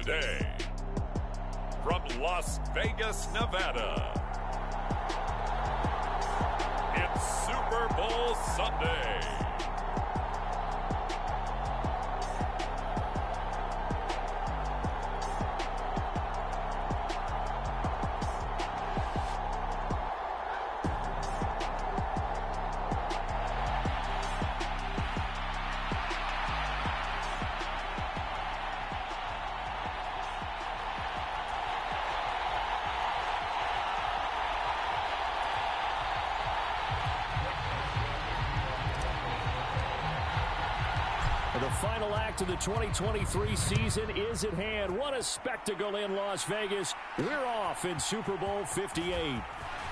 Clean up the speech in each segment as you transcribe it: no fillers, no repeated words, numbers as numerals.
today, from Las Vegas, Nevada, it's Super Bowl Sunday. The final act of the 2023 season is at hand. What a spectacle in Las Vegas. We're off in Super Bowl 58.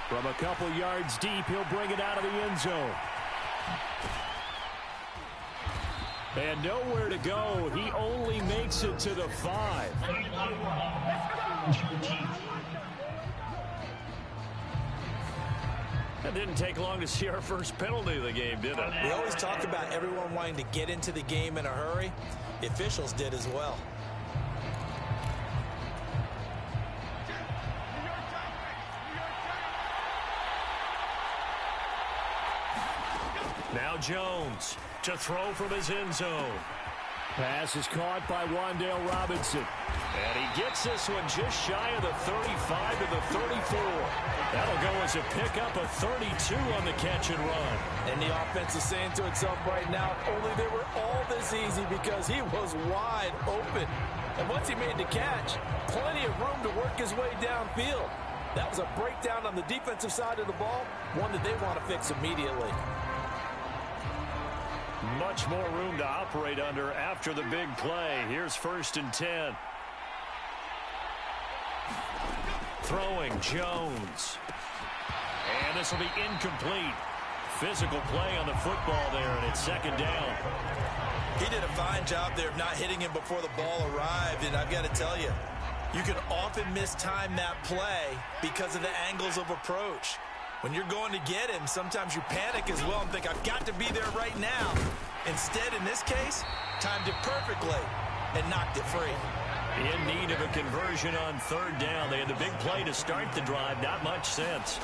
From a couple yards deep, he'll bring it out of the end zone. And nowhere to go. He only makes it to the 5. It didn't take long to see our first penalty of the game, did it? We always talk about everyone wanting to get into the game in a hurry. The officials did as well. Now Jones to throw from his end zone. Pass is caught by Wan'Dale Robinson. And he gets this one just shy of the 35 to the 34. That'll go as a pickup of 32 on the catch and run. And the offense is saying to itself right now, only they were all this easy because he was wide open. And once he made the catch, plenty of room to work his way downfield. That was a breakdown on the defensive side of the ball, one that they want to fix immediately. Much more room to operate under after the big play. Here's 1st and 10. Throwing Jones. And this will be incomplete. Physical play on the football there, and it's 2nd down. He did a fine job there of not hitting him before the ball arrived, and I've got to tell you, you can often mistime that play because of the angles of approach. When you're going to get him, sometimes you panic as well and think, I've got to be there right now. Instead, in this case, timed it perfectly and knocked it free. In need of a conversion on 3rd down. They had the big play to start the drive. Not much sense.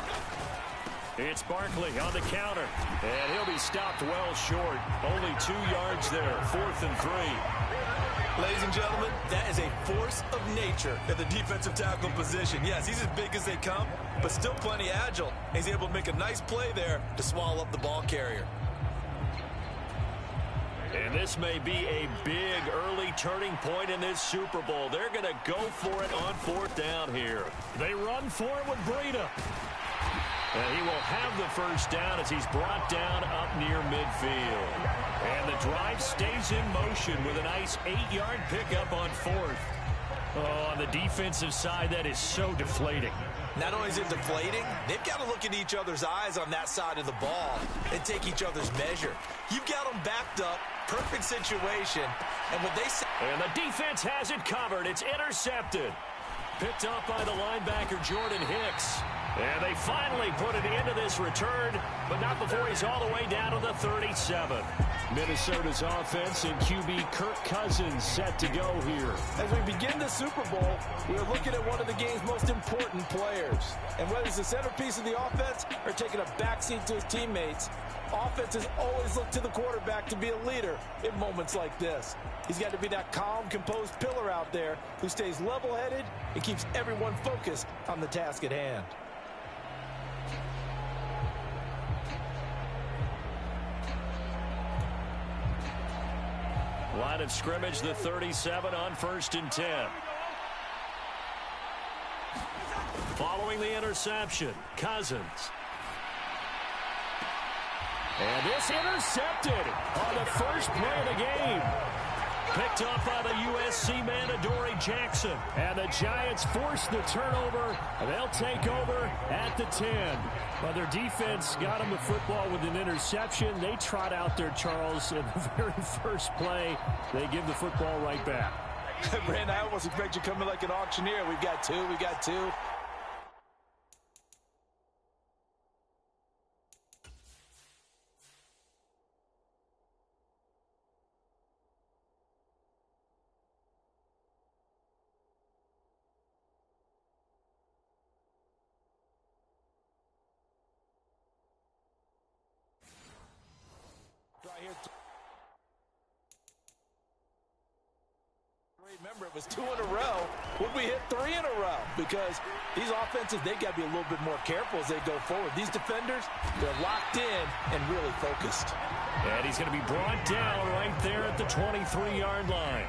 It's Barkley on the counter. And he'll be stopped well short. Only 2 yards there. 4th and 3. Ladies and gentlemen, that is a force of nature at the defensive tackle position. Yes, he's as big as they come, but still plenty agile. He's able to make a nice play there to swallow up the ball carrier. And this may be a big early turning point in this Super Bowl. They're going to go for it on 4th down here. They run for it with Breida. And he will have the 1st down as he's brought down up near midfield. And the drive stays in motion with a nice 8-yard pickup on 4th. Oh, on the defensive side, that is so deflating. Not only is it deflating, they've got to look in each other's eyes on that side of the ball and take each other's measure. You've got them backed up, perfect situation, and what they say. And the defense has it covered. It's intercepted. Picked up by the linebacker, Jordan Hicks. And they finally put it into this return, but not before he's all the way down to the 37. Minnesota's offense and QB Kirk Cousins set to go here. As we begin the Super Bowl, we are looking at one of the game's most important players. And whether he's the centerpiece of the offense or taking a backseat to his teammates, offenses always look to the quarterback to be a leader in moments like this. He's got to be that calm, composed pillar out there who stays level-headed and keeps everyone focused on the task at hand. Line of scrimmage, the 37 on 1st and 10. Following the interception, Cousins. And this intercepted on the first play of the game. Picked up by the USC man, Adoree Jackson. And the Giants force the turnover, and they'll take over at the 10. But their defense got them the football with an interception. They trot out there, Charles, in the very first play. They give the football right back. Brand, I almost expect you coming like an auctioneer. We've got two. here. Remember, it was 2 in a row when we hit 3 in a row, because these offenses, they got to be a little bit more careful as they go forward. These defenders, they're locked in and really focused. And he's going to be brought down right there at the 23-yard line.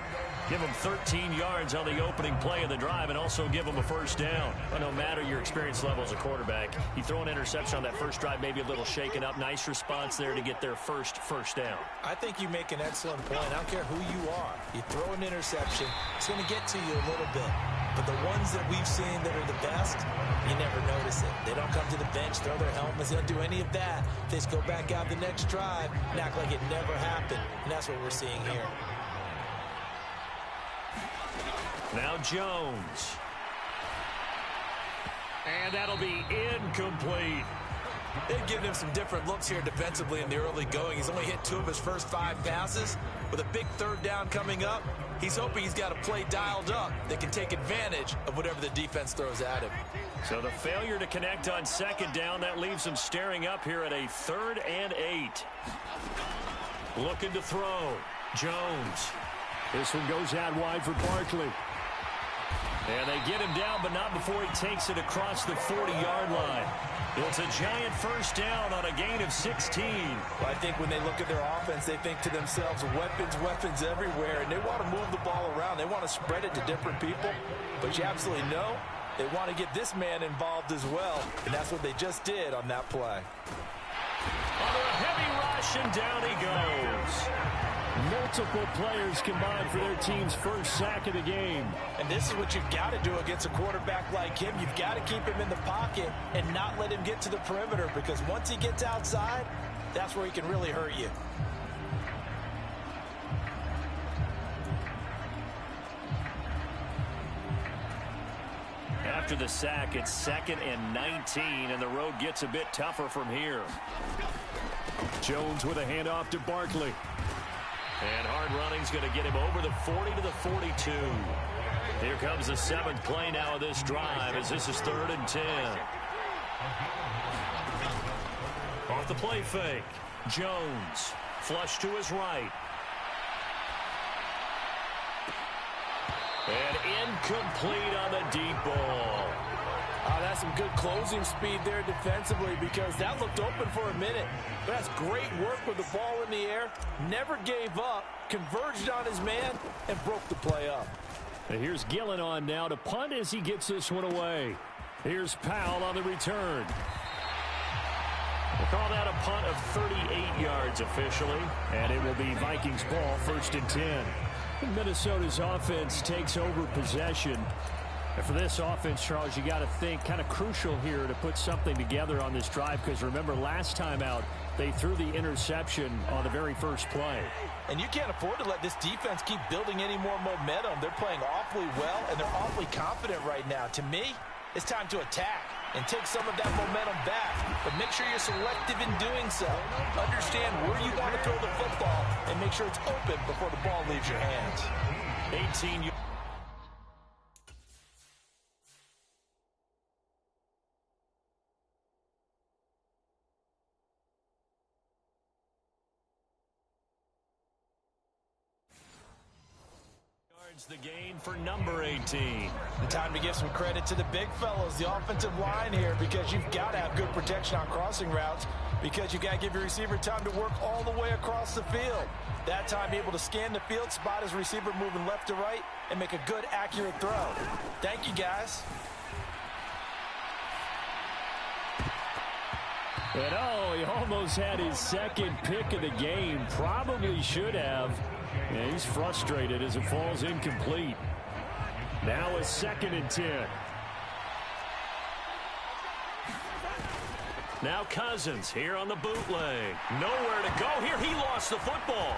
Give him 13 yards on the opening play of the drive and also give him a first down. But no matter your experience level as a quarterback, you throw an interception on that first drive, maybe a little shaken up. Nice response there to get their first down. I think you make an excellent point. I don't care who you are. You throw an interception, it's going to get to you a little bit. But the ones that we've seen that are the best, you never notice it. They don't come to the bench, throw their helmets. They don't do any of that. They just go back out the next drive and act like it never happened. And that's what we're seeing here. Now Jones. And that'll be incomplete. They've given him some different looks here defensively in the early going. He's only hit 2 of his first 5 passes. With a big third down coming up, he's hoping he's got a play dialed up that can take advantage of whatever the defense throws at him. So the failure to connect on second down, that leaves him staring up here at a 3rd and 8. Looking to throw. Jones. This one goes out wide for Barkley. And they get him down, but not before he takes it across the 40-yard line. It's a giant first down on a gain of 16. Well, I think when they look at their offense, they think to themselves, weapons everywhere, and they want to move the ball around. They want to spread it to different people, but you absolutely know they want to get this man involved as well, and that's what they just did on that play. Under a heavy rush, and down he goes. Multiple players combined for their team's first sack of the game. And this is what you've got to do against a quarterback like him. You've got to keep him in the pocket and not let him get to the perimeter, because once he gets outside, that's where he can really hurt you. After the sack, it's 2nd and 19, and the road gets a bit tougher from here. Jones with a handoff to Barkley. And hard running's going to get him over the 40 to the 42. Here comes the 7th play now of this drive, as this is 3rd and 10. Off the play fake. Jones. Flush to his right. And incomplete on the deep ball. That's some good closing speed there defensively, because that looked open for a minute. But that's great work with the ball in the air. Never gave up, converged on his man, and broke the play up. And here's Gillen on now to punt as he gets this one away. Here's Powell on the return. We'll call that a punt of 38 yards officially, and it will be Vikings ball, 1st and 10. Minnesota's offense takes over possession. And for this offense, Charles, you got to think kind of crucial here to put something together on this drive, because remember, last time out, they threw the interception on the very first play. And you can't afford to let this defense keep building any more momentum. They're playing awfully well, and they're awfully confident right now. To me, it's time to attack and take some of that momentum back. But make sure you're selective in doing so. Understand where you want to throw the football and make sure it's open before the ball leaves your hands. 18 yards. The gain for number 18. The time to give some credit to the big fellows, the offensive line here, because you've got to have good protection on crossing routes, because you've got to give your receiver time to work all the way across the field. That time, be able to scan the field, spot his receiver moving left to right, and make a good, accurate throw. Thank you, guys. And oh, he almost had his 2nd pick of the game. Probably should have. Yeah, he's frustrated as it falls incomplete. Now a 2nd and 10. Now Cousins here on the bootleg. Nowhere to go here. He lost the football.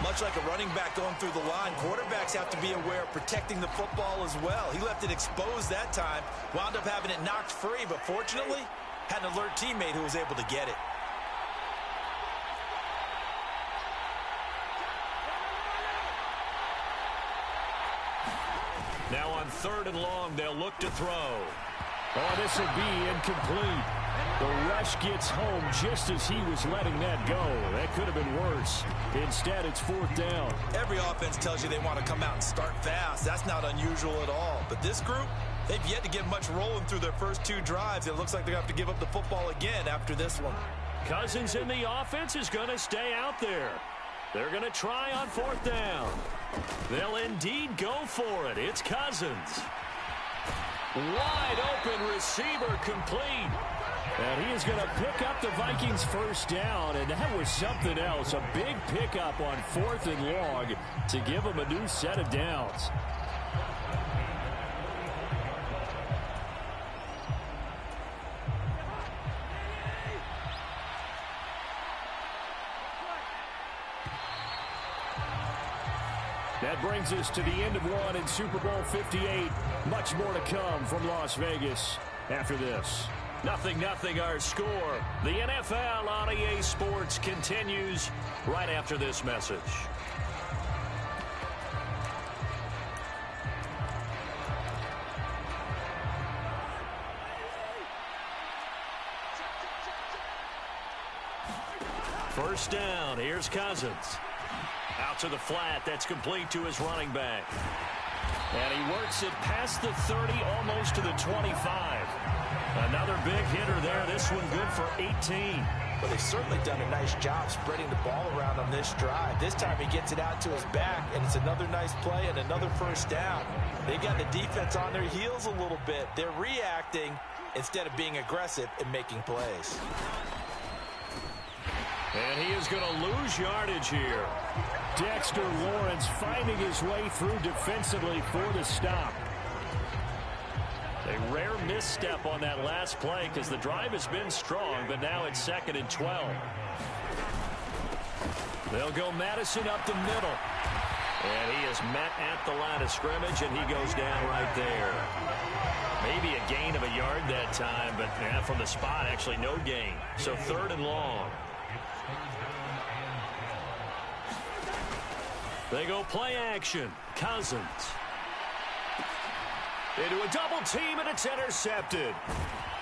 Much like a running back going through the line, quarterbacks have to be aware of protecting the football as well. He left it exposed that time, wound up having it knocked free, but fortunately, had an alert teammate who was able to get it. Now on 3rd and long, they'll look to throw. Oh, this will be incomplete. The rush gets home just as he was letting that go. That could have been worse. Instead, it's 4th down. Every offense tells you they want to come out and start fast. That's not unusual at all. But this group, they've yet to get much rolling through their first 2 drives. It looks like they're going to have to give up the football again after this one. Cousins in the offense is going to stay out there. They're going to try on 4th down. They'll indeed go for it. It's Cousins. Wide open receiver complete. And he is going to pick up the Vikings' 1st down, and that was something else. A big pickup on 4th and long to give them a new set of downs. That brings us to the end of one in Super Bowl 58. Much more to come from Las Vegas after this. 0-0 our score. The NFL on EA Sports continues right after this message. First down. Here's Cousins. Out to the flat. That's complete to his running back. And he works it past the 30, almost to the 25. Another big hitter there. This one good for 18. Well, they've certainly done a nice job spreading the ball around on this drive. This time he gets it out to his back, and it's another nice play and another first down. They've got the defense on their heels a little bit. They're reacting instead of being aggressive and making plays. And he is going to lose yardage here. Dexter Lawrence finding his way through defensively for the stop. A rare misstep on that last play because the drive has been strong, but now it's 2nd and 12. They'll go Madison up the middle. And he is met at the line of scrimmage, and he goes down right there. Maybe a gain of a yard that time, but from the spot, actually no gain. So 3rd and long. They go play action. Cousins. Into a double team, and it's intercepted.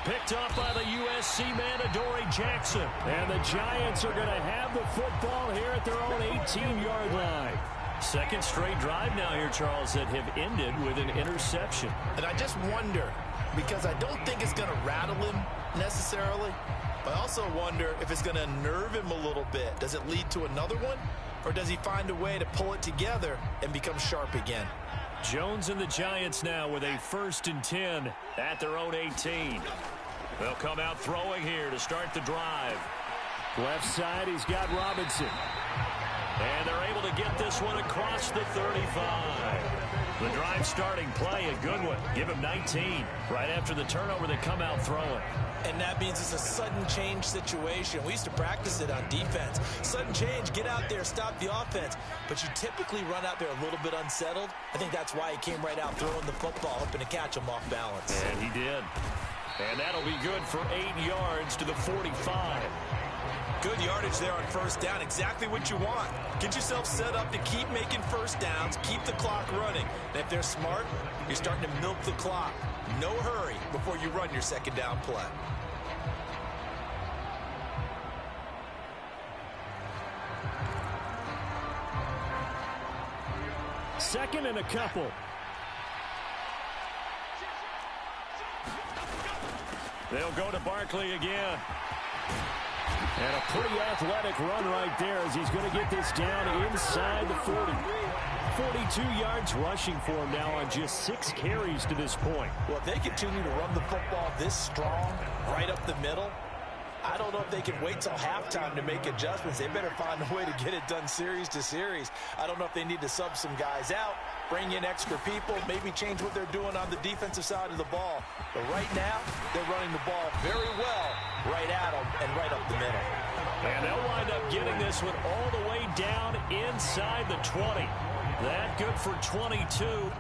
Picked up by the USC man, Adoree Jackson. And the Giants are going to have the football here at their own 18-yard line. 2nd straight drive now here, Charles, that have ended with an interception. And I just wonder, because I don't think it's going to rattle him necessarily, but I also wonder if it's going to nerve him a little bit. Does it lead to another one? Or does he find a way to pull it together and become sharp again? Jones and the Giants now with a 1st and 10 at their own 18. They'll come out throwing here to start the drive. Left side, he's got Robinson. And they're able to get this one across the 35. The drive starting play, a good one. Give him 19. Right after the turnover, they come out throwing. And that means it's a sudden change situation. We used to practice it on defense. Sudden change, get out there, stop the offense. But you typically run out there a little bit unsettled. I think that's why he came right out throwing the football, hoping to catch him off balance. And he did. And that'll be good for 8 yards to the 45. Good yardage there on 1st down. Exactly what you want. Get yourself set up to keep making 1st downs, keep the clock running. And if they're smart, you're starting to milk the clock. No hurry before you run your 2nd down play. Second and a couple. They'll go to Barkley again. And a pretty athletic run right there as he's going to get this down inside the 40. 42 yards rushing for him now on just 6 carries to this point. Well, if they continue to run the football this strong, right up the middle, I don't know if they can wait till halftime to make adjustments. They better find a way to get it done series to series. I don't know if they need to sub some guys out, bring in extra people, maybe change what they're doing on the defensive side of the ball. But right now, they're running the ball very well right at them and right up the middle. And they'll wind up getting this one all the way down inside the 20. That good for 22.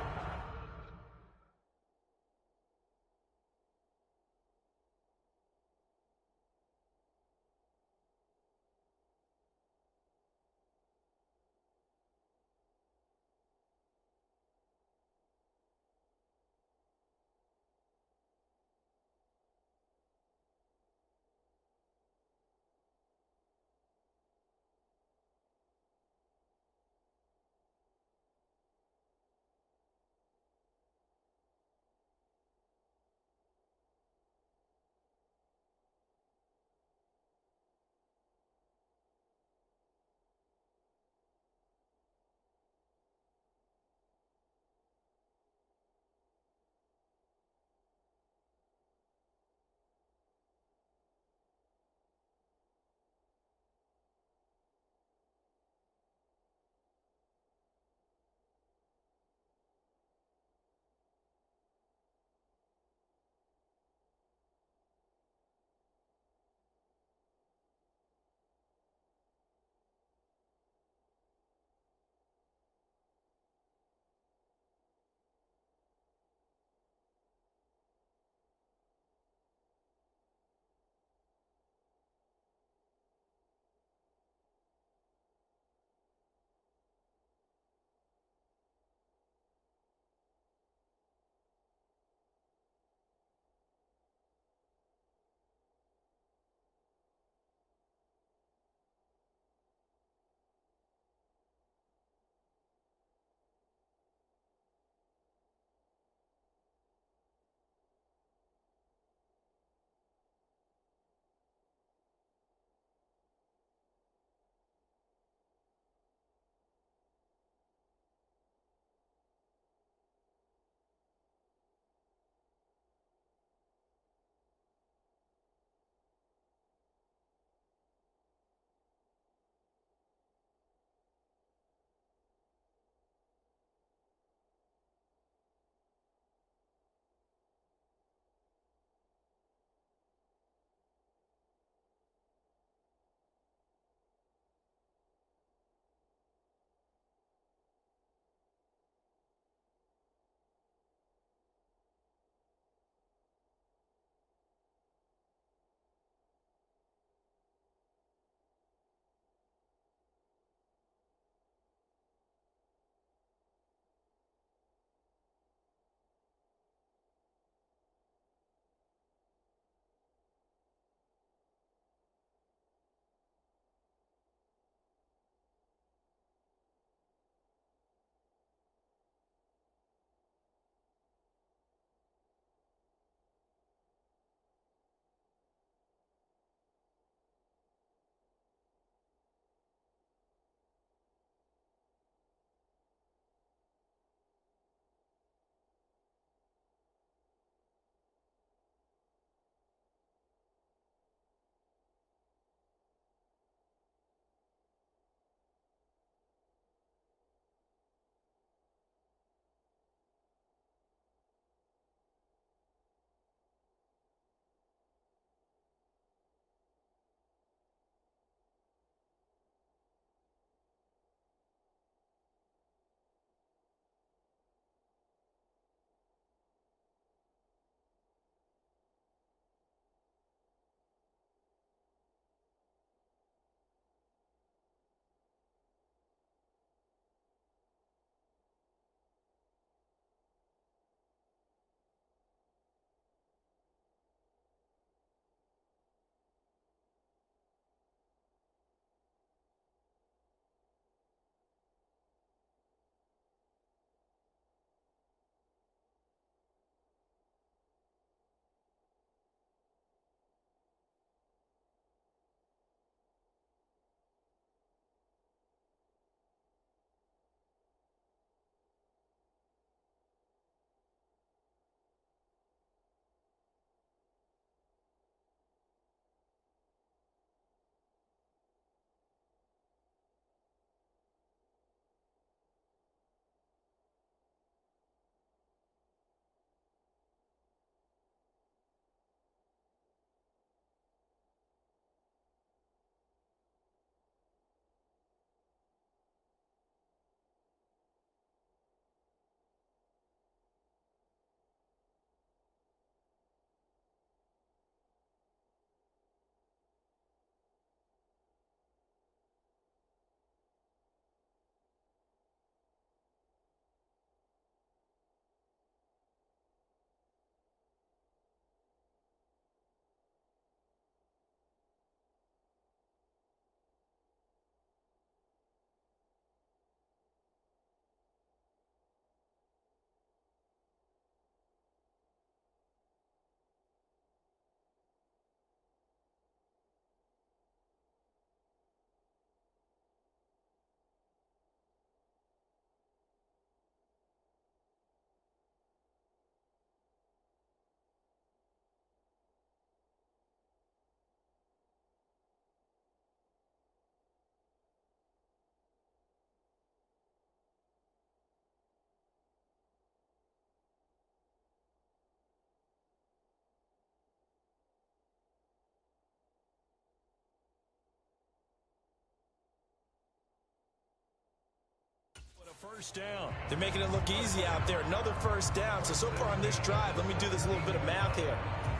first down. They're making it look easy out there. Another first down. So far on this drive, let me do this little bit of math here.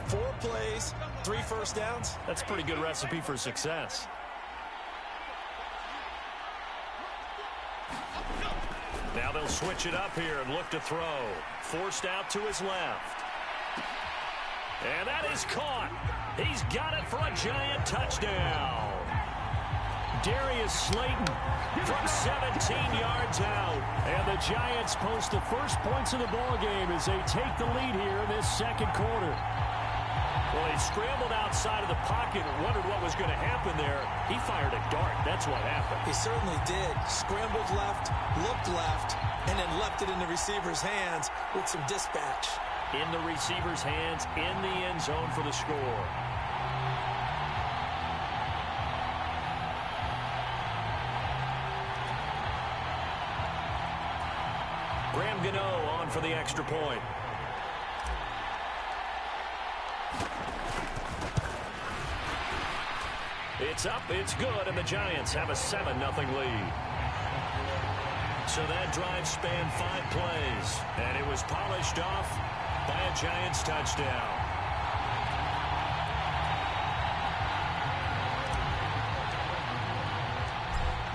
4 plays, 3 first downs. That's a pretty good recipe for success. Now they'll switch it up here and look to throw. Forced out to his left. And that is caught. He's got it for a giant touchdown. Darius Slayton from 17 yards out. And the Giants post the first points of the ballgame as they take the lead here in this second quarter. Well, he scrambled outside of the pocket and wondered what was going to happen there. He fired a dart. That's what happened. He certainly did. Scrambled left, looked left, and then left it in the receiver's hands with some dispatch. In the receiver's hands, in the end zone for the score. Graham Gano on for the extra point. It's up, it's good, and the Giants have a 7-0 lead. So that drive spanned 5 plays, and it was polished off by a Giants touchdown.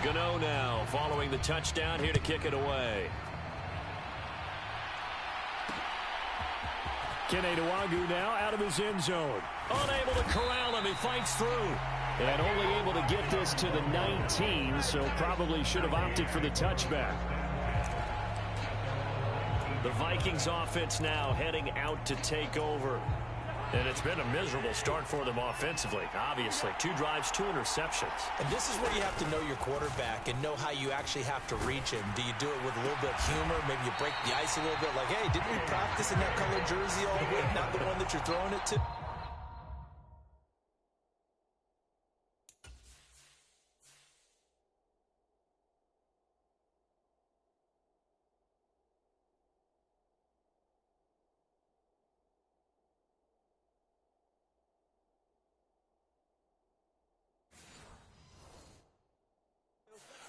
Gano now following the touchdown here to kick it away. Kene Nwangwu now out of his end zone. Unable to corral him, he fights through. And only able to get this to the 19, so probably should have opted for the touchback. The Vikings offense now heading out to take over. And it's been a miserable start for them offensively. Obviously, 2 drives, 2 interceptions. And this is where you have to know your quarterback and know how you actually have to reach him. Do you do it with a little bit of humor? Maybe you break the ice a little bit like, hey, didn't we practice in that color jersey all week? Not the one that you're throwing it to?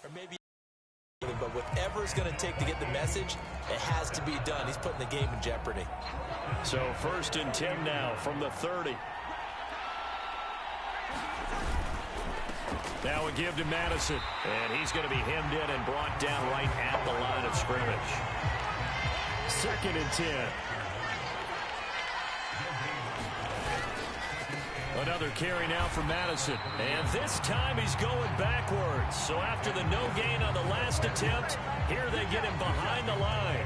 Or maybe, but whatever it's going to take to get the message, it has to be done. He's putting the game in jeopardy. So 1st and 10 now from the 30. Now a give to Madison, and he's going to be hemmed in and brought down right at the line of scrimmage. 2nd and 10. Another carry now for Madison. And this time he's going backwards. So after the no gain on the last attempt, here they get him behind the line.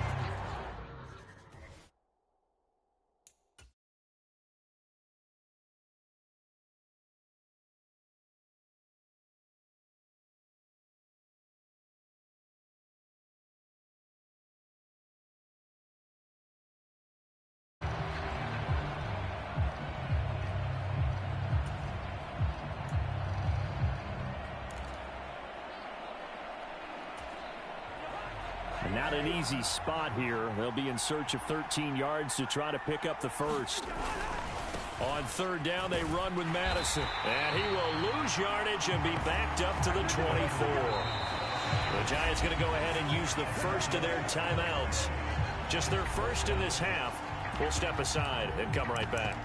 Not an easy spot here. They'll be in search of 13 yards to try to pick up the first. On 3rd down, they run with Madison. And he will lose yardage and be backed up to the 24. The Giants going to go ahead and use the first of their timeouts. Just their first in this half. We'll step aside and come right back.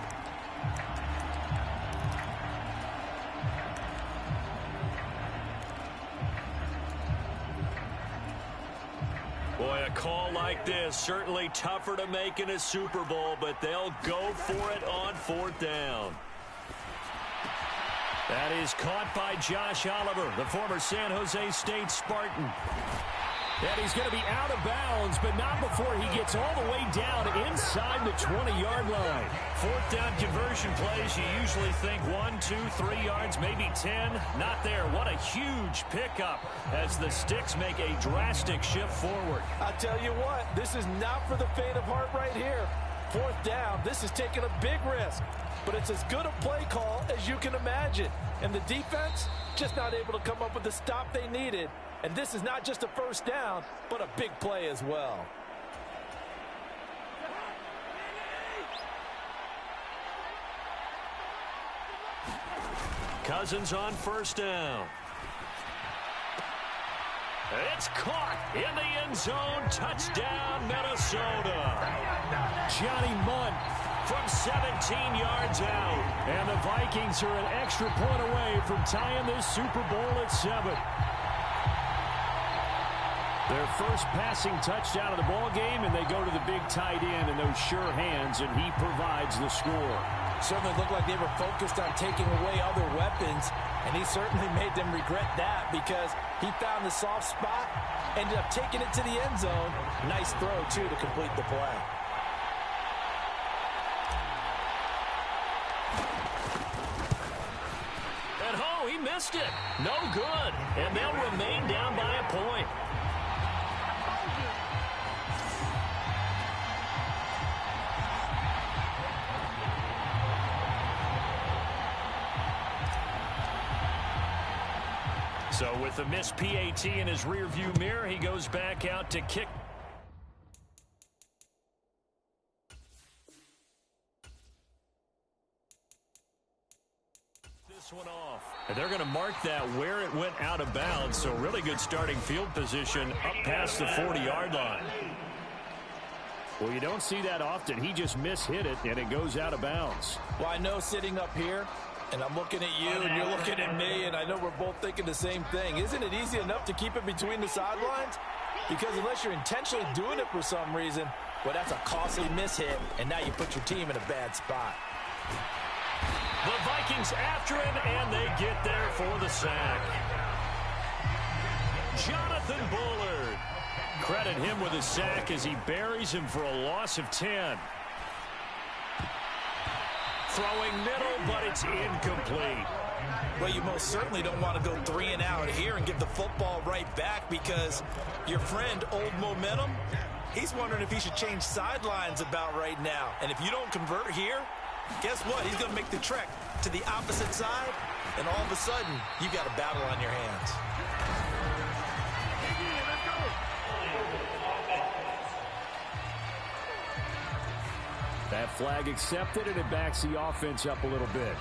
Boy, a call like this, certainly tougher to make in a Super Bowl, but they'll go for it on 4th down. That is caught by Josh Oliver, the former San Jose State Spartan. And he's going to be out of bounds, but not before he gets all the way down inside the 20-yard line. 4th down conversion plays, you usually think 1, 2, 3 yards, maybe 10. Not there. What a huge pickup as the Sticks make a drastic shift forward. I tell you what, this is not for the faint of heart right here. 4th down, this is taking a big risk. But it's as good a play call as you can imagine. And the defense just not able to come up with the stop they needed. And this is not just a first down, but a big play as well. Cousins on 1st down. It's caught in the end zone. Touchdown, Minnesota. Johnny Mundt From 17 yards out. And the Vikings are an extra point away from tying this Super Bowl at 7. Their first passing touchdown of the ball game, and they go to the big tight end in those sure hands, and he provides the score. Certainly looked like they were focused on taking away other weapons, and he certainly made them regret that because he found the soft spot, ended up taking it to the end zone. Nice throw, too, to complete the play. And oh, he missed it. No good. And they'll remain down by a point. So with the missed PAT in his rearview mirror, he goes back out to kick. This one off. And they're going to mark that where it went out of bounds. So really good starting field position up past the 40-yard line. Well, you don't see that often. He just mishit it, and it goes out of bounds. Well, I know sitting up here, and I'm looking at you, and you're looking at me, and I know we're both thinking the same thing. Isn't it easy enough to keep it between the sidelines? Because unless you're intentionally doing it for some reason, well, that's a costly mishit, and now you put your team in a bad spot. The Vikings after him, and they get there for the sack. Jonathan Bullard. Credit him with a sack as he buries him for a loss of 10. Throwing middle, but it's incomplete. Well, you most certainly don't want to go 3 and out here and give the football right back because your friend, Old Momentum, he's wondering if he should change sidelines about right now. And if you don't convert here, guess what? He's going to make the trek to the opposite side, and all of a sudden, you got a battle on your hands. That flag accepted, and it backs the offense up a little bit.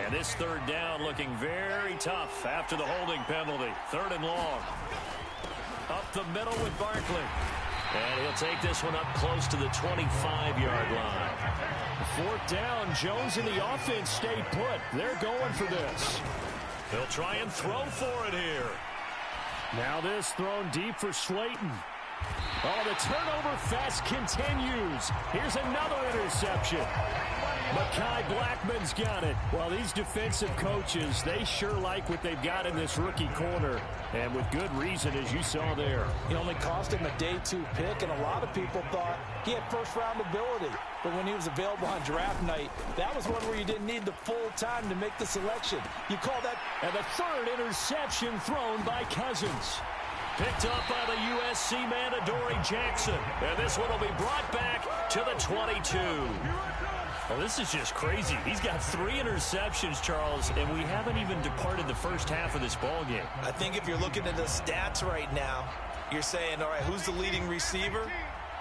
And this third down looking very tough after the holding penalty. 3rd and long. Up the middle with Barkley. And he'll take this one up close to the 25-yard line. 4th down. Jones and the offense stay put. They're going for this. They'll try and throw for it here. Now this thrown deep for Slayton. Oh, the turnover fest continues. Here's another interception. Mekhi Blackman's got it. Well, these defensive coaches, they sure like what they've got in this rookie corner. And with good reason, as you saw there. He only cost him a day 2 pick, and a lot of people thought he had first-round ability. But when he was available on draft night, that was one where you didn't need the full time to make the selection. You call that... And the 3rd interception thrown by Cousins. Picked up by the USC man, Adoree Jackson. And this one will be brought back to the 22. Well, this is just crazy. He's got 3 interceptions, Charles, and we haven't even departed the first half of this ball game. I think if you're looking at the stats right now, you're saying, all right, who's the leading receiver?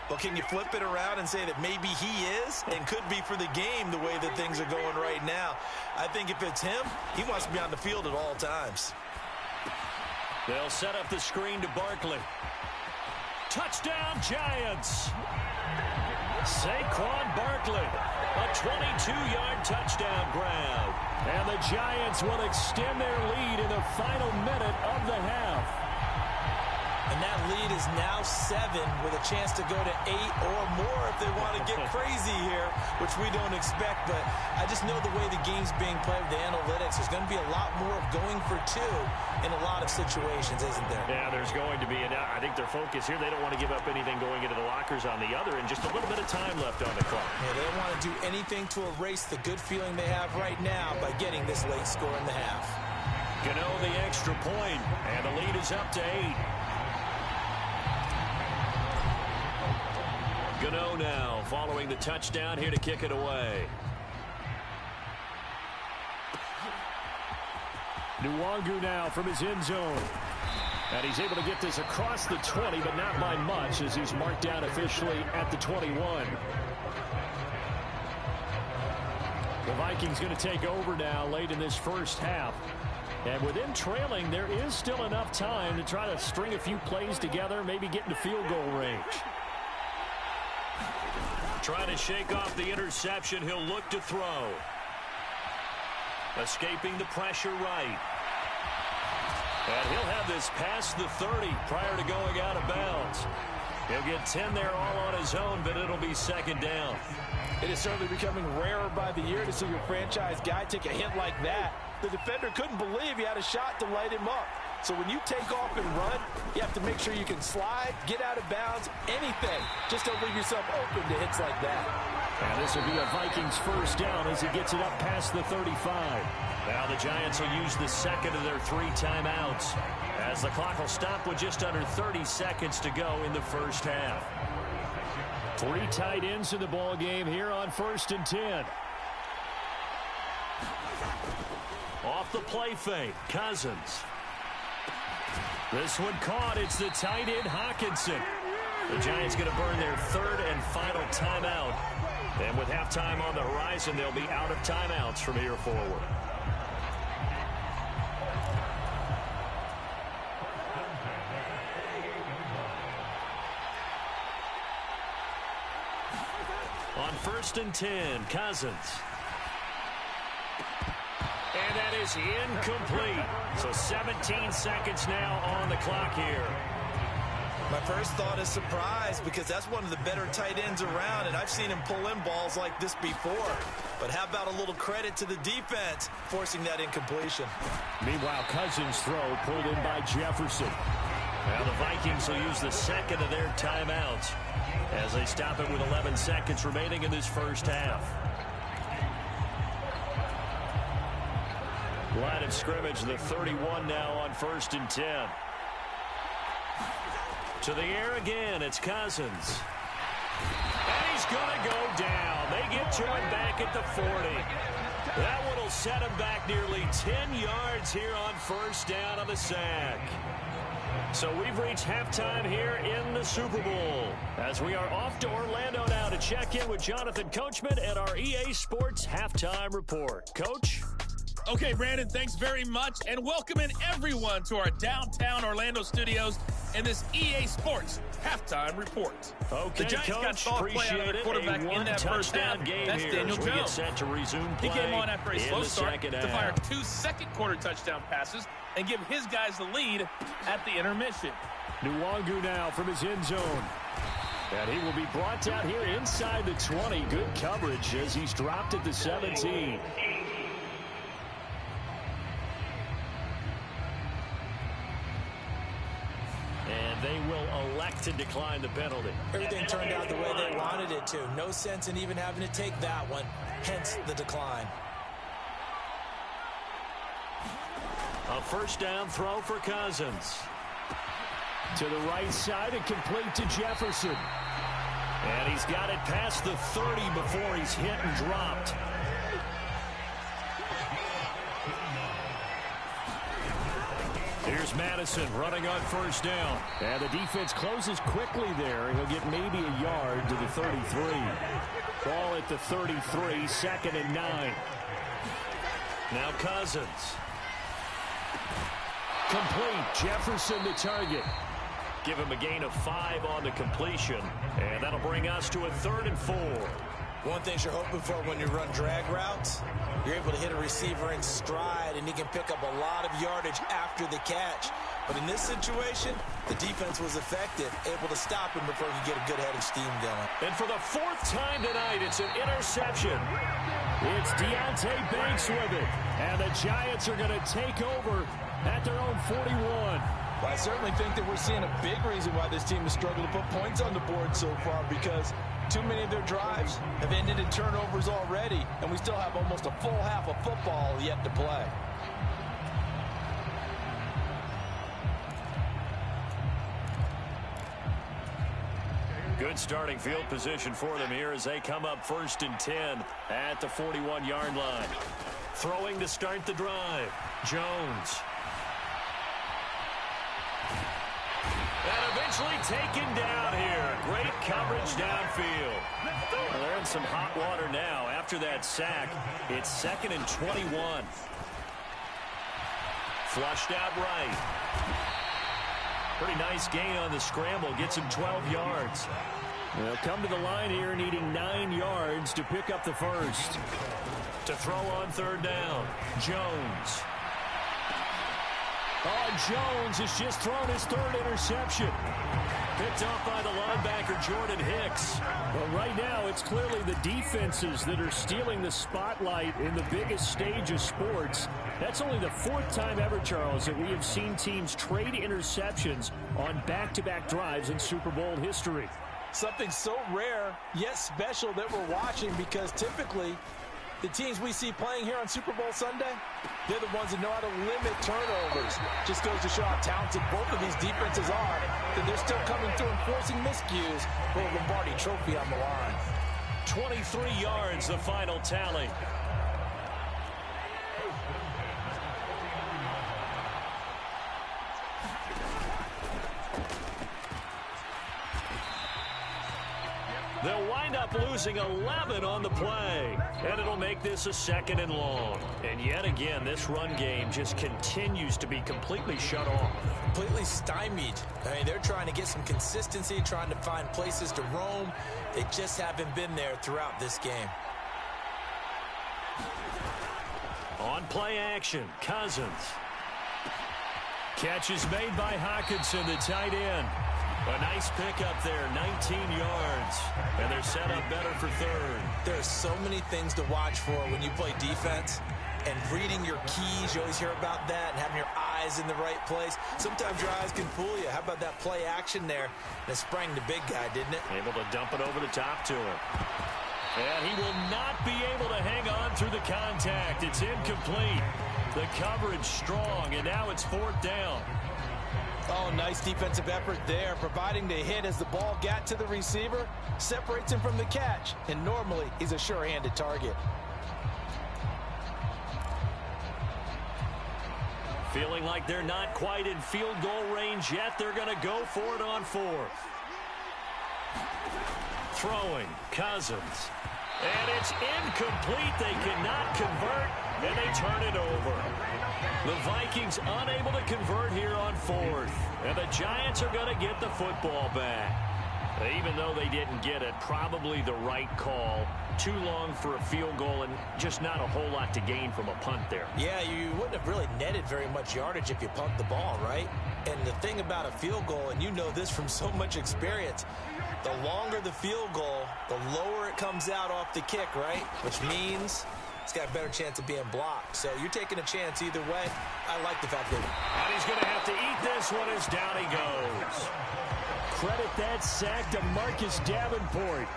Well, can you flip it around and say that maybe he is and could be for the game the way that things are going right now? I think if it's him, he wants to be on the field at all times. They'll set up the screen to Barkley. Touchdown, Giants. Saquon Barkley, a 22-yard touchdown grab. And the Giants will extend their lead in the final minute of the half. And that lead is now 7 with a chance to go to 8 or more if they want to get crazy here, which we don't expect. But I just know the way the game's being played with the analytics, there's going to be a lot more of going for 2 in a lot of situations, isn't there? Yeah, there's going to be. And I think their focus here, they don't want to give up anything going into the lockers on the other, and just a little bit of time left on the clock. Yeah, they don't want to do anything to erase the good feeling they have right now by getting this late score in the half. Gano the extra point, and the lead is up to 8. Gano now following the touchdown here to kick it away. Nwangu now from his end zone. And he's able to get this across the 20, but not by much as he's marked down officially at the 21. The Vikings going to take over now late in this first half. And with them trailing, there is still enough time to try to string a few plays together, maybe get into field goal range. Trying to shake off the interception. He'll look to throw. Escaping the pressure right. And he'll have this past the 30 prior to going out of bounds. He'll get 10 there all on his own, but it'll be second down. It is certainly becoming rarer by the year to see your franchise guy take a hit like that. The defender couldn't believe he had a shot to light him up. So when you take off and run, you have to make sure you can slide, get out of bounds, anything. Just don't leave yourself open to hits like that. And this will be a Vikings first down as he gets it up past the 35. Now the Giants will use the second of their 3 timeouts as the clock will stop with just under 30 seconds to go in the first half. 3 tight ends in the ball game here on 1st and 10. Off the play fake, Cousins. This one caught. It's the tight end, Hawkinson. The Giants going to burn their 3rd and final timeout. And with halftime on the horizon, they'll be out of timeouts from here forward. On 1st and 10, Cousins. And that is incomplete. So 17 seconds now on the clock here. My first thought is surprise because that's one of the better tight ends around, and I've seen him pull in balls like this before. But how about a little credit to the defense forcing that incompletion? Meanwhile, Cousins' throw pulled in by Jefferson. Now the Vikings will use the second of their timeouts as they stop it with 11 seconds remaining in this first half. Line of scrimmage, the 31 now on 1st and 10. To the air again, it's Cousins. And he's going to go down. They get to him back at the 40. That one will set him back nearly 10 yards here on 1st down on the sack. So we've reached halftime here in the Super Bowl as we are off to Orlando now to check in with Jonathan Coachman at our EA Sports Halftime Report. Coach? Okay, Brandon, thanks very much, and welcoming everyone to our downtown Orlando studios in this EA Sports Halftime Report. Okay, the Giants Coach, got solid play out of their quarterback in that first half. That's Daniel Jones. We get set to resume play. He came on after a slow start to fire half. 2 second-quarter touchdown passes and give his guys the lead at the intermission. Nwangu now from his end zone. And he will be brought down here inside the 20. Good coverage as he's dropped at the 17. And they will elect to decline the penalty. Everything turned out the way they wanted it to. No sense in even having to take that one, hence the decline. A first down throw for Cousins. To the right side and complete to Jefferson. And he's got it past the 30 before he's hit and dropped. Here's Madison running on first down. And the defense closes quickly there. He'll get maybe a yard to the 33. Ball at the 33, 2nd and 9. Now Cousins. Complete. Jefferson the target. Give him a gain of 5 on the completion. And that'll bring us to a 3rd and 4. One thing you're hoping for when you run drag routes, you're able to hit a receiver in stride, and he can pick up a lot of yardage after the catch. But in this situation, the defense was effective, able to stop him before he could get a good head of steam going. And for the 4th time tonight, it's an interception. It's Deontay Banks with it. And the Giants are going to take over at their own 41. Well, I certainly think that we're seeing a big reason why this team has struggled to put points on the board so far, because too many of their drives have ended in turnovers already, and we still have almost a full half of football yet to play. Good starting field position for them here as they come up 1st and 10 at the 41-yard line. Throwing to start the drive. Jones. And eventually taken down here. Great coverage downfield. Well, they're in some hot water now. After that sack, it's 2nd and 21. Flushed out right. Pretty nice gain on the scramble. Gets him 12 yards. They'll come to the line here needing 9 yards to pick up the first. To throw on 3rd down, Jones. Oh, Jones has just thrown his 3rd interception. Picked off by the linebacker, Jordan Hicks. Well, right now, it's clearly the defenses that are stealing the spotlight in the biggest stage of sports. That's only the 4th time ever, Charles, that we have seen teams trade interceptions on back-to-back drives in Super Bowl history. Something so rare, yet special that we're watching, because typically the teams we see playing here on Super Bowl Sunday, they're the ones that know how to limit turnovers. Just goes to show how talented both of these defenses are, that they're still coming through and forcing miscues for a Lombardi trophy on the line. 23 yards, the final tally. They'll wind up losing 11 on the play, and it'll make this a 2nd and long. And yet again, this run game just continues to be completely shut off. Completely stymied. I mean, they're trying to get some consistency, trying to find places to roam. They just haven't been there throughout this game. On play action, Cousins. Catch is made by Hockenson, the tight end. A nice pickup there, 19 yards. And they're set up better for 3rd. There's so many things to watch for when you play defense. And reading your keys, you always hear about that, and having your eyes in the right place. Sometimes your eyes can fool you. How about that play action there? And it sprang the big guy, didn't it? Able to dump it over the top to him. And he will not be able to hang on through the contact. It's incomplete. The coverage strong, and now it's 4th down. Oh, nice defensive effort there, providing the hit as the ball got to the receiver, separates him from the catch, and normally he's a sure-handed target. Feeling like they're not quite in field goal range yet. They're going to go for it on 4th. Throwing, Cousins. And it's incomplete. They cannot convert, and they turn it over. The Vikings unable to convert here on 4th. And the Giants are going to get the football back. Even though they didn't get it, probably the right call. Too long for a field goal and just not a whole lot to gain from a punt there. Yeah, you wouldn't have really netted very much yardage if you pumped the ball, right? And the thing about a field goal, and you know this from so much experience, the longer the field goal, the lower it comes out off the kick, right? Which means it's got a better chance of being blocked. So you're taking a chance either way. I like the fact that... And he's going to have to eat this one as down he goes. Credit that sack to Marcus Davenport.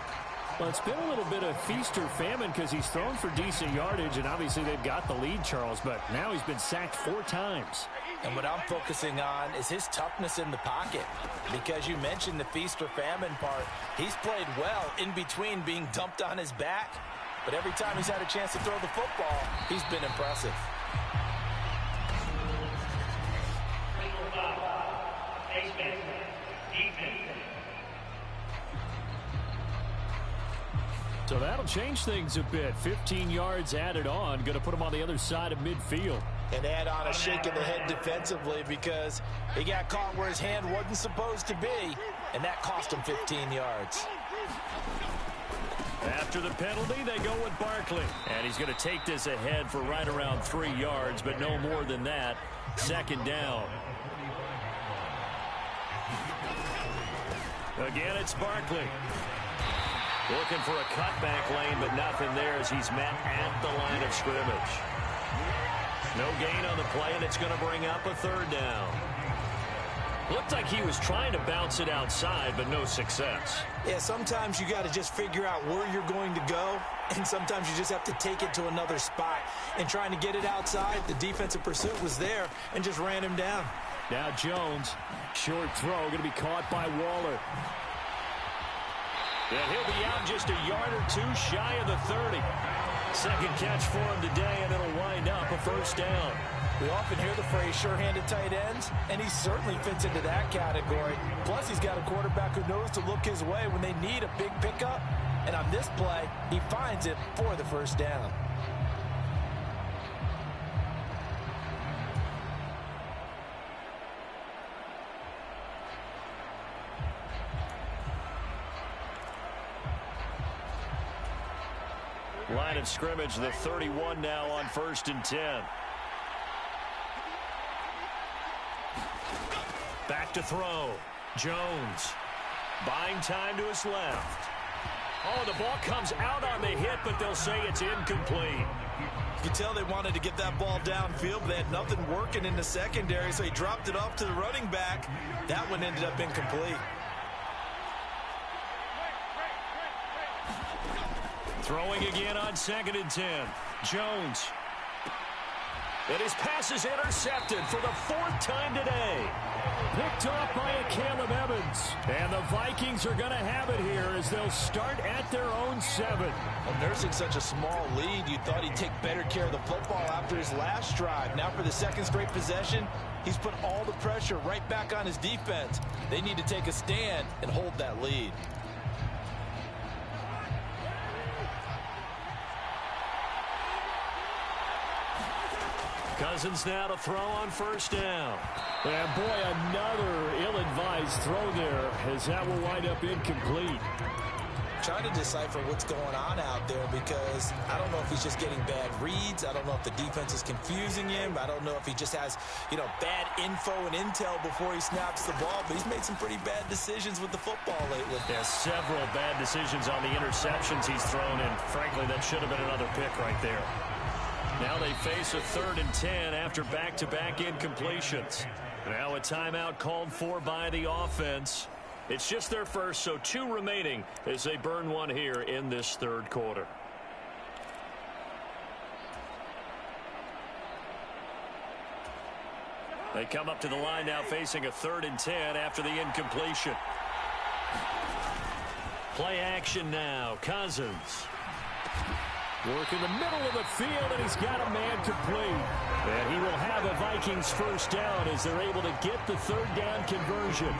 Well, it's been a little bit of feast or famine because he's thrown for decent yardage, and obviously they've got the lead, Charles, but now he's been sacked 4 times. And what I'm focusing on is his toughness in the pocket, because you mentioned the feast or famine part. He's played well in between being dumped on his back, but every time he's had a chance to throw the football, he's been impressive. So that'll change things a bit. 15 yards added on. Going to put him on the other side of midfield. And add on a shake of the head defensively because he got caught where his hand wasn't supposed to be, and that cost him 15 yards. After the penalty, they go with Barkley. And he's going to take this ahead for right around 3 yards, but no more than that. 2nd down. Again, it's Barkley. Looking for a cutback lane, but nothing there as he's met at the line of scrimmage. No gain on the play, and it's going to bring up a 3rd down. Looked like he was trying to bounce it outside, but no success. Yeah, sometimes you got to just figure out where you're going to go, and sometimes you just have to take it to another spot. And trying to get it outside, the defensive pursuit was there and just ran him down. Now Jones, short throw, going to be caught by Waller. And he'll be out just a yard or two shy of the 30. Second catch for him today, and it'll wind up a first down. We often hear the phrase sure-handed tight ends, and he certainly fits into that category. Plus, he's got a quarterback who knows to look his way when they need a big pickup. And on this play, he finds it for the first down. Line of scrimmage, the 31 now on 1st and 10. Back to throw. Jones. Buying time to his left. Oh, the ball comes out on the hit, but they'll say it's incomplete. You can tell they wanted to get that ball downfield, but they had nothing working in the secondary, so he dropped it off to the running back. That one ended up incomplete. Throwing again on 2nd and 10. Jones. And his pass is intercepted for the 4th time today. Picked off by a Caleb Evans. And the Vikings are going to have it here as they'll start at their own 7. Well, nursing such a small lead, you thought he'd take better care of the football after his last drive. Now for the second straight possession, he's put all the pressure right back on his defense. They need to take a stand and hold that lead. Cousins now to throw on 1st down. And boy, another ill-advised throw there as that will wind up incomplete. Trying to decipher what's going on out there because I don't know if he's just getting bad reads. I don't know if the defense is confusing him. I don't know if he just has, bad info and intel before he snaps the ball. But he's made some pretty bad decisions with the football lately. Yeah, several bad decisions on the interceptions he's thrown, and frankly, that should have been another pick right there. Now they face a 3rd and 10 after back-to-back incompletions. Now a timeout called for by the offense. It's just their first, so 2 remaining as they burn one here in this 3rd quarter. They come up to the line now facing a 3rd and 10 after the incompletion. Play action now. Cousins. Work in the middle of the field, and he's got a man complete. And he will have a Vikings first down as they're able to get the 3rd down conversion.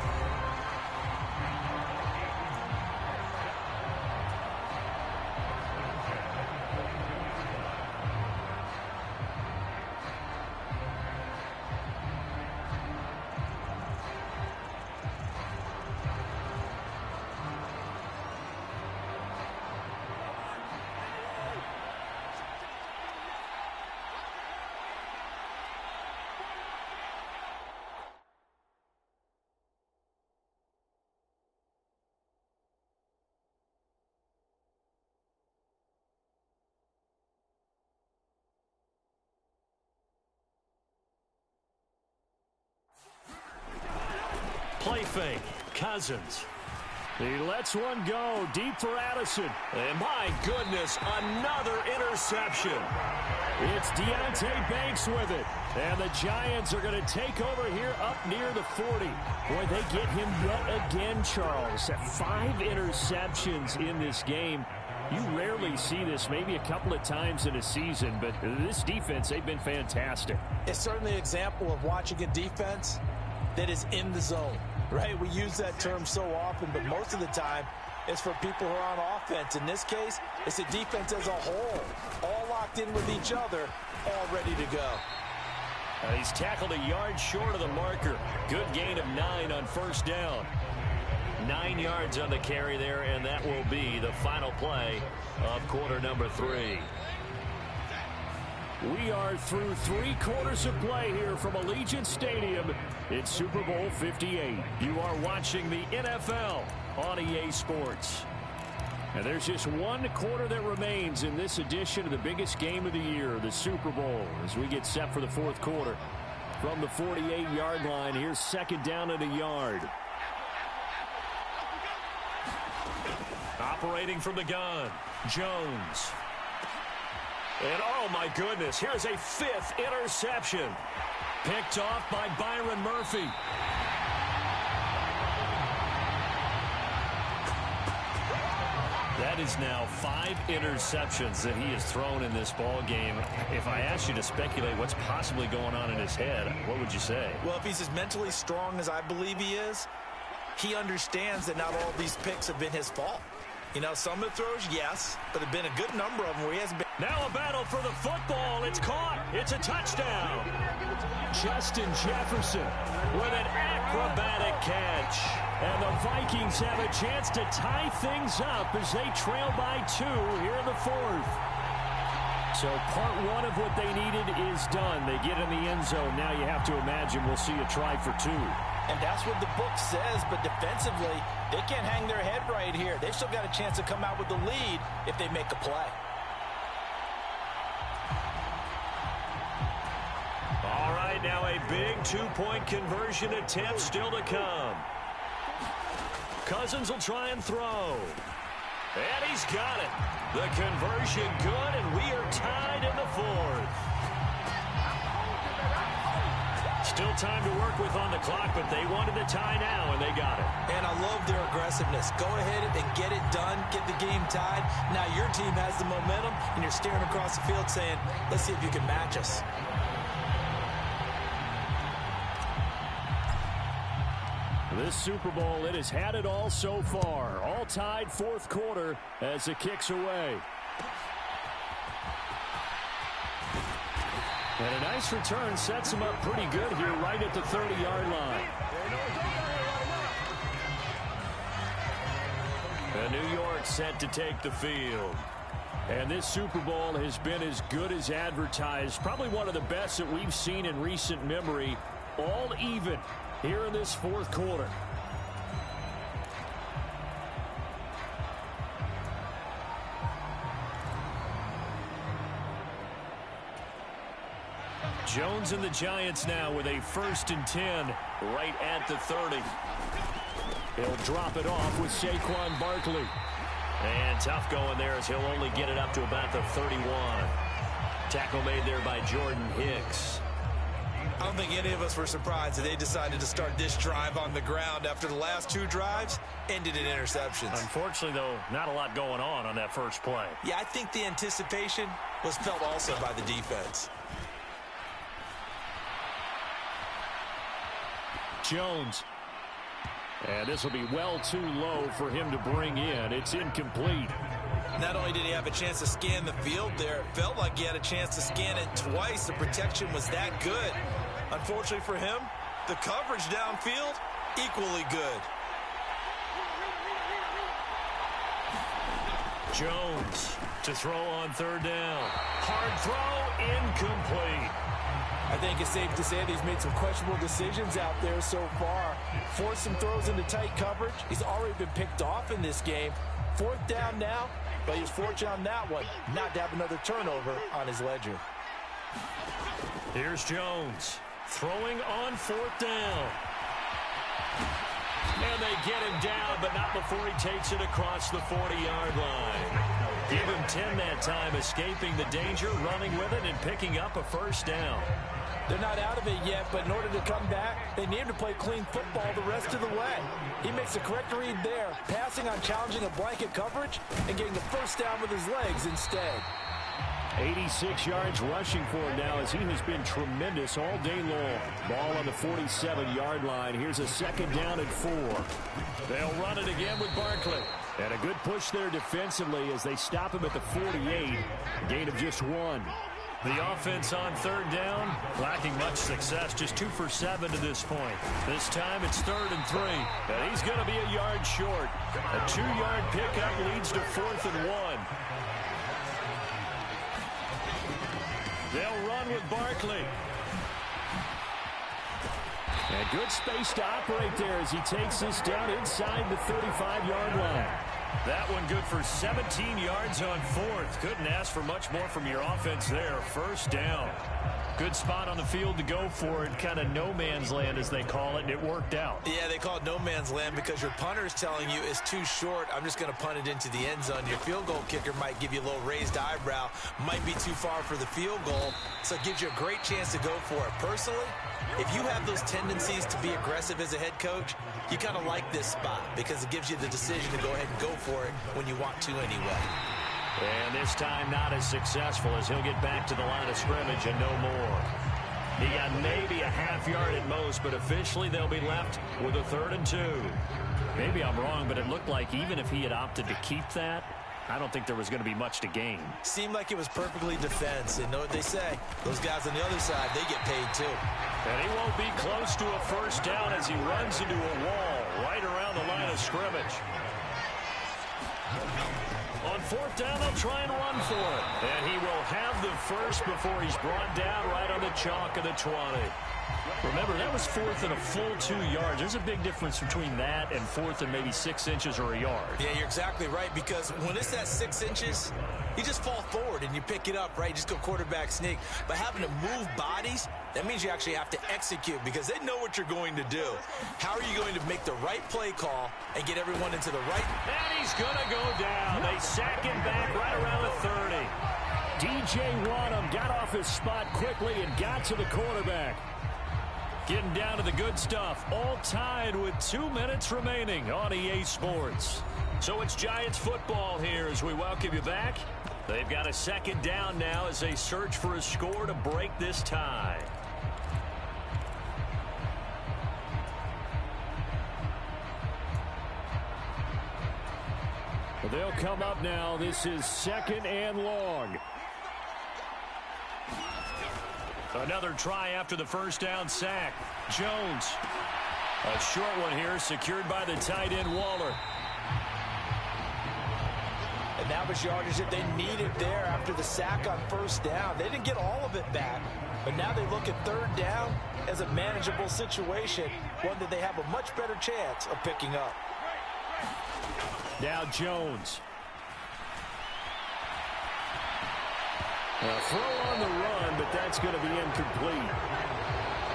Play fake. Cousins. He lets one go deep for Addison. And my goodness, another interception. It's Deontay Banks with it. And the Giants are going to take over here up near the 40. Boy, they get him yet again, Charles. 5 interceptions in this game. You rarely see this, maybe a couple of times in a season, but this defense, they've been fantastic. It's certainly an example of watching a defense that is in the zone, right? We use that term so often, but most of the time it's for people who are on offense. In this case, it's a defense as a whole, all locked in with each other, all ready to go. He's tackled a yard short of the marker. Good gain of 9 on 1st down. 9 yards on the carry there, and that will be the final play of quarter number 3. We are through 3 quarters of play here from Allegiant Stadium. It's Super Bowl 58. You are watching the NFL on EA Sports. And there's just 1 quarter that remains in this edition of the biggest game of the year, the Super Bowl, as we get set for the 4th quarter. From the 48-yard line, here's 2nd down and a yard. Operating from the gun, Jones. And oh my goodness, here's a 5th interception. Picked off by Byron Murphy. That is now 5 interceptions that he has thrown in this ball game. If I asked you to speculate what's possibly going on in his head, what would you say? Well, if he's as mentally strong as I believe he is, he understands that not all these picks have been his fault. You know, some of the throws, yes, but there have been a good number of them where he hasn't been. Now a battle for the football. It's caught. It's a touchdown. Justin Jefferson With an acrobatic catch. and the Vikings have a chance to tie things up as they trail by 2 here in the 4th. So part 1 of what they needed is done. They get in the end zone. Now you have to imagine we'll see a try for 2. And that's what the book says, but defensively, they can't hang their head right here. They've still got a chance to come out with the lead if they make a play. All right, now a big 2-point conversion attempt still to come. Cousins will try and throw. And he's got it. The conversion good, and we are tied in the 4th. Still time to work with on the clock, but they wanted the tie now, and they got it. And I love their aggressiveness. Go ahead and get it done, get the game tied. Now your team has the momentum, and you're staring across the field saying, let's see if you can match us. This Super Bowl, it has had it all so far. All tied 4th quarter as the kick's away. And a nice return sets him up pretty good here right at the 30-yard line. And New York set to take the field. And this Super Bowl has been as good as advertised. Probably one of the best that we've seen in recent memory. All even here in this 4th quarter. Jones and the Giants now with a 1st and 10 right at the 30. He'll drop it off with Saquon Barkley. And tough going there as he'll only get it up to about the 31. Tackle made there by Jordan Hicks. I don't think any of us were surprised that they decided to start this drive on the ground after the last 2 drives ended in interceptions. Unfortunately, though, not a lot going on that first play. Yeah, I think the anticipation was felt also by the defense. Jones. And this will be well too low for him to bring in. It's incomplete. Not only did he have a chance to scan the field there, it felt like he had a chance to scan it twice. The protection was that good. Unfortunately for him, the coverage downfield, equally good. Jones to throw on 3rd down. Hard throw, incomplete. I think it's safe to say that he's made some questionable decisions out there so far. Forced some throws into tight coverage. He's already been picked off in this game. 4th down now, but he was fortunate on that one not to have another turnover on his ledger. Here's Jones throwing on 4th down. And they get him down, but not before he takes it across the 40-yard line. Give him 10 that time, escaping the danger, running with it, and picking up a 1st down. They're not out of it yet, but in order to come back, they need him to play clean football the rest of the way. He makes the correct read there, passing on challenging a blanket coverage and getting the 1st down with his legs instead. 86 yards rushing for him now as he has been tremendous all day long. Ball on the 47-yard line. Here's a 2nd down and 4. They'll run it again with Barkley. And a good push there defensively as they stop him at the 48. Gain of just 1. The offense on 3rd down, lacking much success, just 2 for 7 to this point. This time it's 3rd and 3, and he's going to be a yard short. A 2-yard pickup leads to 4th and 1. They'll run with Barkley. And good space to operate there as he takes this down inside the 35-yard line. That one good for 17 yards on 4th. Couldn't ask for much more from your offense there. 1st down. Good spot on the field to go for it. Kind of no man's land, as they call it, and it worked out. Yeah, they call it no man's land because your punter is telling you it's too short. I'm just going to punt it into the end zone. Your field goal kicker might give you a little raised eyebrow. Might be too far for the field goal, so it gives you a great chance to go for it. Personally, if you have those tendencies to be aggressive as a head coach, you kind of like this spot because it gives you the decision to go ahead and go for it when you want to anyway. And this time not as successful as he'll get back to the line of scrimmage and no more. He got maybe a half yard at most, but officially they'll be left with a 3rd and 2. Maybe I'm wrong, but it looked like even if he had opted to keep that, I don't think there was going to be much to gain. Seemed like it was perfectly defense. And know what they say? Those guys on the other side, they get paid too. And he won't be close to a 1st down as he runs into a wall right around the line of scrimmage. On 4th down, they'll try and run for it. And he will have the first before he's brought down right on the chalk of the 20. Remember, that was 4th and a full 2 yards. There's a big difference between that and 4th and maybe 6 inches or a yard. Yeah, you're exactly right, because when it's at 6 inches, you just fall forward and you pick it up, right? You just go quarterback sneak. But having to move bodies, that means you actually have to execute because they know what you're going to do. How are you going to make the right play call and get everyone into the right? And he's going to go down. They sack him back right around the 30. DJ Wanham got off his spot quickly and got to the quarterback. Getting down to the good stuff. All tied with 2 minutes remaining on EA Sports. So it's Giants football here as we welcome you back. They've got a 2nd down now as they search for a score to break this tie. They'll come up now. This is 2nd and long. Another try after the 1st down sack. Jones. A short one here secured by the tight end Waller. And that was yardage that they needed there after the sack on 1st down. They didn't get all of it back, but now they look at 3rd down as a manageable situation, one that they have a much better chance of picking up. Now Jones. A throw on the run, but that's going to be incomplete.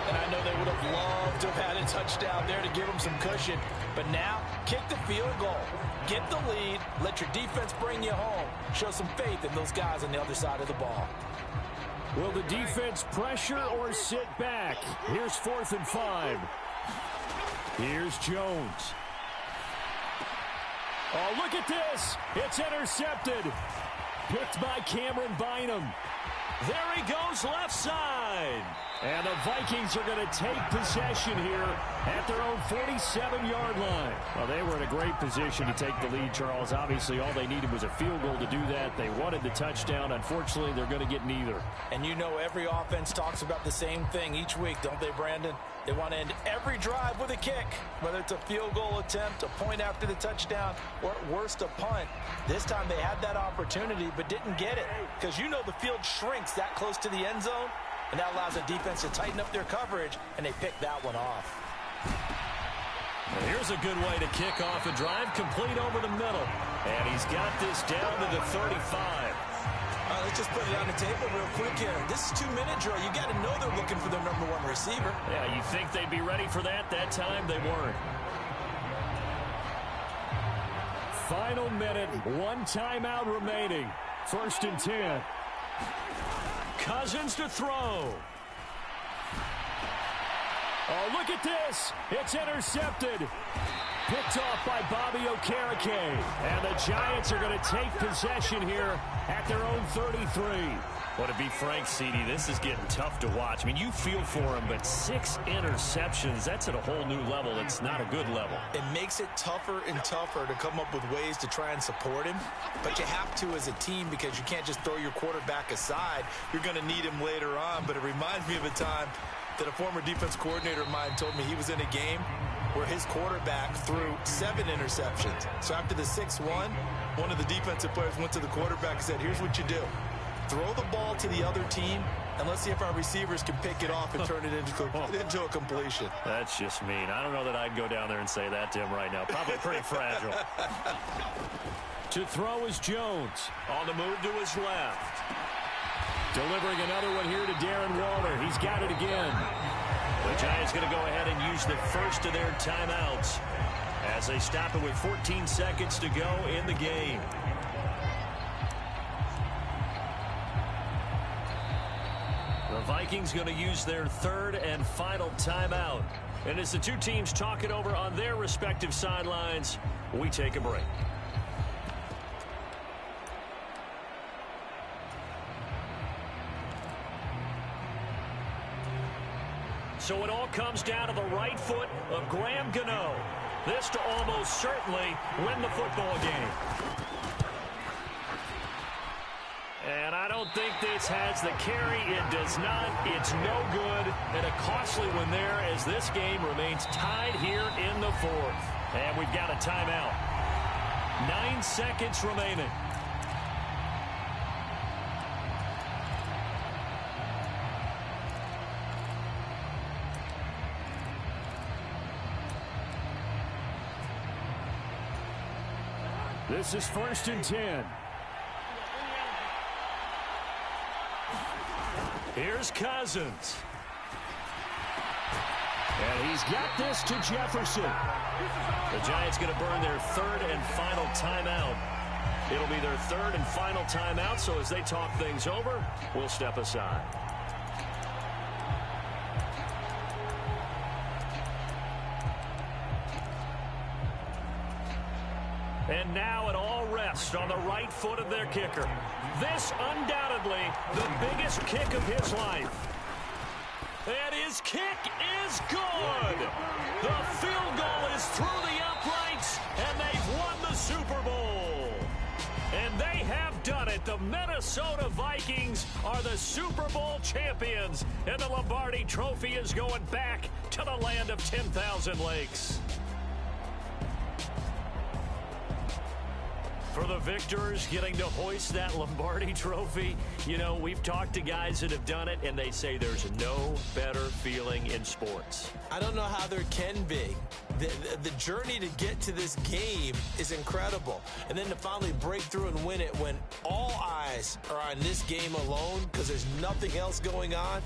And I know they would have loved to have had a touchdown there to give them some cushion. But now, kick the field goal. Get the lead. Let your defense bring you home. Show some faith in those guys on the other side of the ball. Will the defense pressure or sit back? Here's 4th and 5. Here's Jones. Oh, look at this. It's intercepted. Picked by Cameron Bynum. There he goes left side. And the Vikings are going to take possession here at their own 47-yard line. Well, they were in a great position to take the lead, Charles. Obviously, all they needed was a field goal to do that. They wanted the touchdown. Unfortunately, they're going to get neither. And you know every offense talks about the same thing each week, don't they, Brandon? They want to end every drive with a kick, whether it's a field goal attempt, a point after the touchdown, or at worst, a punt. This time they had that opportunity but didn't get it because you know the field shrinks that close to the end zone, and that allows the defense to tighten up their coverage, and they pick that one off. Well, here's a good way to kick off a drive, complete over the middle. And he's got this down to the 35. Let's just put it on the table real quick here. This is 2-minute drill. You got to know they're looking for their #1 receiver. Yeah, you think they'd be ready for that? That time they weren't. Final minute, 1 timeout remaining. 1st and 10. Cousins to throw. Oh, look at this. It's intercepted. Picked off by Bobby Okereke. And the Giants are going to take possession here at their own 33. Well, to be frank, CD, this is getting tough to watch. I mean, you feel for him, but 6 interceptions, that's at a whole new level. It's not a good level. It makes it tougher and tougher to come up with ways to try and support him. But you have to as a team because you can't just throw your quarterback aside. You're going to need him later on. But it reminds me of a time that a former defense coordinator of mine told me he was in a game where his quarterback threw 7 interceptions. So after the 6-1, one of the defensive players went to the quarterback and said, here's what you do. Throw the ball to the other team, and let's see if our receivers can pick it off and turn it into a completion. That's just mean. I don't know that I'd go down there and say that to him right now. Probably pretty fragile. To throw is Jones. On the move to his left. Delivering another one here to Darren Waller. He's got it again. The Giants going to go ahead and use the first of their timeouts as they stop it with 14 seconds to go in the game. The Vikings going to use their 3rd and final timeout. And as the two teams talk it over on their respective sidelines, we take a break. So it all comes down to the right foot of Graham Gano. This to almost certainly win the football game. And I don't think this has the carry. It does not. It's no good. And a costly one there as this game remains tied here in the fourth. And we've got a timeout. 9 seconds remaining. This is 1st and 10. Here's Cousins. And he's got this to Jefferson. The Giants going to burn their third and final timeout. It'll be their third and final timeout, so as they talk things over, we'll step aside. And now it all rests on the right foot of their kicker. This undoubtedly the biggest kick of his life. And his kick is good. The field goal is through the uprights, and they've won the Super Bowl. And they have done it. The Minnesota Vikings are the Super Bowl champions, and the Lombardi Trophy is going back to the land of 10,000 lakes. For the victors getting to hoist that Lombardi Trophy, you know, we've talked to guys that have done it, and they say there's no better feeling in sports. I don't know how there can be. The journey to get to this game is incredible. And then to finally break through and win it when all eyes are on this game alone because there's nothing else going on,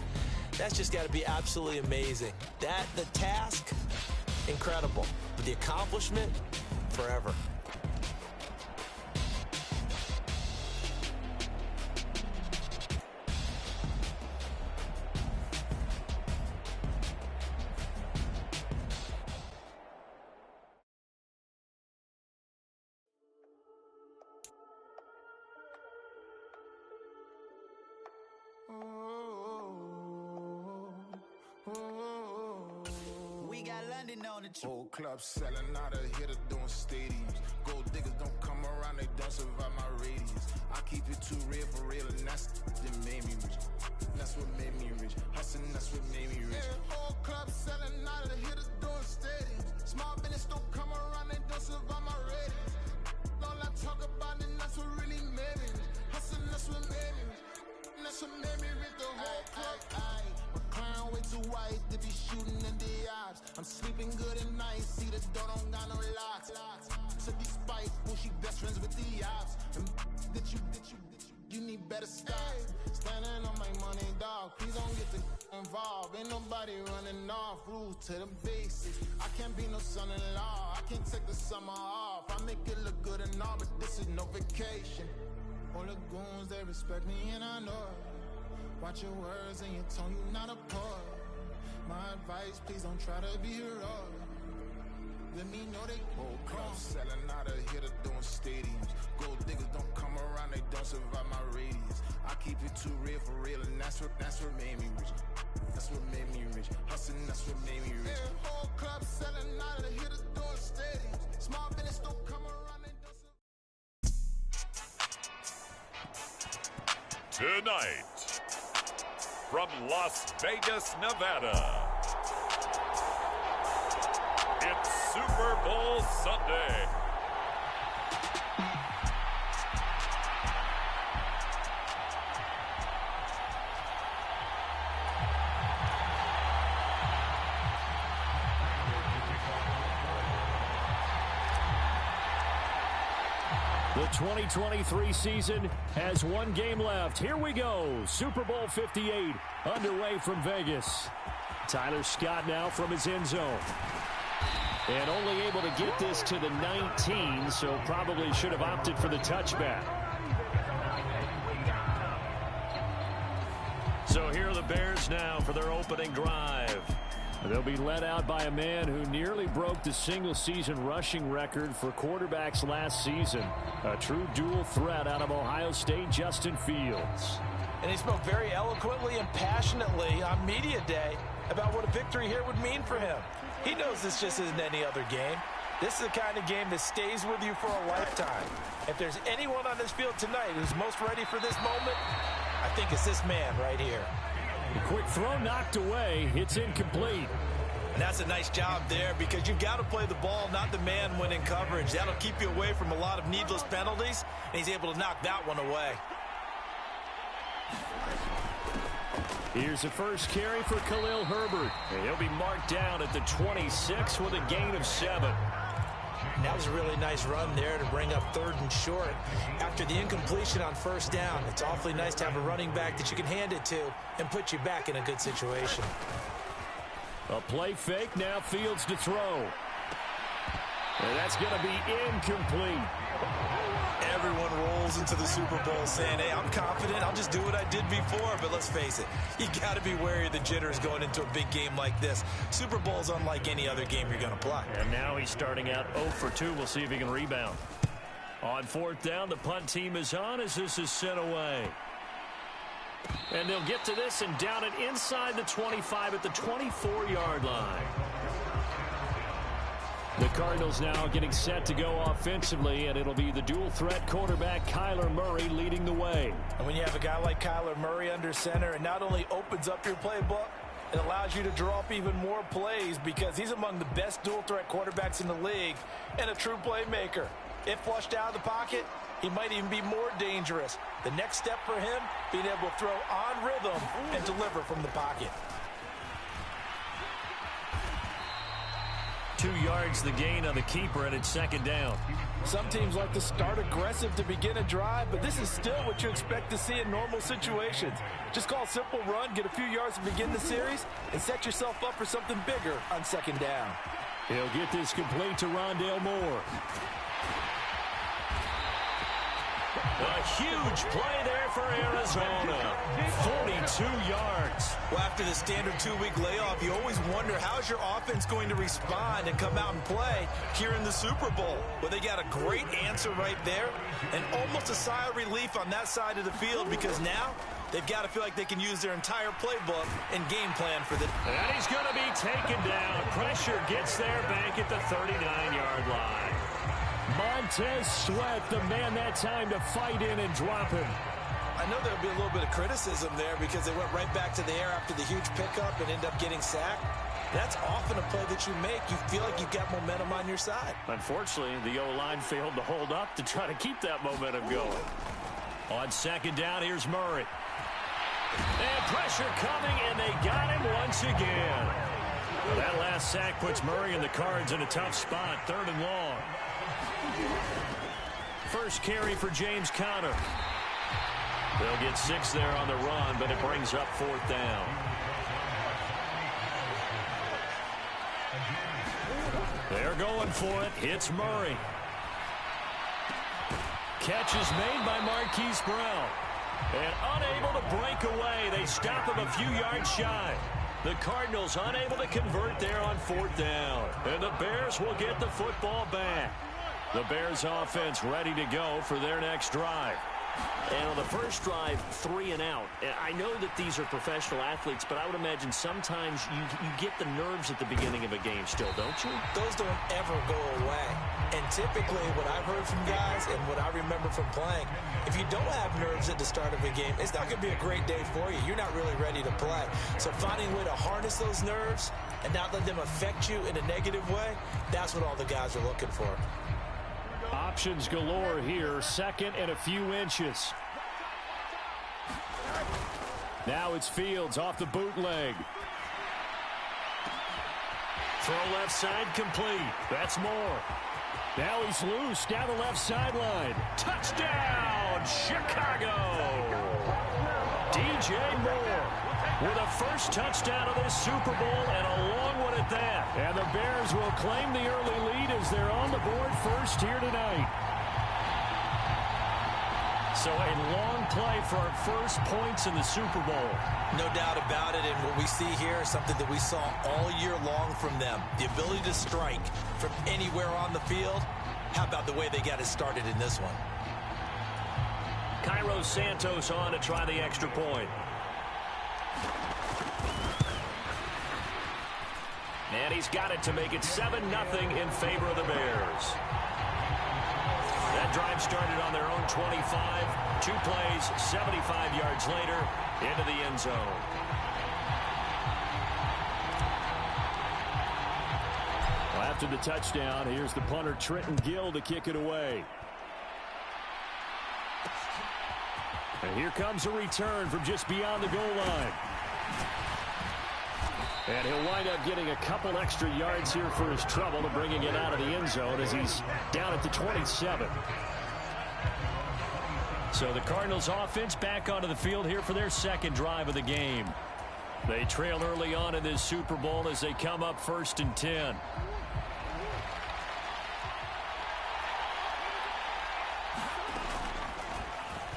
that's just got to be absolutely amazing. The task, incredible. But the accomplishment, forever. We got London on the Whole club selling out of hitter doing stadiums. Gold diggers don't come around, they don't survive my radius. I keep it too real for real, and that's that made me rich. That's what made me rich. Hustling, that's what made me rich. Yeah, whole club selling out of hitters doing stadiums. Small business don't come around, they don't survive my radius. All I talk about it, that's what really made me rich. Hustling, that's what made me rich. That's what made me rich. The whole club. My crown way too white to be shooting in the eyes. I'm sleeping good at night, see the door don't got no locks. So despite she best friends with the ops. And you need better stop. Standing on my money, dog. Please don't get involved. Ain't nobody running off. Rules to the basics. I can't be no son-in-law. I can't take the summer off. I make it look good and all, but this is no vacation. All the goons, they respect me and I know it. Watch your words and your tone, you not a poet. My advice, please don't try to be heroic. Let me know they whole club selling out of hitter doing stadiums. Gold diggers don't come around, they don't survive my radius. I keep it too real for real, and that's what made me rich. That's what made me rich. Hustling, that's what made me rich. Yeah, whole club selling out of hitter doing stadiums. Small business don't come around, they don't survive. Tonight, from Las Vegas, Nevada, it's Super Bowl Sunday. The 2023 season has one game left. Here we go. Super Bowl 58 underway from Vegas. Tyler Scott now from his end zone. And only able to get this to the 19, so probably should have opted for the touchback. So here are the Bears now for their opening drive. They'll be led out by a man who nearly broke the single-season rushing record for quarterbacks last season. A true dual threat out of Ohio State, Justin Fields. And he spoke very eloquently and passionately on media day about what a victory here would mean for him. He knows this just isn't any other game. This is the kind of game that stays with you for a lifetime. If there's anyone on this field tonight who's most ready for this moment, I think it's this man right here. A quick throw knocked away. It's incomplete. And that's a nice job there because you've got to play the ball, not the man when in coverage. That'll keep you away from a lot of needless penalties, and he's able to knock that one away. Here's the first carry for Khalil Herbert. And he'll be marked down at the 26 with a gain of 7. That was a really nice run there to bring up 3rd and short. After the incompletion on 1st down, it's awfully nice to have a running back that you can hand it to and put you back in a good situation. A play fake, now Fields to throw. And that's going to be incomplete. Everyone rolls into the Super Bowl saying, hey, I'm confident. I'll just do what I did before. But let's face it, you got to be wary of the jitters going into a big game like this. Super Bowl's unlike any other game you're going to play. And now he's starting out 0 for 2. We'll see if he can rebound. On 4th down, the punt team is on as this is sent away. And they'll get to this and down it inside the 25 at the 24-yard line. The Cardinals now getting set to go offensively, and it'll be the dual-threat quarterback Kyler Murray leading the way. And when you have a guy like Kyler Murray under center, it not only opens up your playbook, it allows you to draw up even more plays because he's among the best dual-threat quarterbacks in the league and a true playmaker. If flushed out of the pocket, he might even be more dangerous. The next step for him, being able to throw on rhythm and deliver from the pocket. 2 yards the gain on the keeper, and it's 2nd down. Some teams like to start aggressive to begin a drive, but this is still what you expect to see in normal situations. Just call a simple run, get a few yards to begin the series, and set yourself up for something bigger on 2nd down. He'll get this complete to Rondale Moore. A huge play there for Arizona. 42 yards. Well, after the standard 2-week layoff, you always wonder how's your offense going to respond and come out and play here in the Super Bowl. Well, they got a great answer right there and almost a sigh of relief on that side of the field because now they've got to feel like they can use their entire playbook and game plan for the... And he's going to be taken down. Pressure gets there back at the 39-yard line. Montez Sweat, the man that time to fight in and drop him. I know there'll be a little bit of criticism there because they went right back to the air after the huge pickup and end up getting sacked. That's often a play that you make. You feel like you've got momentum on your side. Unfortunately, the O-line failed to hold up to try to keep that momentum going. On 2nd down, here's Murray. And pressure coming, and they got him once again. Well, that last sack puts Murray and the Cards in a tough spot, 3rd and long. First carry for James Conner. They'll get 6 there on the run, but it brings up 4th down. They're going for it. It's Murray. Catch is made by Marquise Brown. And unable to break away. They stop him a few yards shy. The Cardinals unable to convert there on 4th down. And the Bears will get the football back. The Bears offense ready to go for their next drive. And on the first drive, 3 and out. I know that these are professional athletes, but I would imagine sometimes you get the nerves at the beginning of a game still, don't you? Those don't ever go away. And typically what I've heard from guys and what I remember from playing, if you don't have nerves at the start of a game, it's not going to be a great day for you. You're not really ready to play. So finding a way to harness those nerves and not let them affect you in a negative way, that's what all the guys are looking for. Options galore here. 2nd and a few inches. Now it's Fields off the bootleg. Throw left side complete. That's Moore. Now he's loose down the left sideline. Touchdown, Chicago. DJ Moore with the first touchdown of this Super Bowl and a long one at that. And the Bears will claim the early lead as they're on the board first here tonight. So a long play for our first points in the Super Bowl. No doubt about it, and what we see here is something that we saw all year long from them. The ability to strike from anywhere on the field. How about the way they got it started in this one? Cairo Santos on to try the extra point. And he's got it to make it 7-0 in favor of the Bears. That drive started on their own 25. 2 plays, 75 yards later, into the end zone. Well, after the touchdown, here's the punter, Trenton Gill, to kick it away. And here comes a return from just beyond the goal line. And he'll wind up getting a couple extra yards here for his trouble to bringing it out of the end zone as he's down at the 27. So the Cardinals offense back onto the field here for their second drive of the game. They trail early on in this Super Bowl as they come up 1st and 10.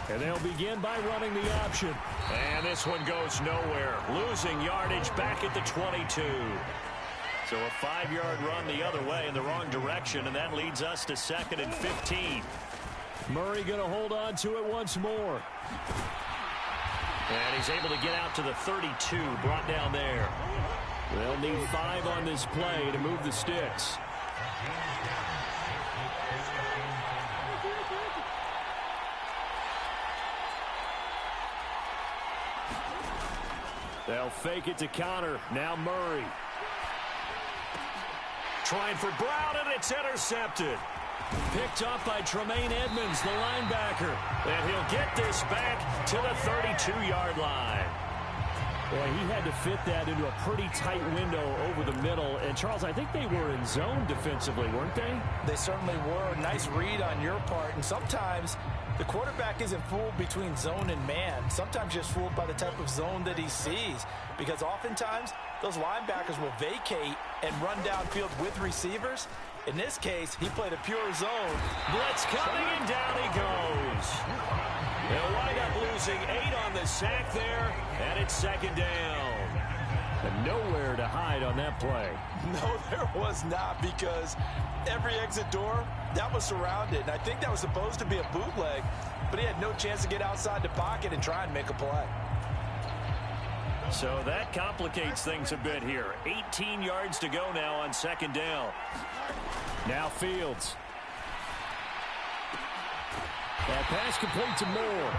And they'll begin by running the option. And this one goes nowhere. Losing yardage back at the 22. So a 5-yard run the other way in the wrong direction, and that leads us to 2nd and 15. Murray going to hold on to it once more. And he's able to get out to the 32, brought down there. They'll need 5 on this play to move the sticks. They'll fake it to counter. Now Murray. Trying for Brown, and it's intercepted. Picked up by Tremaine Edmonds, the linebacker. And he'll get this back to the 32-yard line. Boy, he had to fit that into a pretty tight window over the middle. And, Charles, I think they were in zone defensively, weren't they? They certainly were. Nice read on your part. And sometimes the quarterback isn't fooled between zone and man. Sometimes just fooled by the type of zone that he sees. Because oftentimes, those linebackers will vacate and run downfield with receivers. In this case, he played a pure zone. Blitz coming, and down he goes. They'll wind up losing 8 on the sack there, and it's 2nd down. And nowhere to hide on that play. No, there was not, because every exit door, that was surrounded. And I think that was supposed to be a bootleg, but he had no chance to get outside the pocket and try and make a play. So that complicates things a bit here. 18 yards to go now on 2nd down. Now Fields. That pass complete to Moore.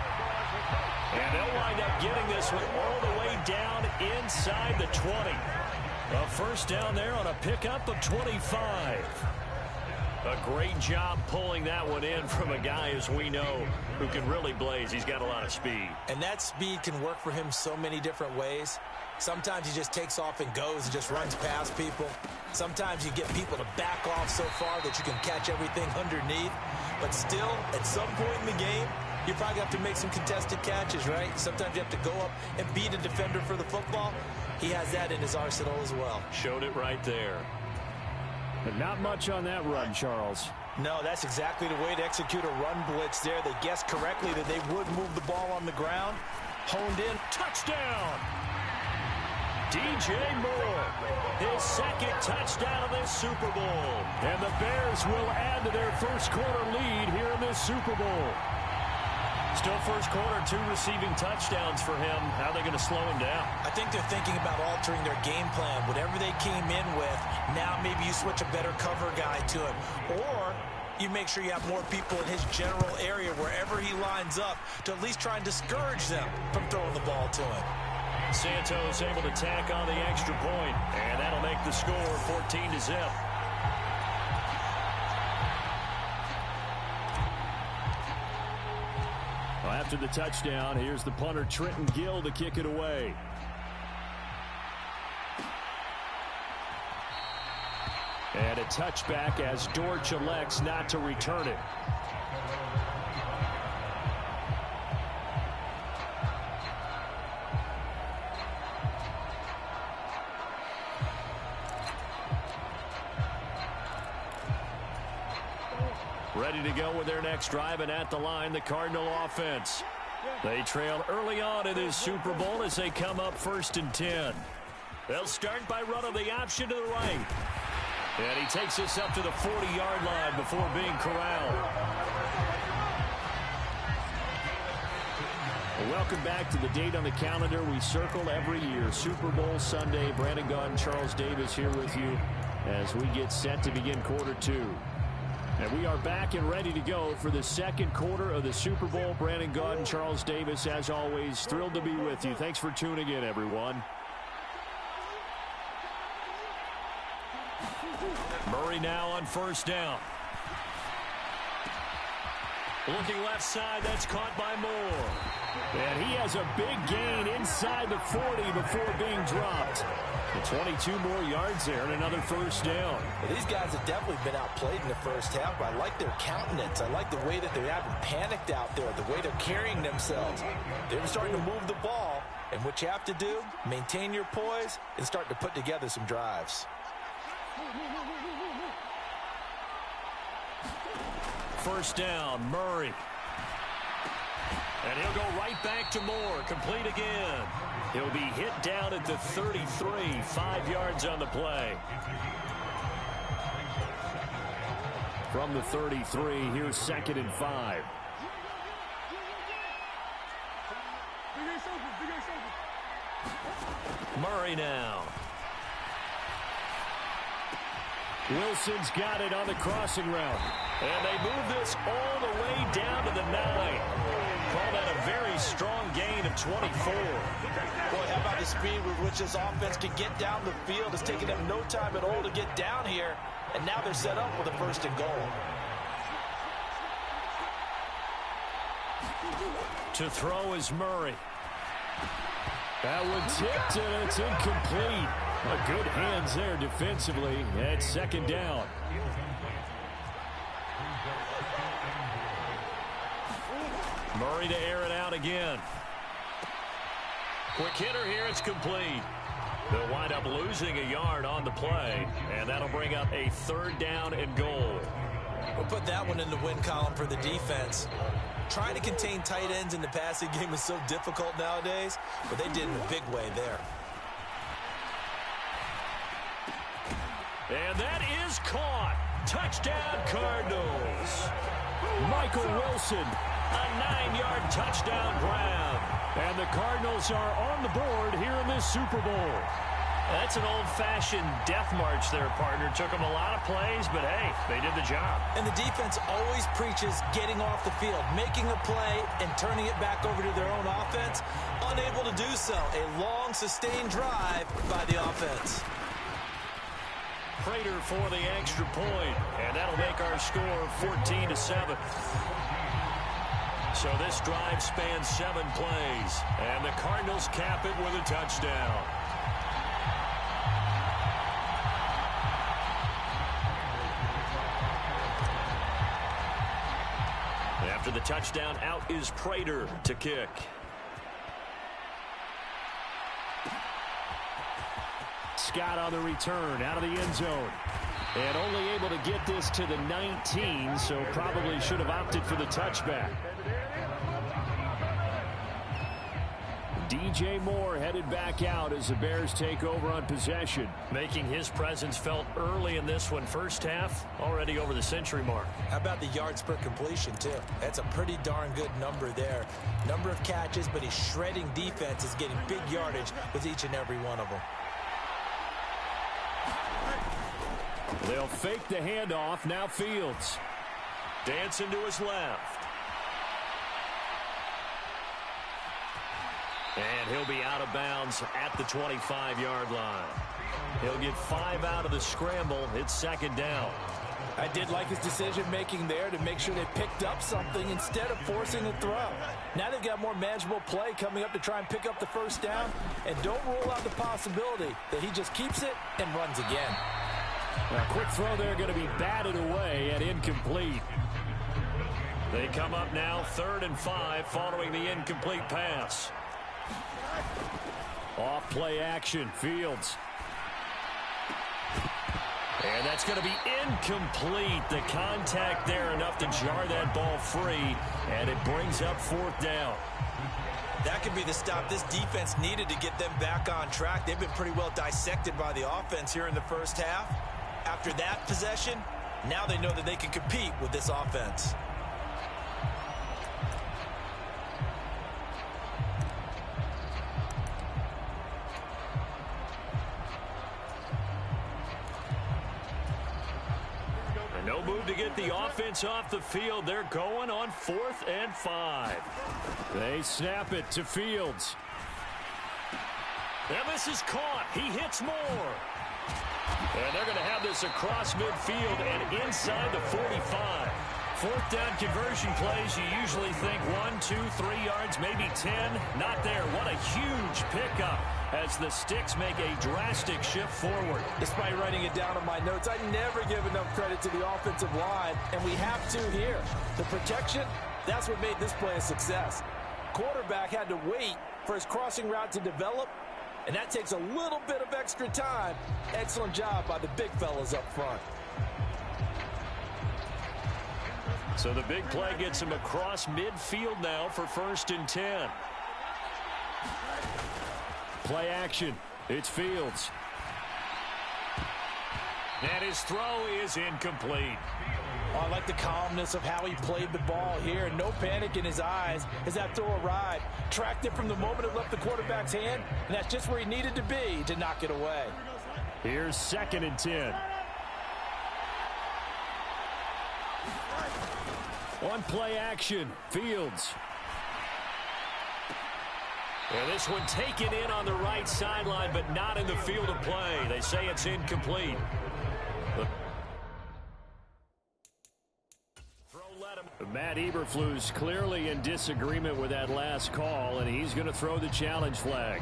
And they'll wind up getting this one all the way down inside the 20. A first down there on a pickup of 25. A great job pulling that one in from a guy, as we know, who can really blaze. He's got a lot of speed. And that speed can work for him so many different ways. Sometimes he just takes off and goes and just runs past people. Sometimes you get people to back off so far that you can catch everything underneath. But still, at some point in the game, you probably have to make some contested catches, right? Sometimes you have to go up and beat a defender for the football. He has that in his arsenal as well. Showed it right there. But not much on that run, Charles. No, that's exactly the way to execute a run blitz there. They guessed correctly that they would move the ball on the ground. Honed in. Touchdown! DJ Moore, his 2nd touchdown of this Super Bowl. And the Bears will add to their first quarter lead here in this Super Bowl. Still first quarter, 2 receiving touchdowns for him. How are they going to slow him down? I think they're thinking about altering their game plan. Whatever they came in with, now maybe you switch a better cover guy to him. Or you make sure you have more people in his general area wherever he lines up to at least try and discourage them from throwing the ball to him. Santos able to tack on the extra point, and that'll make the score 14-0. Well, after the touchdown, here's the punter, Trenton Gill, to kick it away. And a touchback as Dortch elects not to return it. ready to go with their next drive, and at the line, the Cardinal offense. They trail early on in this Super Bowl as they come up 1st and 10. They'll start by running the option to the right. And he takes us up to the 40-yard line before being corralled. Welcome back to the date on the calendar we circle every year. Super Bowl Sunday. Brandon Gaudin, Charles Davis here with you as we get set to begin quarter 2. And we are back and ready to go for the second quarter of the Super Bowl. Brandon Gaudin, Charles Davis, as always, thrilled to be with you. Thanks for tuning in, everyone. Murray now on 1st down. Looking left side, that's caught by Moore. And he has a big gain inside the 40 before being dropped. And 22 more yards there and another 1st down. Well, these guys have definitely been outplayed in the first half, but I like their countenance. I like the way that they haven't panicked out there, the way they're carrying themselves. They're starting to move the ball, and what you have to do, maintain your poise and start to put together some drives. 1st down, Murray. And he'll go right back to Moore. Complete again. He'll be hit down at the 33. 5 yards on the play. From the 33, here's 2nd and 5. Murray now. Wilson's got it on the crossing route. And they move this all the way down to the 9. Call that a very strong gain of 24. Boy, how about the speed with which this offense can get down the field? It's taking them no time at all to get down here. And now they're set up with a 1st and goal. To throw is Murray. That one tipped, and it's incomplete. Good hands there defensively at 2nd down. Murray to air it out again. Quick hitter here, it's complete. They'll wind up losing a yard on the play, and that'll bring up a 3rd down and goal. We'll put that one in the win column for the defense. Trying to contain tight ends in the passing game is so difficult nowadays, but they did in a big way there. And that is caught. Touchdown, Cardinals. Michael Wilson. A 9-yard touchdown grab. And the Cardinals are on the board here in this Super Bowl. That's an old-fashioned death march there, partner. Took them a lot of plays, but, hey, they did the job. And the defense always preaches getting off the field, making a play, and turning it back over to their own offense. Unable to do so. A long, sustained drive by the offense. Prater for the extra point, and that'll make our score 14-7. So this drive spans 7 plays, and the Cardinals cap it with a touchdown. After the touchdown, out is Prater to kick. Scott on the return out of the end zone. And only able to get this to the 19, so probably should have opted for the touchback. DJ Moore headed back out as the Bears take over on possession. Making his presence felt early in this one. First half, already over the century mark. How about the yards per completion, too? That's a pretty darn good number there. Number of catches, but he's shredding defense, is getting big yardage with each and every one of them. They'll fake the handoff. Now Fields. Dancing to his left. And he'll be out of bounds at the 25-yard line. He'll get 5 out of the scramble. It's 2nd down. I did like his decision-making there to make sure they picked up something instead of forcing a throw. Now they've got more manageable play coming up to try and pick up the 1st down. And don't rule out the possibility that he just keeps it and runs again. A quick throw there going to be batted away and incomplete. They come up now 3rd and 5 following the incomplete pass. Off play action, Fields. And that's going to be incomplete. The contact there enough to jar that ball free, and it brings up 4th down. That could be the stop this defense needed to get them back on track. They've been pretty well dissected by the offense here in the first half. After that possession, now they know that they can compete with this offense. No move to get the offense off the field. They're going on 4th and 5. They snap it to Fields. And this is caught. He hits more. And they're going to have this across midfield and inside the 45. 4th down conversion plays, you usually think 1, 2, 3 yards, maybe 10. Not there. What a huge pickup as the Sticks make a drastic shift forward. Despite writing it down on my notes, I never give enough credit to the offensive line, and we have to here. The protection, that's what made this play a success. Quarterback had to wait for his crossing route to develop, and that takes a little bit of extra time. Excellent job by the big fellas up front. So the big play gets him across midfield now for 1st and 10. Play action. It's Fields. And his throw is incomplete. Oh, I like the calmness of how he played the ball here. No panic in his eyes as that throw arrived. Tracked it from the moment it left the quarterback's hand, and that's just where he needed to be to knock it away. Here's 2nd and 10. On play action, Fields. And this one taken in on the right sideline, but not in the field of play. They say it's incomplete. Matt Eberflus clearly in disagreement with that last call, and he's going to throw the challenge flag.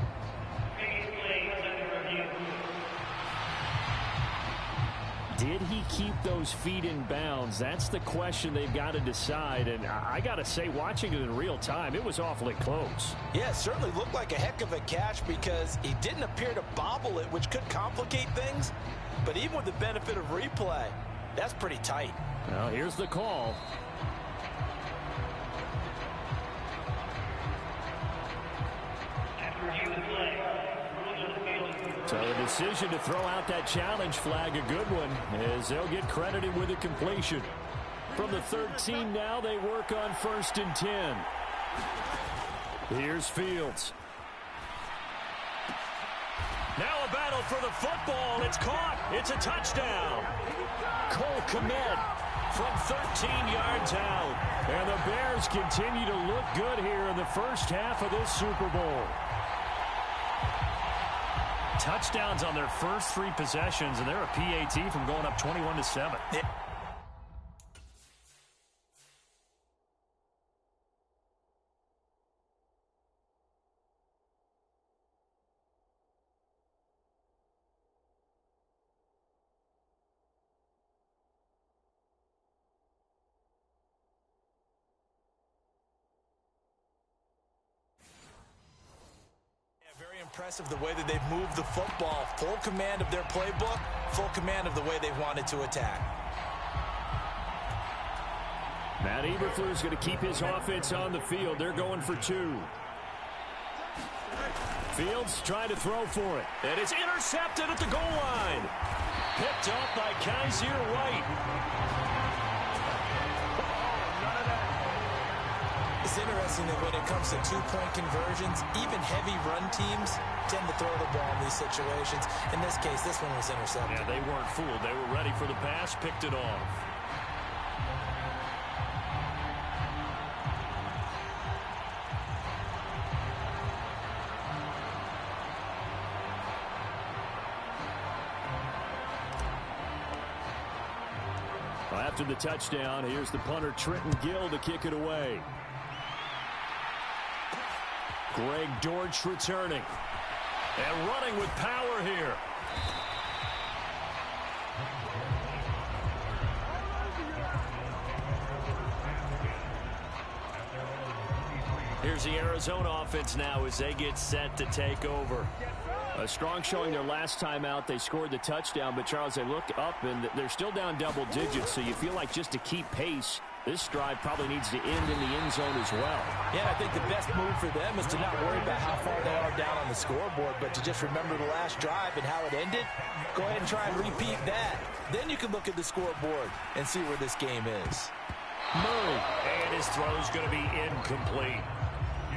Did he keep those feet in bounds? That's the question they've got to decide. And I got to say, watching it in real time, it was awfully close. Yeah, it certainly looked like a heck of a catch because he didn't appear to bobble it, which could complicate things. But even with the benefit of replay, that's pretty tight. Well, here's the call. So the decision to throw out that challenge flag, a good one, as they'll get credited with a completion. From the 13 now, they work on 1st and 10. Here's Fields. Now a battle for the football. It's caught. It's a touchdown. Cole Kmet from 13 yards out. And the Bears continue to look good here in the first half of this Super Bowl. Touchdowns on their first 3 possessions, and they're a PAT from going up 21-7. Yeah. Very impressive the way that they've moved the football. Full command of their playbook, full command of the way they've wanted to attack. Matt Eberflus is going to keep his offense on the field. They're going for 2. Fields trying to throw for it. And it's intercepted at the goal line. Picked off by Kaiser White. It's interesting that when it comes to 2-point conversions, even heavy run teams tend to throw the ball in these situations. In this case, this one was intercepted. Yeah, they weren't fooled. They were ready for the pass, picked it off. Well, after the touchdown, here's the punter Trenton Gill to kick it away. Greg Dortch returning. And running with power here. Here's the Arizona offense now as they get set to take over. A strong showing their last time out. They scored the touchdown, but Charles, they look up and they're still down double digits, so you feel like just to keep pace, this drive probably needs to end in the end zone as well. Yeah, I think the best move for them is to not worry about how far they are down on the scoreboard, but to just remember the last drive and how it ended. Go ahead and try and repeat that. Then you can look at the scoreboard and see where this game is. Murray, and his throw's going to be incomplete.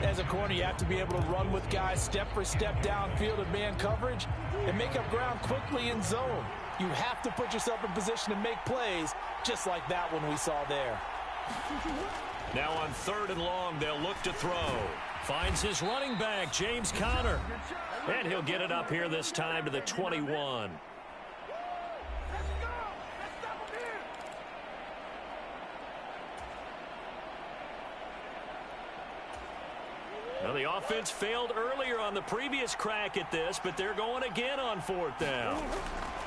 As a corner, you have to be able to run with guys step for step downfield in man coverage and make up ground quickly in zone. You have to put yourself in position to make plays just like that one we saw there. Now on 3rd and long, they'll look to throw. Finds his running back, James Conner. And he'll get it up here this time to the 21. Now the offense failed earlier on the previous crack at this, but they're going again on 4th down.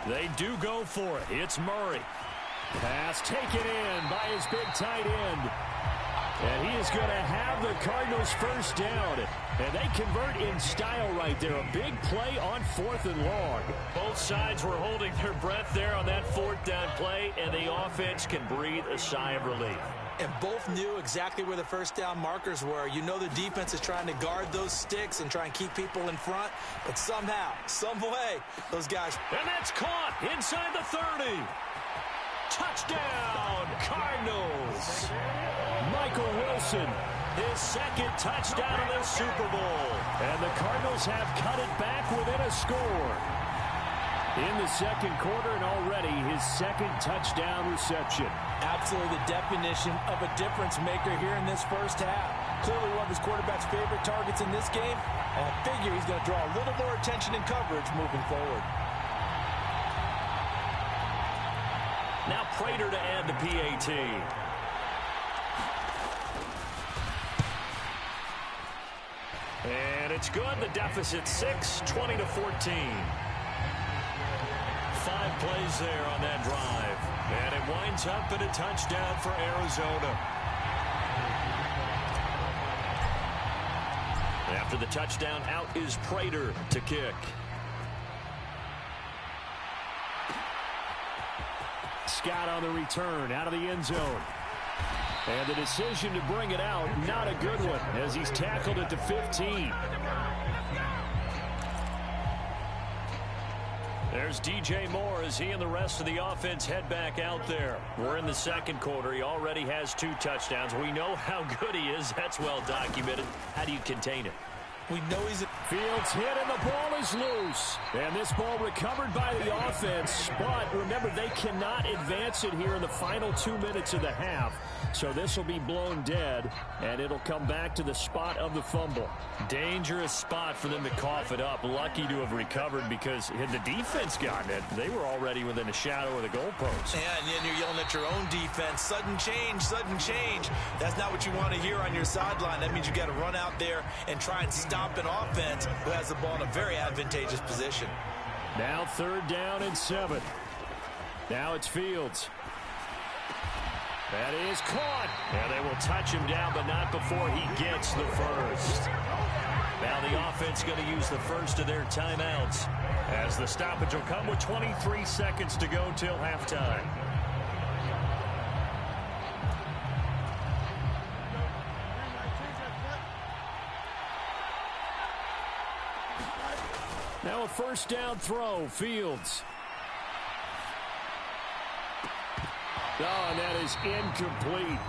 They do go for it. It's Murray. Pass taken in by his big tight end. And he is going to have the Cardinals first down. And they convert in style right there. A big play on 4th and long. Both sides were holding their breath there on that 4th down play, and the offense can breathe a sigh of relief. And both knew exactly where the first down markers were. You know the defense is trying to guard those sticks and try and keep people in front. But somehow, some way, those guys... And that's caught inside the 30. Touchdown, Cardinals. Michael Wilson, his 2nd touchdown of the Super Bowl. And the Cardinals have cut it back within a score. In the 2nd quarter, and already his 2nd touchdown reception. Absolutely the definition of a difference maker here in this first half. Clearly one of his quarterback's favorite targets in this game, and I figure he's going to draw a little more attention and coverage moving forward. Now Prater to add the PAT. And it's good. The deficit 6, 20-14. 5 plays there on that drive. And it winds up in a touchdown for Arizona. After the touchdown, out is Prater to kick. Scott on the return out of the end zone. And the decision to bring it out, not a good one, as he's tackled at the 15. There's DJ Moore as he and the rest of the offense head back out there. We're in the 2nd quarter. He already has 2 touchdowns. We know how good he is. That's well documented. How do you contain it? We know he's... Fields hit and the ball is loose. And this ball recovered by the offense. But remember, they cannot advance it here in the final 2 minutes of the half. So this will be blown dead, and it'll come back to the spot of the fumble. Dangerous spot for them to cough it up. Lucky to have recovered because had the defense gotten it, they were already within a shadow of the goalpost. Yeah, and then you're yelling at your own defense. Sudden change, sudden change. That's not what you want to hear on your sideline. That means you got to run out there and try and stop an offense who has the ball in a very advantageous position. Now 3rd down and 7. Now it's Fields. That is caught. Yeah, they will touch him down, but not before he gets the first. Now the offense going to use the first of their timeouts as the stoppage will come with 23 seconds to go till halftime. Now a 1st down throw, Fields. Oh, and that is incomplete.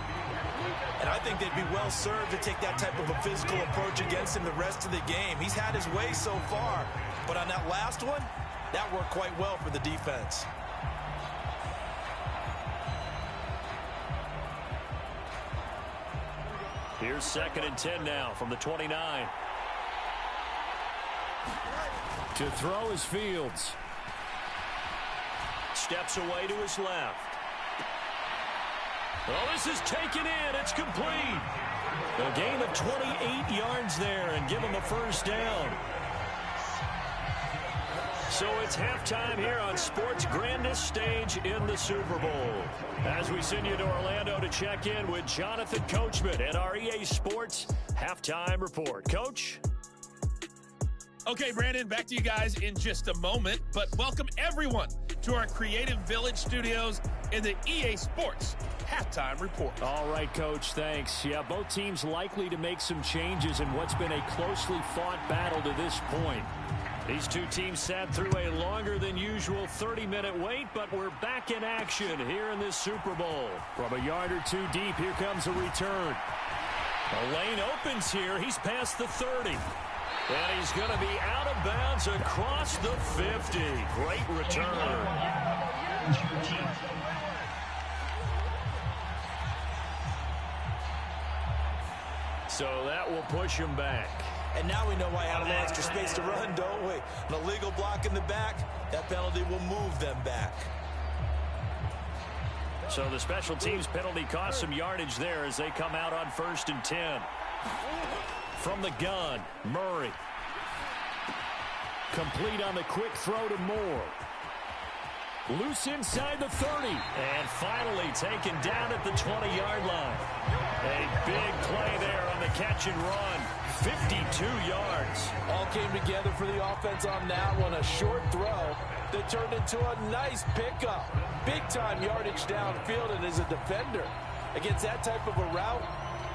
And I think they'd be well served to take that type of a physical approach against him the rest of the game. He's had his way so far, but on that last one, that worked quite well for the defense. Here's 2nd and 10 now from the 29. To throw is Fields. Steps away to his left. Oh, this is taken in. It's complete. A gain of 28 yards there and give him a first down. So it's halftime here on sports' grandest stage in the Super Bowl. As we send you to Orlando to check in with Jonathan Coachman at our EA Sports Halftime Report. Coach? Okay, Brandon, back to you guys in just a moment, but welcome everyone to our Creative Village studios in the EA Sports Halftime Report. All right, Coach, thanks. Yeah, both teams likely to make some changes in what's been a closely fought battle to this point. These two teams sat through a longer than usual 30-minute wait, but we're back in action here in this Super Bowl. From a yard or two deep, here comes a return. The lane opens here. He's past the 30. And he's going to be out of bounds across the 50. Great return. So that will push him back. And now we know why had a little extra space to run, don't we? An illegal block in the back, that penalty will move them back. So the special teams penalty cost some yardage there as they come out on 1st and 10. From the gun, Murray. Complete on the quick throw to Moore. Loose inside the 30. And finally taken down at the 20-yard line. A big play there on the catch and run. 52 yards. All came together for the offense on that one. A short throw that turned into a nice pickup. Big-time yardage downfield, and as a defender, against that type of a route,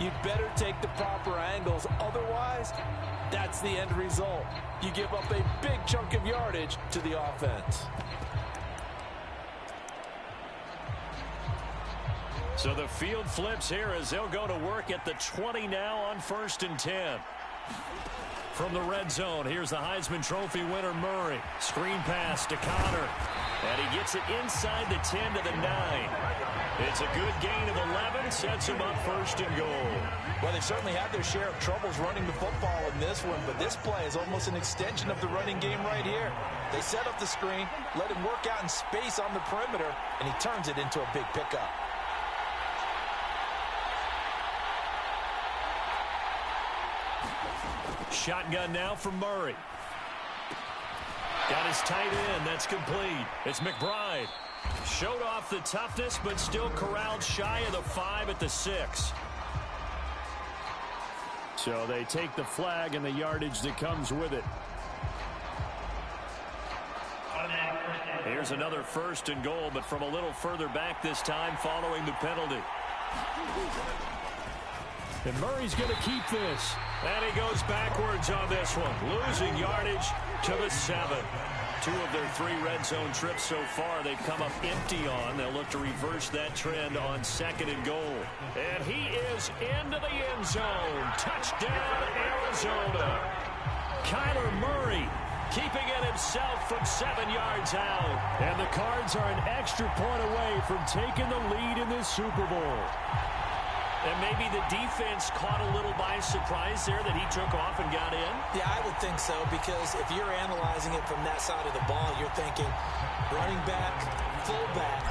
you better take the proper angles. Otherwise, that's the end result. You give up a big chunk of yardage to the offense. So the field flips here as they'll go to work at the 20 now on 1st and 10. From the red zone, here's the Heisman Trophy winner, Murray. Screen pass to Connor. And he gets it inside the 10 to the 9. It's a good gain of 11, sets him up 1st and goal. Well, they've certainly had their share of troubles running the football in this one, but this play is almost an extension of the running game right here. They set up the screen, let him work out in space on the perimeter, and he turns it into a big pickup. Shotgun now for Murray. Got his tight end. That's complete. It's McBride. Showed off the toughness, but still corralled shy of the 5 at the 6. So they take the flag and the yardage that comes with it. Here's another 1st and goal, but from a little further back this time following the penalty. And Murray's going to keep this. And he goes backwards on this one, losing yardage to the 7. 2 of their 3 red zone trips so far they've come up empty on. They'll look to reverse that trend on 2nd and goal. And he is into the end zone. Touchdown, Arizona. Kyler Murray keeping it himself from 7 yards out. And the Cards are an extra point away from taking the lead in this Super Bowl. And maybe the defense caught a little by surprise there that he took off and got in? Yeah, I would think so, because if you're analyzing it from that side of the ball, you're thinking running back, fullback.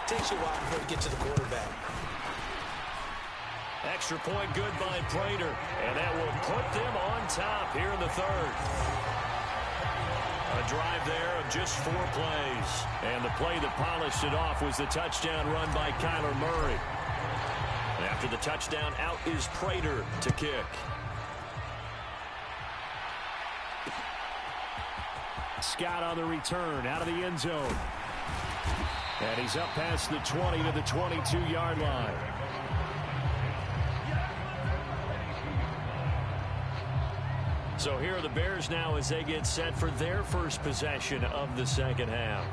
Takes you a while before you get to the quarterback. Extra point good by Prater. And that will put them on top here in the 3rd. A drive there of just 4 plays. And the play that polished it off was the touchdown run by Kyler Murray. After the touchdown, out is Prater to kick. Scott on the return, out of the end zone. And he's up past the 20 to the 22-yard line. So here are the Bears now as they get set for their first possession of the 2nd half.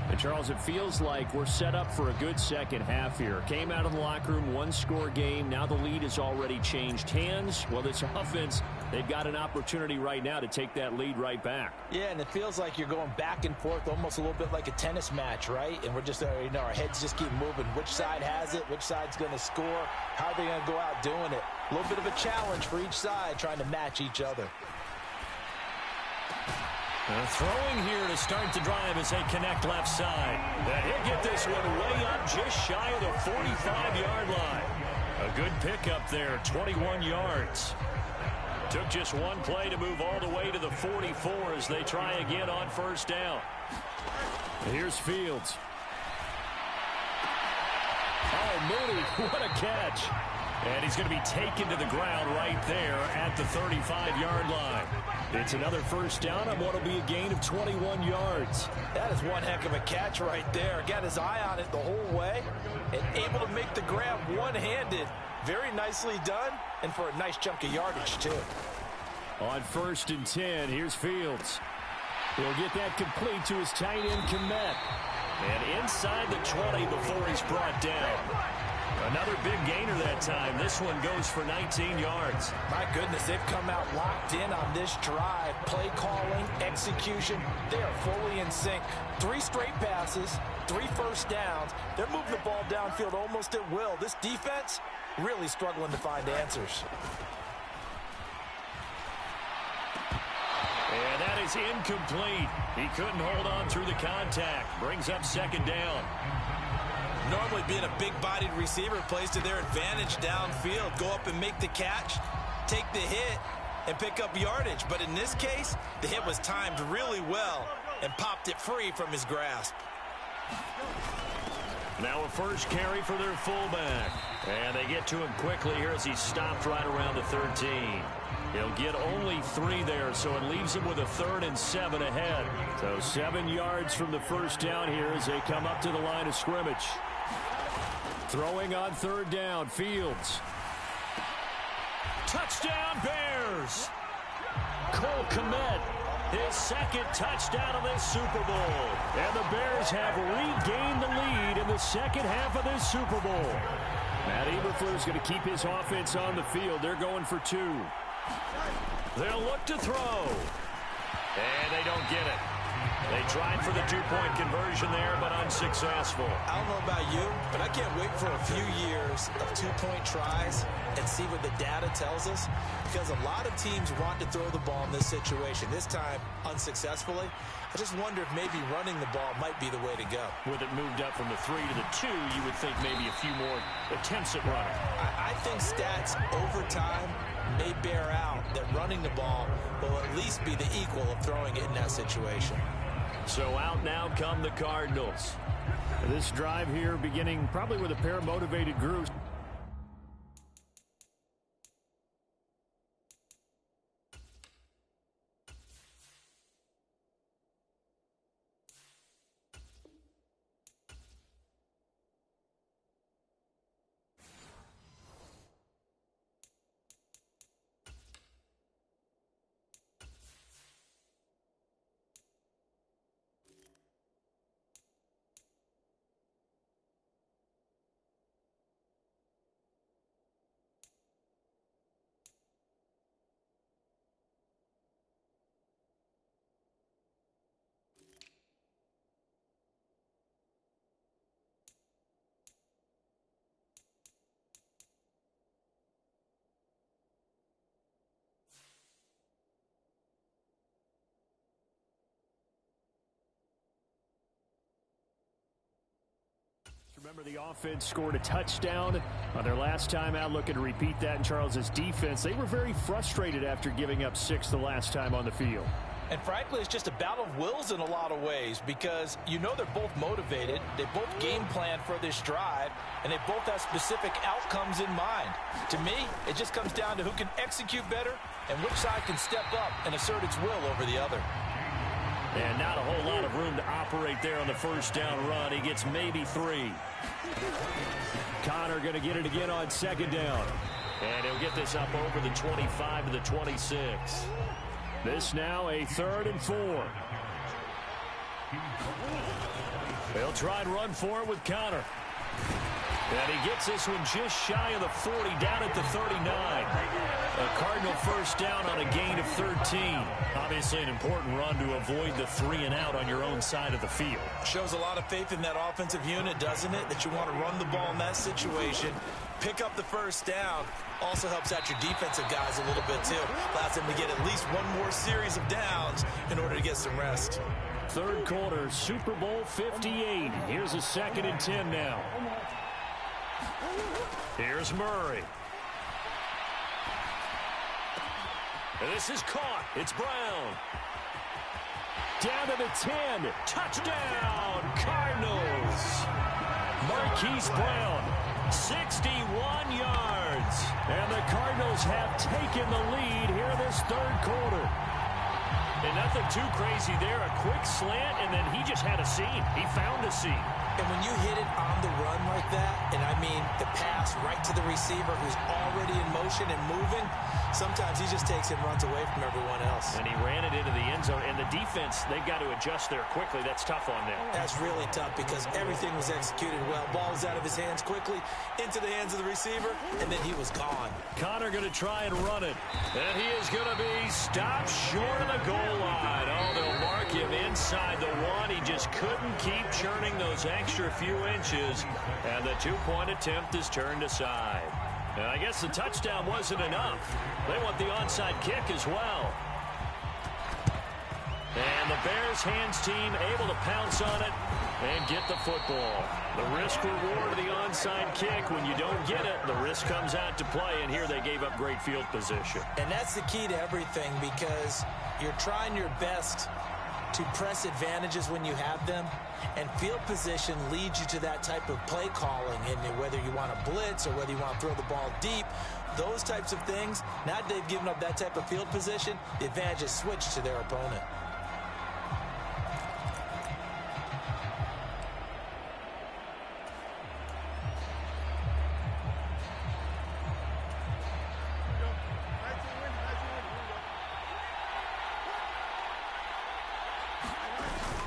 And, Charles, it feels like we're set up for a good second half here. Came out of the locker room, 1-score game. Now the lead has already changed hands. Well, this offense, they've got an opportunity right now to take that lead right back. Yeah, and it feels like you're going back and forth almost a little bit like a tennis match, right? And we're just, our heads just keep moving. Which side has it? Which side's going to score? How are they going to go out doing it? A little bit of a challenge for each side, trying to match each other. Throwing here to start the drive as they connect left side. And he'll get this one way up just shy of the 45-yard line. A good pickup there, 21 yards. Took just 1 play to move all the way to the 44 as they try again on 1st down. Here's Fields. Oh, Mooney, what a catch. And he's going to be taken to the ground right there at the 35-yard line. It's another first down on what will be a gain of 21 yards. That is one heck of a catch right there. Got his eye on it the whole way and able to make the grab one-handed. Very nicely done, and for a nice chunk of yardage, too. On 1st and 10, here's Fields. He'll get that complete to his tight end, Komet. And inside the 20 before he's brought down. Another big gainer that time. This one goes for 19 yards. My goodness, they've come out locked in on this drive. Play calling, execution, they are fully in sync. 3 straight passes, 3 first downs. They're moving the ball downfield almost at will. This defense really struggling to find answers. And that is incomplete. He couldn't hold on through the contact. Brings up 2nd down. Normally being a big-bodied receiver plays to their advantage downfield. Go up and make the catch, take the hit, and pick up yardage. But in this case, the hit was timed really well and popped it free from his grasp. Now a first carry for their fullback. And they get to him quickly here as he stopped right around the 13. He'll get only 3 there, so it leaves him with a 3rd and 7 ahead. So 7 yards from the first down here as they come up to the line of scrimmage. Throwing on 3rd down, Fields. Touchdown, Bears! Cole Kmet, his 2nd touchdown of this Super Bowl. And the Bears have regained the lead in the second half of this Super Bowl. Matt Eberflus going to keep his offense on the field. They're going for 2. They'll look to throw. And they don't get it. They tried for the 2-point conversion there, but unsuccessful. I don't know about you, but I can't wait for a few years of 2-point tries and see what the data tells us, because a lot of teams want to throw the ball in this situation. This time, unsuccessfully. I just wonder if maybe running the ball might be the way to go. With it moved up from the 3 to the 2, you would think maybe a few more attempts at running. I think stats over time may bear out that running the ball will at least be the equal of throwing it in that situation. So out now come the Cardinals. This drive here beginning probably with a pair of motivated groups. Remember, the offense scored a touchdown on their last time out. Looking to repeat that in Charles's defense. They were very frustrated after giving up 6 the last time on the field. And frankly, it's just a battle of wills in a lot of ways, because you know they're both motivated. They both game plan for this drive, and they both have specific outcomes in mind. To me, it just comes down to who can execute better and which side can step up and assert its will over the other. And not a whole lot of room to operate there on the first down run. He gets maybe 3. Connor going to get it again on 2nd down. And he'll get this up over the 25 to the 26. This now a 3rd and 4. They'll try and run for it with Connor. And he gets this one just shy of the 40, down at the 39. A Cardinal first down on a gain of 13. Obviously an important run to avoid the 3-and-out on your own side of the field. Shows a lot of faith in that offensive unit, doesn't it? That you want to run the ball in that situation. Pick up the first down. Also helps out your defensive guys a little bit, too. Allows them to get at least one more series of downs in order to get some rest. 3rd quarter, Super Bowl 58. Here's a 2nd and 10 now. Here's Murray. And this is caught. It's Brown. Down to the 10. Touchdown, Cardinals. Marquise Brown, 61 yards. Cardinals have taken the lead here in this third quarter. And nothing too crazy there. A quick slant, and then he just had a seam. He found a seam. And when you hit it on the run like that, and I mean the pass right to the receiver who's already in motion and moving, sometimes he just takes it and runs away from everyone else. And he ran it into the end zone. And the defense, they've got to adjust there quickly. That's tough on them. That's really tough because everything was executed well. Ball was out of his hands quickly, into the hands of the receiver, and then he was gone. Connor going to try and run it. And he is going to be stopped short of the goal line. Oh, they'll mark him inside the one. He just couldn't keep churning those extra few inches. And the two-point attempt is turned aside. And I guess the touchdown wasn't enough. They want the onside kick as well. And the Bears hands team able to pounce on it and get the football. The risk reward of the onside kick. When you don't get it, the risk comes out to play. And here they gave up great field position. And that's the key to everything because you're trying your best to press advantages when you have them. And field position leads you to that type of play calling. And whether you want to blitz or whether you want to throw the ball deep, those types of things, now that they've given up that type of field position, the advantage is switched to their opponent.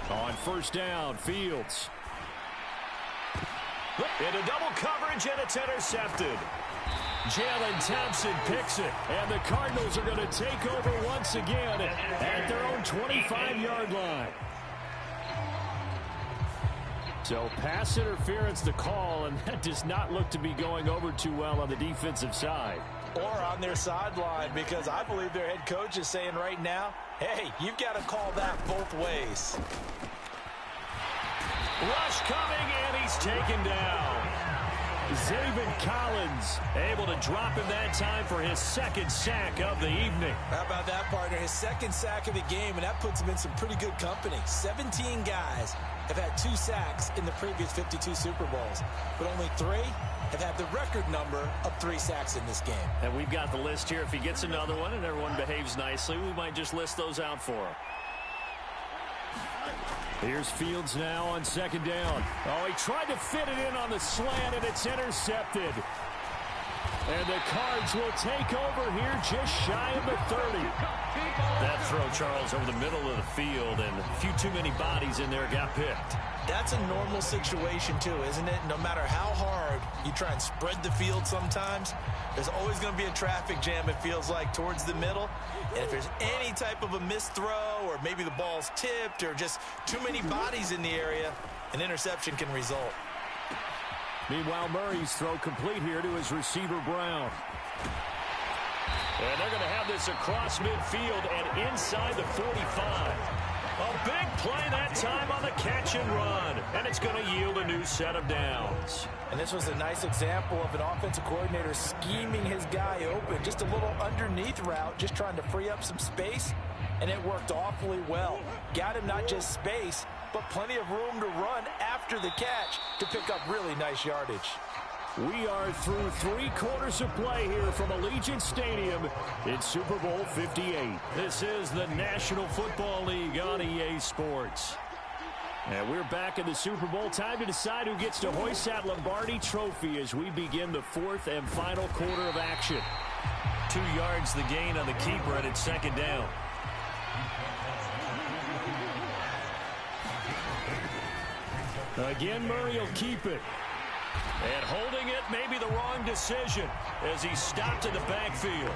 On first down, Fields. Into double coverage, and it's intercepted. Jalen Thompson picks it, and the Cardinals are going to take over once again at their own 25-yard line. So pass interference the call, and that does not look to be going over too well on the defensive side. Or on their sideline, because I believe their head coach is saying right now, hey, you've got to call that both ways. Rush coming, and he's taken down. Zaven Collins able to drop him that time for his second sack of the evening. How about that, partner? His second sack of the game, and that puts him in some pretty good company. 17 guys have had 2 sacks in the previous 52 Super Bowls, but only 3 have had the record number of 3 sacks in this game. And we've got the list here. If he gets another one and everyone behaves nicely, we might just list those out for him. Here's Fields now on second down. Oh, he tried to fit it in on the slant, and it's intercepted. And the Cards will take over here just shy of the 30. That throw, Charles, over the middle of the field, and a few too many bodies in there got picked. That's a normal situation, too, isn't it? No matter how hard you try and spread the field sometimes, there's always going to be a traffic jam, it feels like, towards the middle. And if there's any type of a missed throw or maybe the ball's tipped or just too many bodies in the area, an interception can result. Meanwhile, Murray's throw complete here to his receiver, Brown. And they're going to have this across midfield and inside the 45. A big play that time on the catch and run. And it's going to yield a new set of downs. And this was a nice example of an offensive coordinator scheming his guy open. Just a little underneath route, just trying to free up some space. And it worked awfully well. Got him not just space, but plenty of room to run after the catch to pick up really nice yardage. We are through 3 quarters of play here from Allegiant Stadium in Super Bowl 58. This is the National Football League on EA Sports. And we're back in the Super Bowl. Time to decide who gets to hoist that Lombardi Trophy as we begin the 4th and final quarter of action. 2 yards the gain on the keeper, and it's second down. Again, Murray will keep it. And holding it may be the wrong decision as he stopped in the backfield.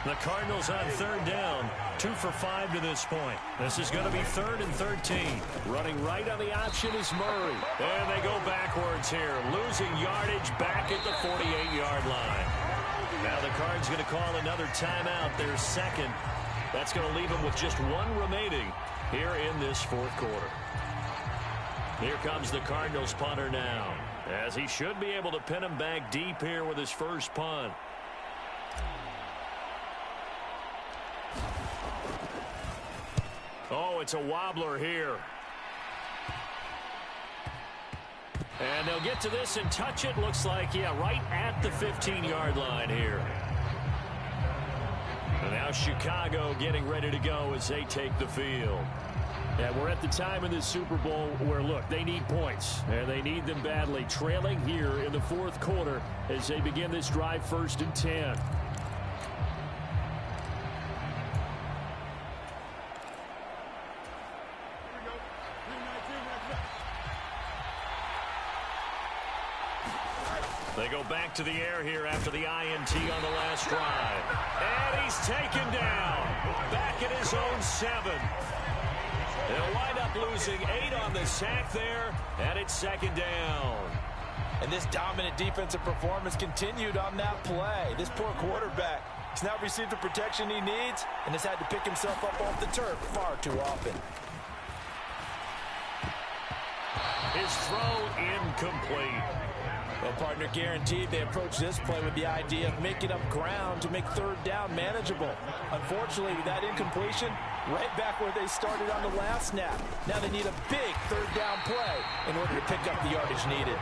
The Cardinals on third down, 2 for 5 to this point. This is going to be 3rd and 13. Running right on the option is Murray. And they go backwards here, losing yardage back at the 48-yard line. Now the Cards going to call another timeout, their second. That's going to leave them with just 1 remaining here in this 4th quarter. Here comes the Cardinals punter now, as he should be able to pin him back deep here with his first punt. Oh, it's a wobbler here. And they'll get to this and touch it. Looks like, yeah, right at the 15-yard line here. And now Chicago getting ready to go as they take the field. And we're at the time in this Super Bowl where, look, they need points, and they need them badly. Trailing here in the fourth quarter as they begin this drive, 1st and 10. They go back to the air here after the INT on the last drive. And he's taken down. Back at his own 7. They'll wind up losing 8 on the sack there, and it's 2nd down. And this dominant defensive performance continued on that play. This poor quarterback has now received the protection he needs and has had to pick himself up off the turf far too often. His throw incomplete. Well, partner, guaranteed they approach this play with the idea of making up ground to make 3rd down manageable. Unfortunately, with that incompletion, right back where they started on the last snap. Now they need a big 3rd down play in order to pick up the yardage needed.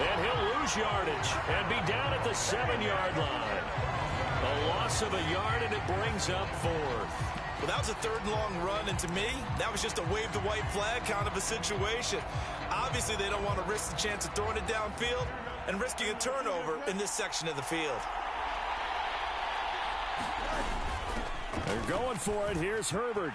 And he'll lose yardage and be down at the 7-yard line. A loss of a yard, and it brings up 4th. Well, that was a 3rd and long run, and to me, that was just a wave the white flag kind of a situation. Obviously, they don't want to risk the chance of throwing it downfield and risking a turnover in this section of the field. They're going for it. Here's Herbert.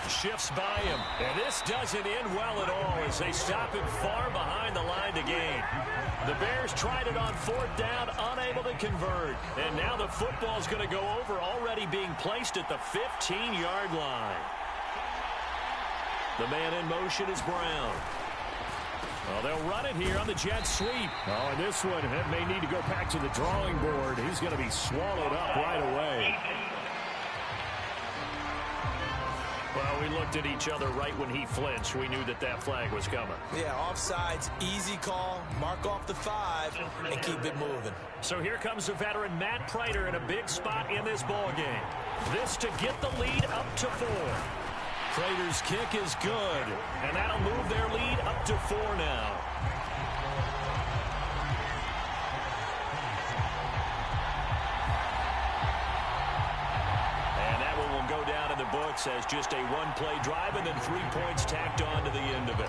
Shifts by him, and this doesn't end well at all as they stop him far behind the line to gain. The Bears tried it on 4th down, unable to convert. And now the football's going to go over, already being placed at the 15-yard line. The man in motion is Brown. Well, they'll run it here on the jet sweep. Oh, and this one may need to go back to the drawing board. He's going to be swallowed up right away. Well, we looked at each other right when he flinched. We knew that that flag was coming. Yeah, offsides, easy call, mark off the 5, and keep it moving. So here comes the veteran Matt Prater in a big spot in this ball game. This to get the lead up to 4. Prater's kick is good, and that'll move their lead up to 4 now. And that one will go down in the books as just a 1-play drive and then 3 points tacked on to the end of it.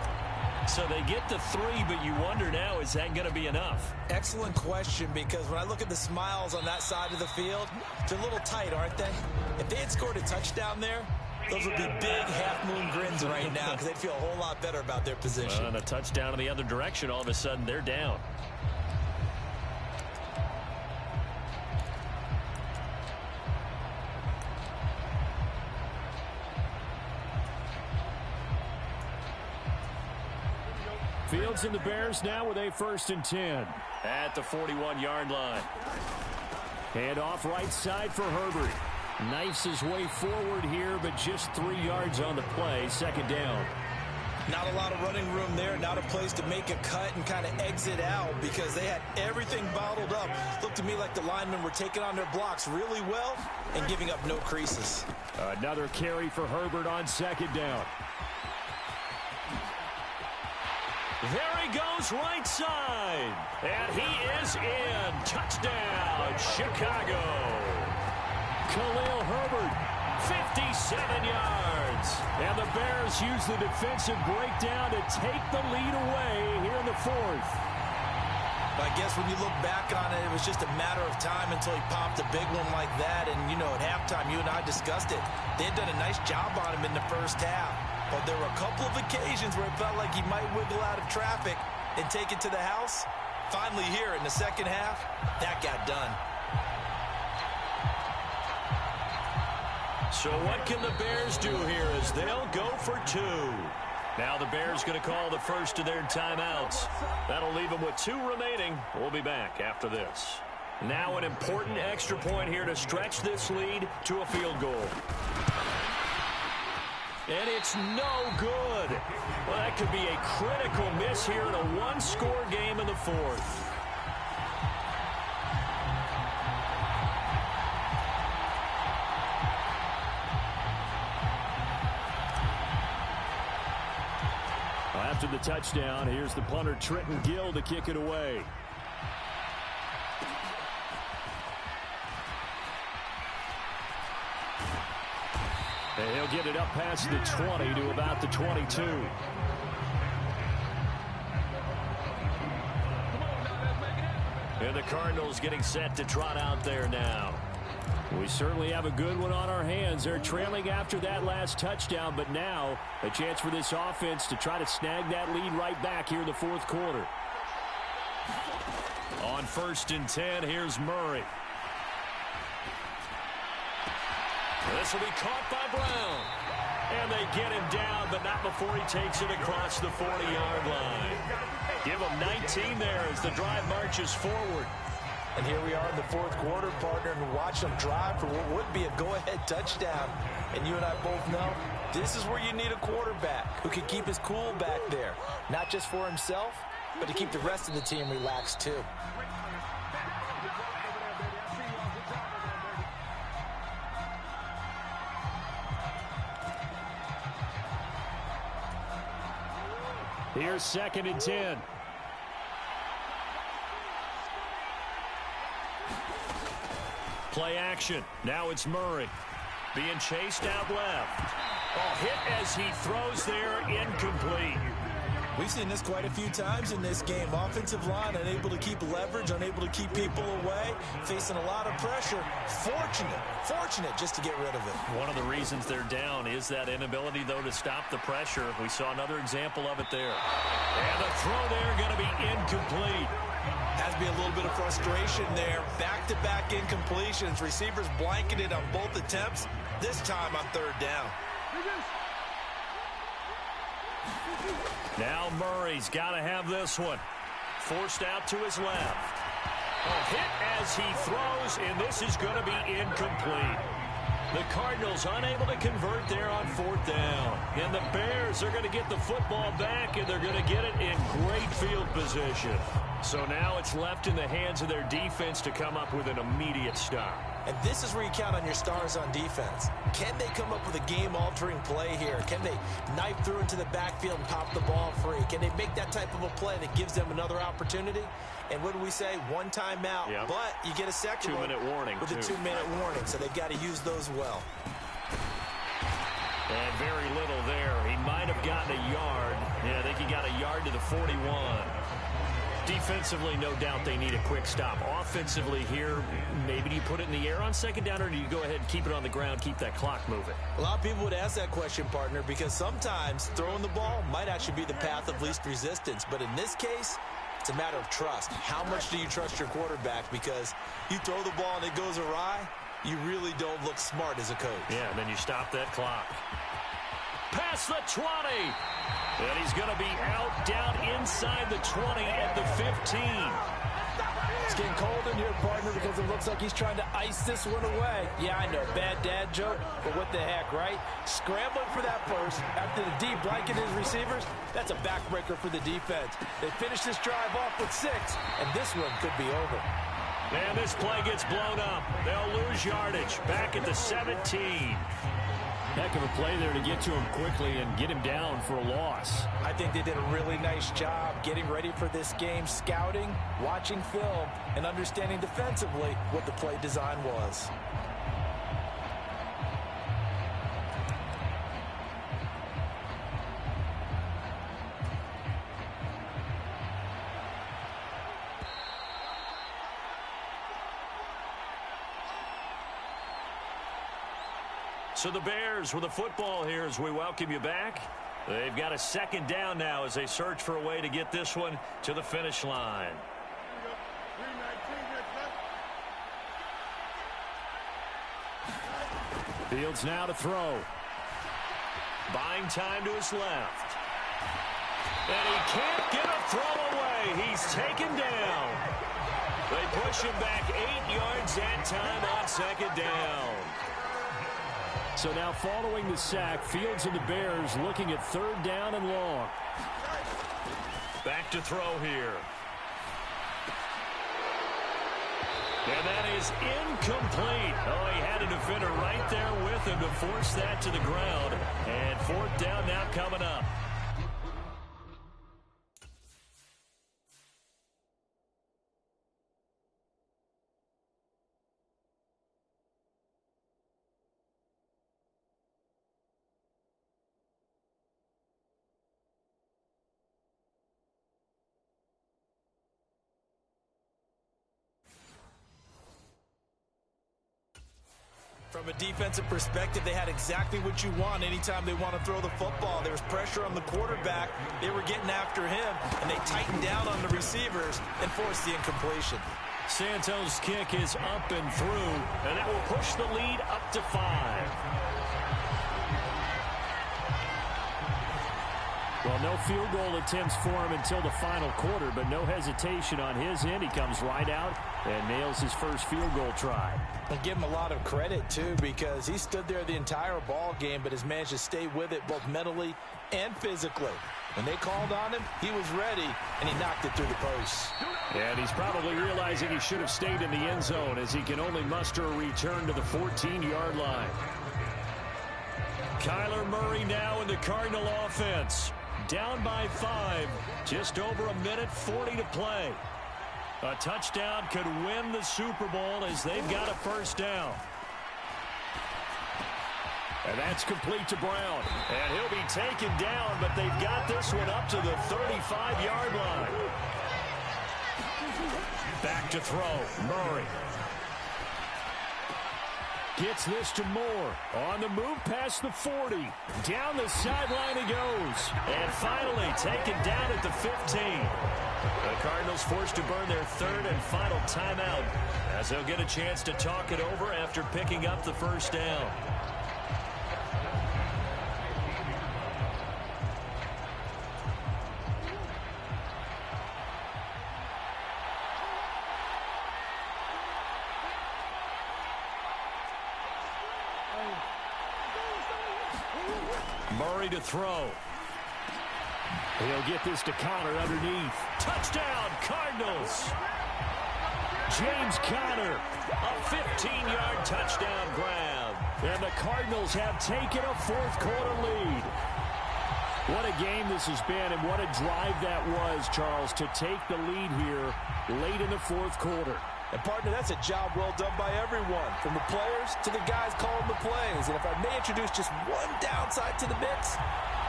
So they get to 3, but you wonder now, is that going to be enough? Excellent question, because when I look at the smiles on that side of the field, they're a little tight, aren't they? If they had scored a touchdown there, those would be big half-moon grins right now because they'd feel a whole lot better about their position. And a touchdown in the other direction, all of a sudden they're down. Fields and the Bears now with a 1st and 10. At the 41-yard line. Hand off right side for Herbert. Knifes his way forward here, but just 3 yards on the play. 2nd down. Not a lot of running room there. Not a place to make a cut and kind of exit out because they had everything bottled up. Looked to me like the linemen were taking on their blocks really well and giving up no creases. Another carry for Herbert on 2nd down. There he goes right side. And he is in. Touchdown, Chicago. Khalil Herbert, 57 yards. And the Bears use the defensive breakdown to take the lead away here in the 4th. I guess when you look back on it, it was just a matter of time until he popped a big one like that. And, you know, at halftime, you and I discussed it. They had done a nice job on him in the first half. But there were a couple of occasions where it felt like he might wiggle out of traffic and take it to the house. Finally here in the second half, that got done. So what can the Bears do here as they'll go for 2? Now the Bears going to call the first of their timeouts. That'll leave them with 2 remaining. We'll be back after this. Now an important extra point here to stretch this lead to a field goal. And it's no good. Well, that could be a critical miss here in a 1-score game in the 4th. After the touchdown, here's the punter Trenton Gill to kick it away. And he'll get it up past the 20 to about the 22. And the Cardinals getting set to trot out there now. We certainly have a good one on our hands. They're trailing after that last touchdown, but now a chance for this offense to try to snag that lead right back here in the fourth quarter. On 1st and 10, here's Murray. This will be caught by Brown. And they get him down, but not before he takes it across the 40-yard line. Give him 19 there as the drive marches forward. And here we are in the fourth quarter, partner, and watch them drive for what would be a go-ahead touchdown. And you and I both know this is where you need a quarterback who can keep his cool back there. Not just for himself, but to keep the rest of the team relaxed too. Here's 2nd and 10. Play action. Now it's Murray. Being chased out left. Oh, hit as he throws there, incomplete. We've seen this quite a few times in this game. Offensive line unable to keep leverage, unable to keep people away, facing a lot of pressure. Fortunate just to get rid of it. One of the reasons they're down is that inability, though, to stop the pressure. We saw another example of it there. And the throw there going to be incomplete. Has to be a little bit of frustration there. Back-to-back incompletions. Receivers blanketed on both attempts. This time on 3rd down. Now Murray's got to have this one. Forced out to his left. Oh, hit as he throws, and this is going to be incomplete. The Cardinals unable to convert there on 4th down. And the Bears are going to get the football back, and they're going to get it in great field position. So now it's left in the hands of their defense to come up with an immediate stop. And this is where you count on your stars on defense. Can they come up with a game-altering play here? Can they knife through into the backfield and pop the ball free? Can they make that type of a play that gives them another opportunity? And what do we say? One timeout. Yep. But you get a second 2-minute warning. With a 2-minute warning. So they've got to use those well. And very little there. He might have gotten a yard. Yeah, I think he got a yard to the 41. Defensively, no doubt they need a quick stop. Offensively here, maybe do you put it in the air on 2nd down, or do you go ahead and keep it on the ground, keep that clock moving? A lot of people would ask that question, partner, because sometimes throwing the ball might actually be the path of least resistance. But in this case, it's a matter of trust. How much do you trust your quarterback? Because you throw the ball and it goes awry, you really don't look smart as a coach. Yeah, and then you stop that clock. Past the 20. And he's going to be out down inside the 20 at the 15. It's getting cold in here, partner, because it looks like he's trying to ice this one away. Yeah, I know, bad dad joke, but what the heck, right? Scrambling for that first after the D blanket his receivers, that's a backbreaker for the defense. They finish this drive off with 6, and this one could be over. And this play gets blown up. They'll lose yardage back at the 17. Heck of a play there to get to him quickly and get him down for a loss. I think they did a really nice job getting ready for this game, scouting, watching film, and understanding defensively what the play design was. So the Bears with the football here as we welcome you back. They've got a 2nd down now as they search for a way to get this one to the finish line. Fields now to throw. Buying time to his left. And he can't get a throw away. He's taken down. They push him back 8 yards that time on 2nd down. So now following the sack, Fields and the Bears looking at 3rd down and long. Back to throw here. And that is incomplete. Oh, he had a defender right there with him to force that to the ground. And 4th down now coming up. From a defensive perspective, they had exactly what you want anytime they want to throw the football. There was pressure on the quarterback. They were getting after him, and they tightened down on the receivers and forced the incompletion. Santos' kick is up and through, and that will push the lead up to 5. Well, no field goal attempts for him until the final quarter, but no hesitation on his end. He comes right out and nails his first field goal try. And give him a lot of credit, too, because he stood there the entire ball game, but has managed to stay with it both mentally and physically. When they called on him, he was ready, and he knocked it through the posts. And he's probably realizing he should have stayed in the end zone as he can only muster a return to the 14-yard line. Kyler Murray now in the Cardinal offense. Down by 5, just over a minute 40 to play. A touchdown could win the Super Bowl as they've got a first down. And that's complete to Brown. And he'll be taken down, but they've got this one up to the 35-yard line. Back to throw, Murray. Gets this to Moore. On the move past the 40. Down the sideline he goes. And finally taken down at the 15. The Cardinals forced to burn their third and final timeout as they'll get a chance to talk it over after picking up the first down. Murray to throw. He'll get this to Conner underneath. Touchdown, Cardinals. James Conner, a 15-yard touchdown grab. And the Cardinals have taken a fourth-quarter lead. What a game this has been, and what a drive that was, Charles, to take the lead here late in the fourth quarter. And, partner, that's a job well done by everyone, from the players to the guys calling the plays. And if I may introduce just one downside to the mix,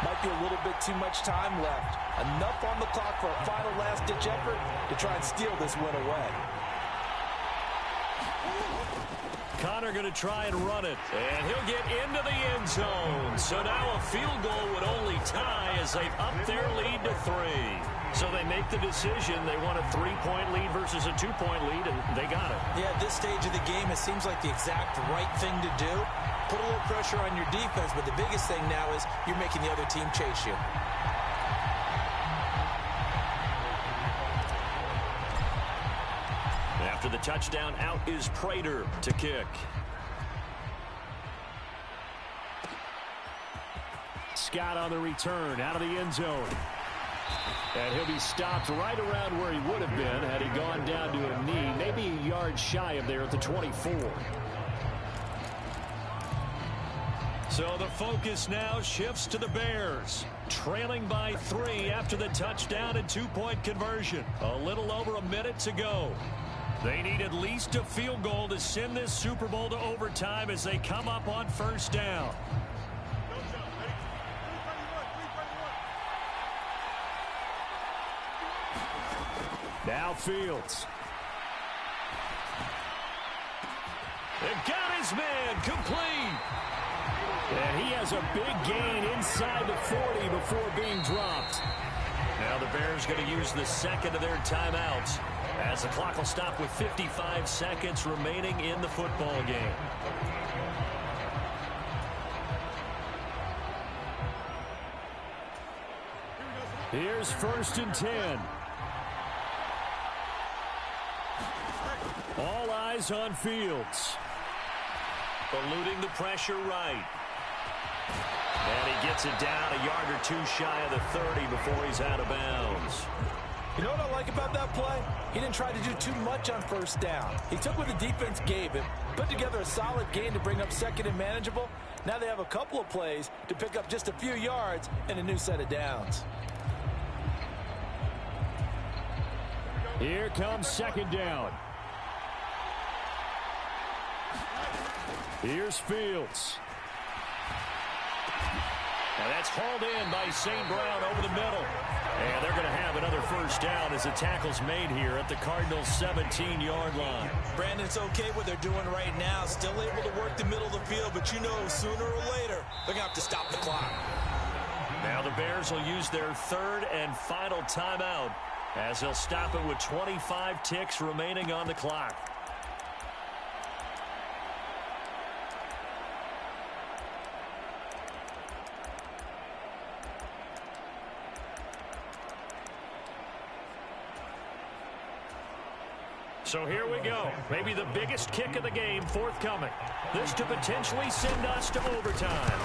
might be a little bit too much time left. Enough on the clock for a final last-ditch effort to try and steal this win away. Conner going to try and run it, and he'll get into the end zone. So now a field goal would only tie as they've upped their lead to 3. So they make the decision. They want a 3-point lead versus a 2-point lead, and they got it. Yeah, at this stage of the game, it seems like the exact right thing to do. Put a little pressure on your defense, but the biggest thing now is you're making the other team chase you. After the touchdown, out is Prater to kick. Scott on the return, out of the end zone. And he'll be stopped right around where he would have been had he gone down to a knee, maybe a yard shy of there at the 24. So the focus now shifts to the Bears, trailing by 3 after the touchdown and 2-point conversion. A little over a minute to go. They need at least a field goal to send this Super Bowl to overtime as they come up on first down. Now Fields. They got his man complete. And he has a big gain inside the 40 before being dropped. Now the Bears going to use the second of their timeouts as the clock will stop with 55 seconds remaining in the football game. Here's 1st and 10. All eyes on Fields. Eluding the pressure right. And he gets it down a yard or 2 shy of the 30 before he's out of bounds. You know what I like about that play? He didn't try to do too much on first down. He took what the defense gave him, put together a solid gain to bring up second and manageable. Now they have a couple of plays to pick up just a few yards and a new set of downs. Here comes 2nd down. Here's Fields. And that's hauled in by St. Brown over the middle. And they're going to have another first down as the tackle's made here at the Cardinals' 17-yard line. Brandon, it's okay what they're doing right now. Still able to work the middle of the field, but you know sooner or later they're going to have to stop the clock. Now the Bears will use their third and final timeout as they'll stop it with 25 ticks remaining on the clock. So here we go. Maybe the biggest kick of the game forthcoming. This to potentially send us to overtime.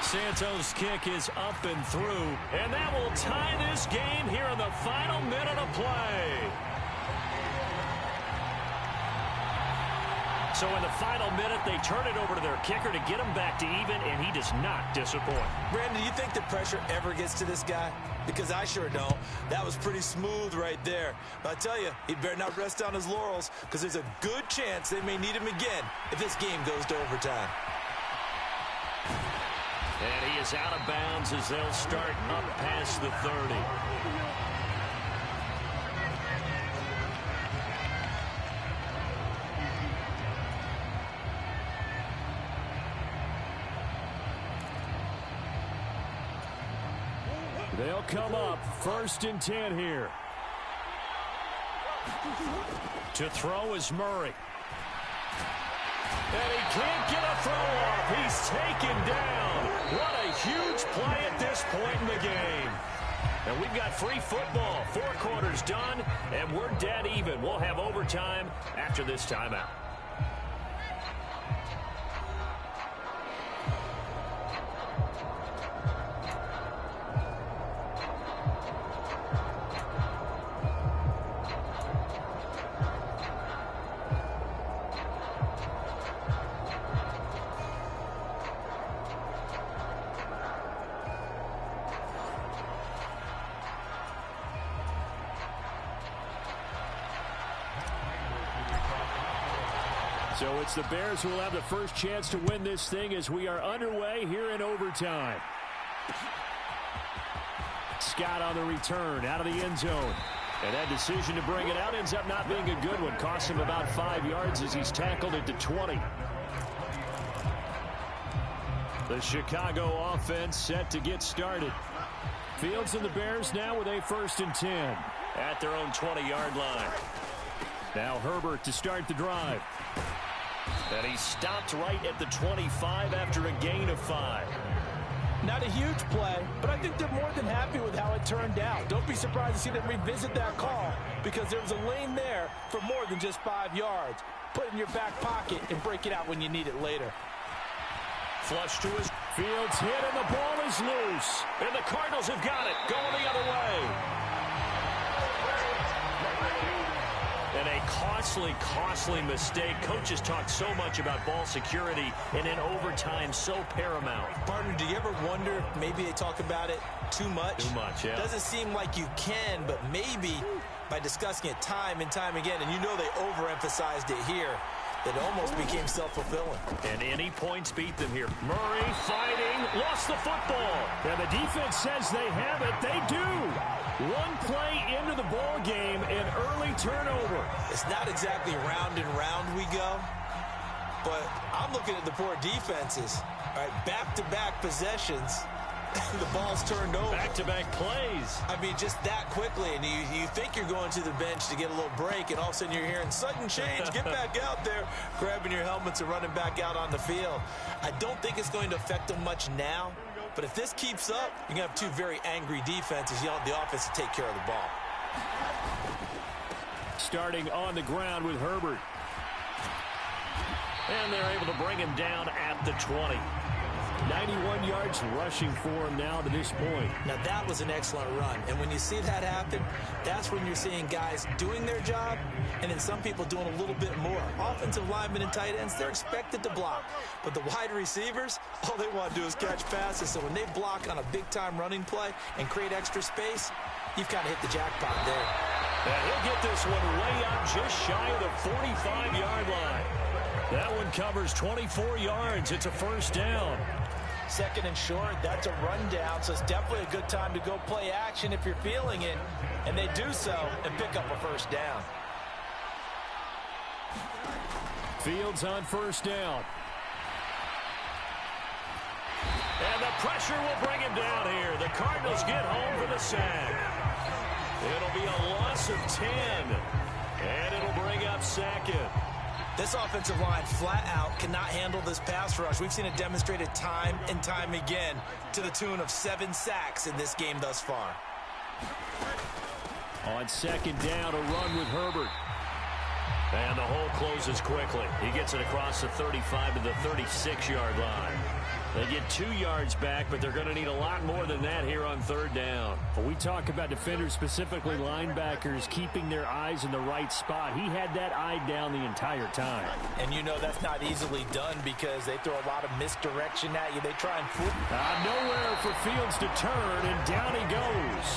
Santos' kick is up and through, and that will tie this game here in the final minute of play. So in the final minute, they turn it over to their kicker to get him back to even, and he does not disappoint. Brandon, do you think the pressure ever gets to this guy? Because I sure don't. That was pretty smooth right there. But I tell you, he better not rest on his laurels, because there's a good chance they may need him again if this game goes to overtime. And he is out of bounds as they'll start up past the 30. They'll come up 1st and 10 here. To throw is Murray. And he can't get a throw off. He's taken down. What a huge play at this point in the game. And we've got free football. 4 quarters done, and we're dead even. We'll have overtime after this timeout. So it's the Bears who will have the first chance to win this thing as we are underway here in overtime. Scott on the return out of the end zone. And that decision to bring it out ends up not being a good one. Costs him about 5 yards as he's tackled at the 20. The Chicago offense set to get started. Fields and the Bears now with a 1st and 10. At their own 20-yard line. Now Herbert to start the drive. And he stopped right at the 25 after a gain of 5. Not a huge play, but I think they're more than happy with how it turned out. Don't be surprised to see them revisit that call because there was a lane there for more than just 5 yards. Put it in your back pocket and break it out when you need it later. Flush to his Fields hit and the ball is loose. And the Cardinals have got it. Going the other way. And a costly mistake. Coaches talk so much about ball security, and in overtime, so paramount. Partner, do you ever wonder if maybe they talk about it too much? Too much, yeah. Doesn't seem like you can, but maybe by discussing it time and time again, and you know they overemphasized it here, it almost became self-fulfilling. And any points beat them here. Murray fighting, lost the football. And the defense says they have it. They do. One play into the ball game, an early turnover. It's not exactly round and round we go, but I'm looking at the poor defenses. All right, back-to-back possessions. The ball's turned over. Back-to-back plays. I mean, just that quickly, and you think you're going to the bench to get a little break, and all of a sudden you're hearing sudden change, get back out there, grabbing your helmets and running back out on the field. I don't think it's going to affect them much now, but if this keeps up, you're going to have 2 very angry defenses. You want the offense to take care of the ball. Starting on the ground with Herbert. And they're able to bring him down at the 20. 91 yards rushing for him now to this point. Now, that was an excellent run. And when you see that happen, that's when you're seeing guys doing their job and then some people doing a little bit more. Offensive linemen and tight ends, they're expected to block. But the wide receivers, all they want to do is catch passes. So when they block on a big-time running play and create extra space, you've kind of hit the jackpot there. And he'll get this one way out just shy of the 45-yard line. That one covers 24 yards. It's a first down. Second and short, that's a rundown, so it's definitely a good time to go play action if you're feeling it. And they do so and pick up a first down. Fields on first down. And the pressure will bring him down here. The Cardinals get home for the sack. It'll be a loss of 10. And it'll bring up second. This offensive line flat out cannot handle this pass rush. We've seen it demonstrated time and time again to the tune of 7 sacks in this game thus far. On second down, a run with Herbert. And the hole closes quickly. He gets it across the 35 to the 36-yard line. They get 2 yards back, but they're going to need a lot more than that here on third down. When we talk about defenders, specifically linebackers, keeping their eyes in the right spot. He had that eye down the entire time. And you know that's not easily done because they throw a lot of misdirection at you. They try and flip. Nowhere for Fields to turn, and down he goes.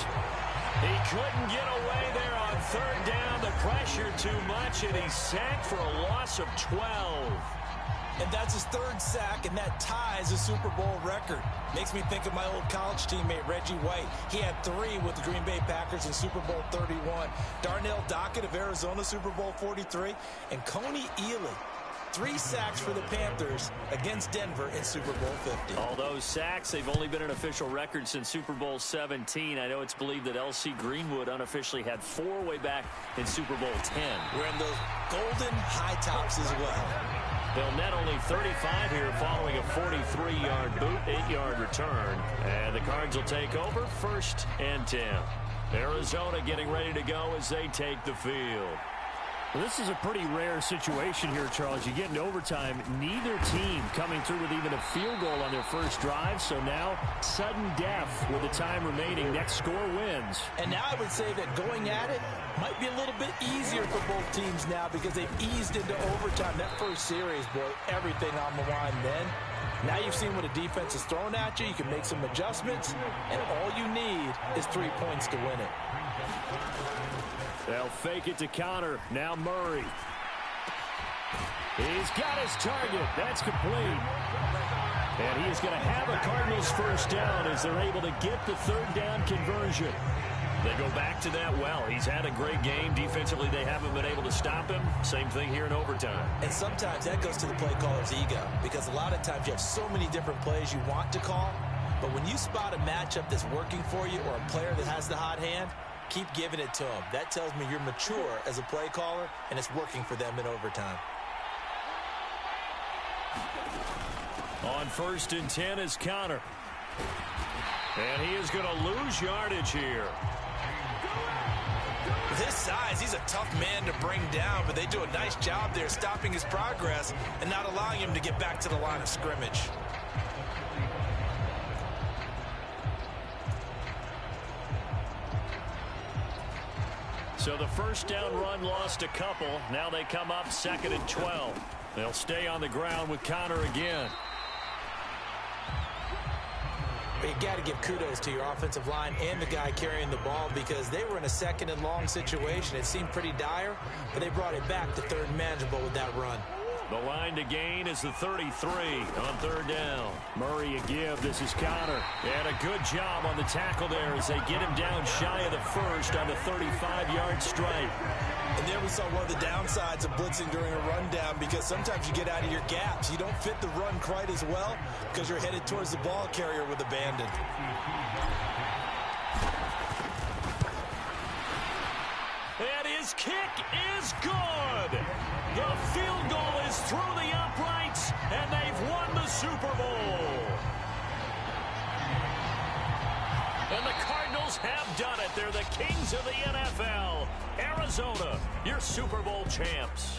He couldn't get away there on third down. The pressure too much, and he's sacked for a loss of 12. And that's his 3rd sack, and that ties a Super Bowl record. Makes me think of my old college teammate, Reggie White. He had 3 with the Green Bay Packers in Super Bowl 31. Darnell Dockett of Arizona, Super Bowl 43. And Coney Ealy, 3 sacks for the Panthers against Denver in Super Bowl 50. All those sacks, they've only been an official record since Super Bowl 17. I know it's believed that L.C. Greenwood unofficially had 4 way back in Super Bowl 10. Wearing those golden high tops as well. They'll net only 35 here following a 43-yard boot, 8-yard return. And the Cards will take over 1st and 10. Arizona getting ready to go as they take the field. Well, this is a pretty rare situation here, Charles. You get into overtime, neither team coming through with even a field goal on their first drive. So now, sudden death with the time remaining. Next score wins. And now I would say that going at it might be a little bit easier for both teams now because they've eased into overtime. That first series, boy, everything on the line then. Now you've seen what a defense is thrown at you. You can make some adjustments, and all you need is 3 points to win it. They'll fake it to Connor. Now Murray. He's got his target. That's complete. And he is going to have a Cardinals first down as they're able to get the third down conversion. They go back to that well. He's had a great game. Defensively, they haven't been able to stop him. Same thing here in overtime. And sometimes that goes to the play caller's ego because a lot of times you have so many different plays you want to call. But when you spot a matchup that's working for you or a player that has the hot hand, keep giving it to them. That tells me you're mature as a play caller, and it's working for them in overtime. On 1st and 10 is Connor. And he is going to lose yardage here. With his size, he's a tough man to bring down, but they do a nice job there stopping his progress and not allowing him to get back to the line of scrimmage. So the first down run lost a couple. Now they come up 2nd and 12. They'll stay on the ground with Connor again. But you got to give kudos to your offensive line and the guy carrying the ball because they were in a 2nd and long situation. It seemed pretty dire, but they brought it back to 3rd and manageable with that run. The line to gain is the 33 on 3rd down. Murray a give. This is Connor. And a good job on the tackle there as they get him down shy of the first on the 35-yard stripe. And there we saw one of the downsides of blitzing during a rundown because sometimes you get out of your gaps. You don't fit the run quite as well because you're headed towards the ball carrier with abandon. And his kick is good. The field goal is through the uprights, and they've won the Super Bowl. And the Cardinals have done it. They're the kings of the NFL. Arizona, your Super Bowl champs.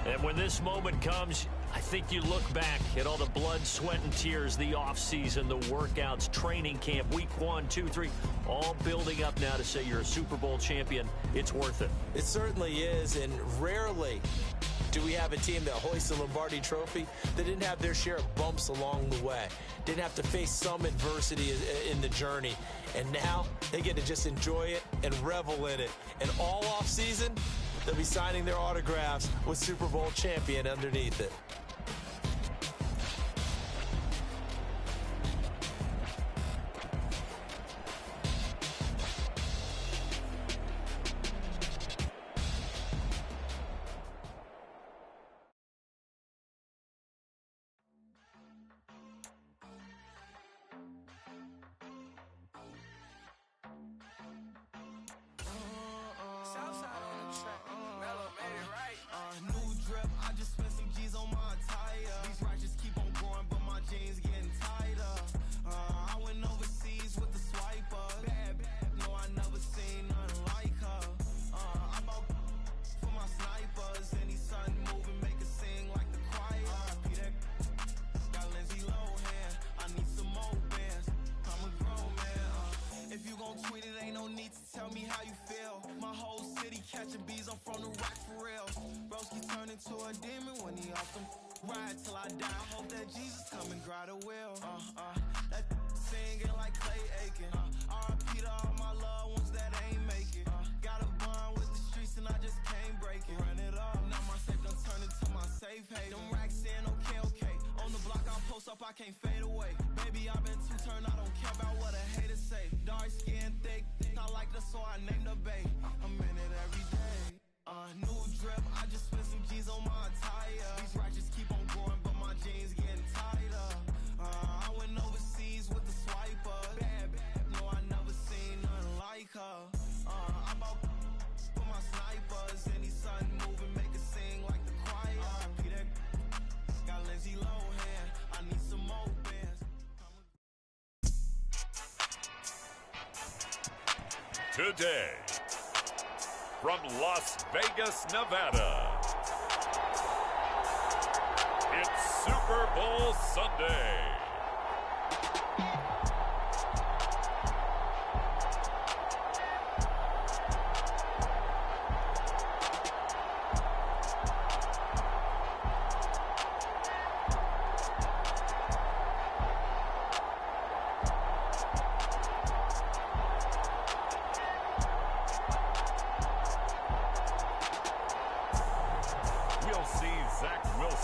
And when this moment comes, I think you look back at all the blood, sweat, and tears, the offseason, the workouts, training camp, week 1, 2, 3, all building up now to say you're a Super Bowl champion. It's worth it. It certainly is, and rarely do we have a team that hoists the Lombardi Trophy that didn't have their share of bumps along the way, didn't have to face some adversity in the journey, and now they get to just enjoy it and revel in it. And all offseason, they'll be signing their autographs with Super Bowl champion underneath it. jeans getting tighter. I went overseas with the swiper. Bad, no, I never seen nothing like her. I bought for my snipers. Any son moving, make it sing like the choir. Got Lindsay Lohan, I need some more bands. I'm a grown man. If you gon' tweet it, ain't no need to tell me how you feel. My whole city catching bees, I'm from the rock for real. Broski turned into a demon when he off them. Ride till I die, I hope that Jesus come and grab the wheel. That singing like Clay Aiken. R.I.P. to all my loved ones that ain't make it. Got a bond with the streets and I just can't break it. Run it up, now my safe done turned into my safe haven. Them racks in, okay. On the block, I post up, I can't fade away. Baby, I've been too turned, I don't care about what a hater say. Dark skin, thick, I like the so I named the bay. I'm in it every day. New drip, I just spent some G's on my attire. These righteous keep on growing, but my jeans getting tighter. I went overseas with the swiper. Bad, no, I never seen nothing like her. I bought for my snipers. Any son moving, make it sing like the choir. Got Lindsay Lohan, I need some more bands. Today, from Las Vegas, Nevada, it's Super Bowl Sunday.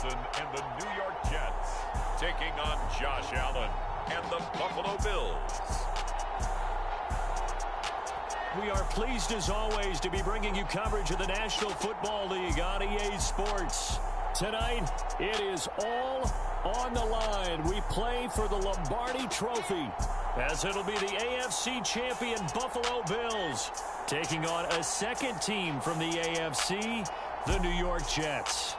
And the New York Jets taking on Josh Allen and the Buffalo Bills. We are pleased as always to be bringing you coverage of the National Football League on EA Sports. Tonight, it is all on the line. We play for the Lombardi Trophy, as it'll be the AFC champion Buffalo Bills taking on a second team from the AFC, the New York Jets.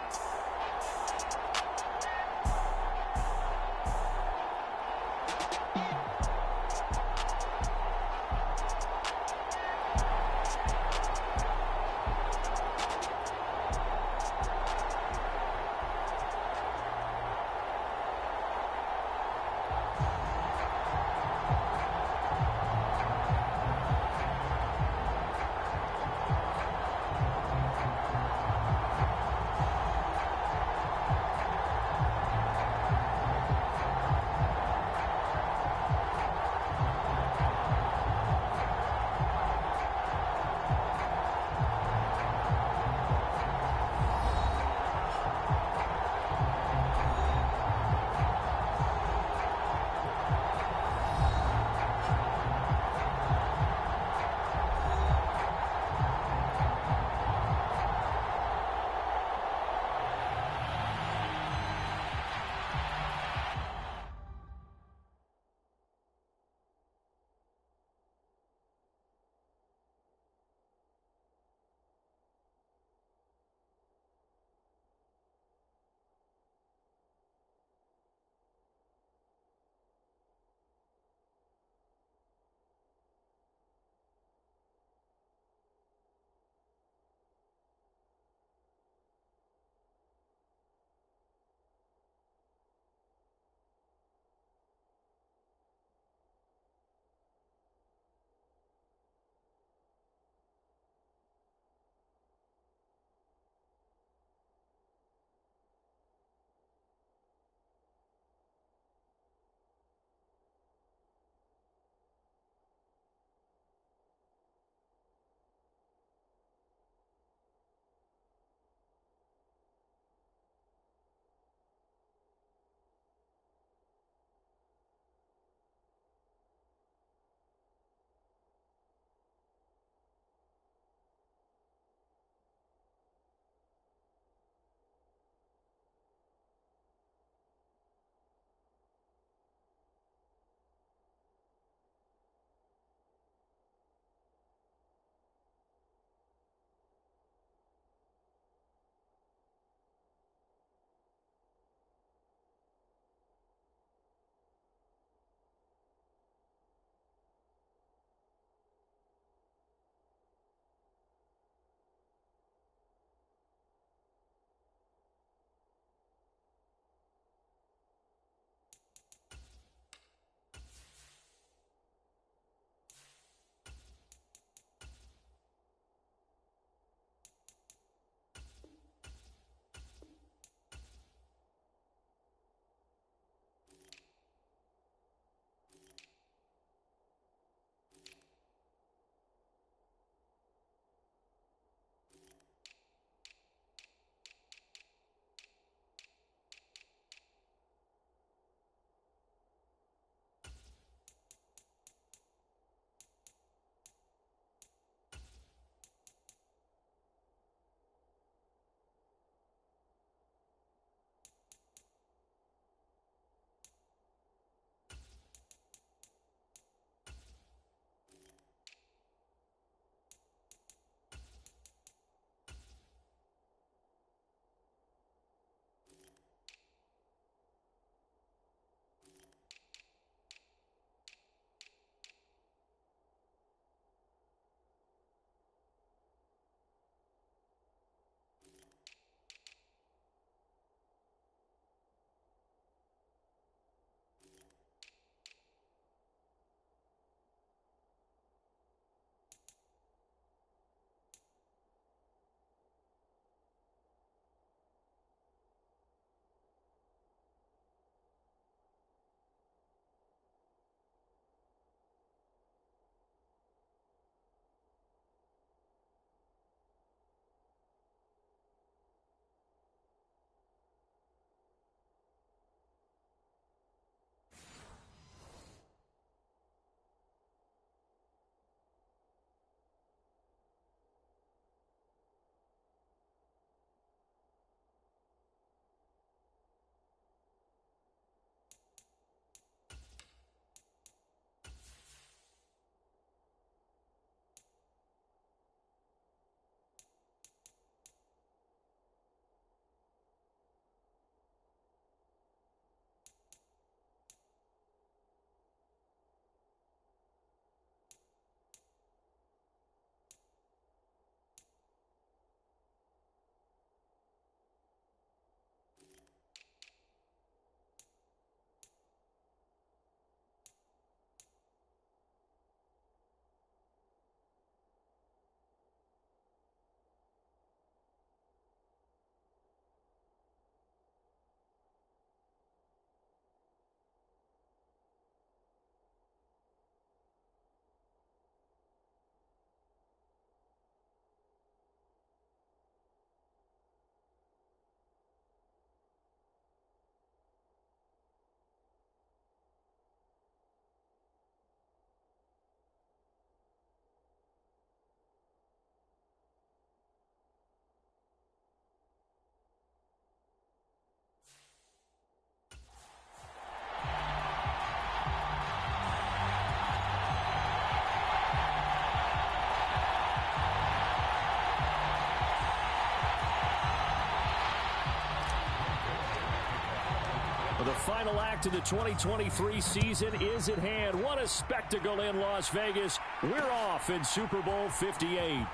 Well, the final act of the 2023 season is at hand. What a spectacle in Las Vegas. We're off in Super Bowl 58.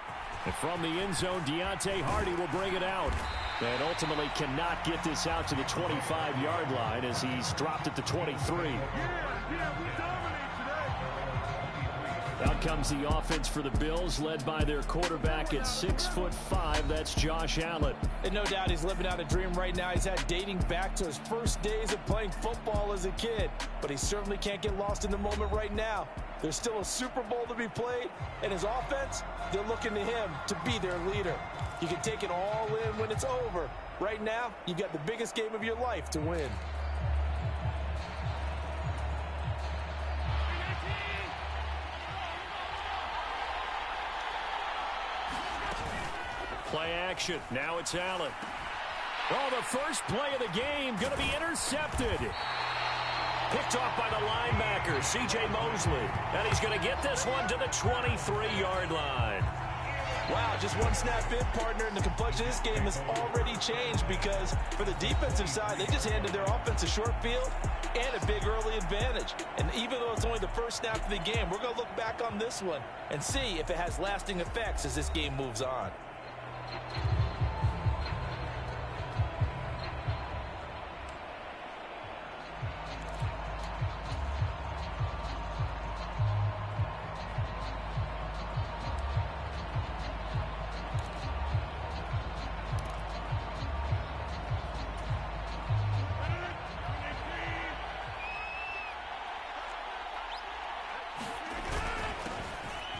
And from the end zone, Deontay Hardy will bring it out. And ultimately cannot get this out to the 25-yard line as he's dropped at the 23. Out comes the offense for the Bills, led by their quarterback at 6'5". That's Josh Allen. And no doubt he's living out a dream right now. He's had dating back to his first days of playing football as a kid. But he certainly can't get lost in the moment right now. There's still a Super Bowl to be played, and his offense, they're looking to him to be their leader. You can take it all in when it's over. Right now, you got the biggest game of your life to win. Play action. Now it's Allen. Oh, the first play of the game going to be intercepted. Picked off by the linebacker, C.J. Mosley. And he's going to get this one to the 23-yard line. Wow, just one snap in, partner, and the complexion of this game has already changed because for the defensive side, they just handed their offense a short field and a big early advantage. And even though it's only the first snap of the game, we're going to look back on this one and see if it has lasting effects as this game moves on.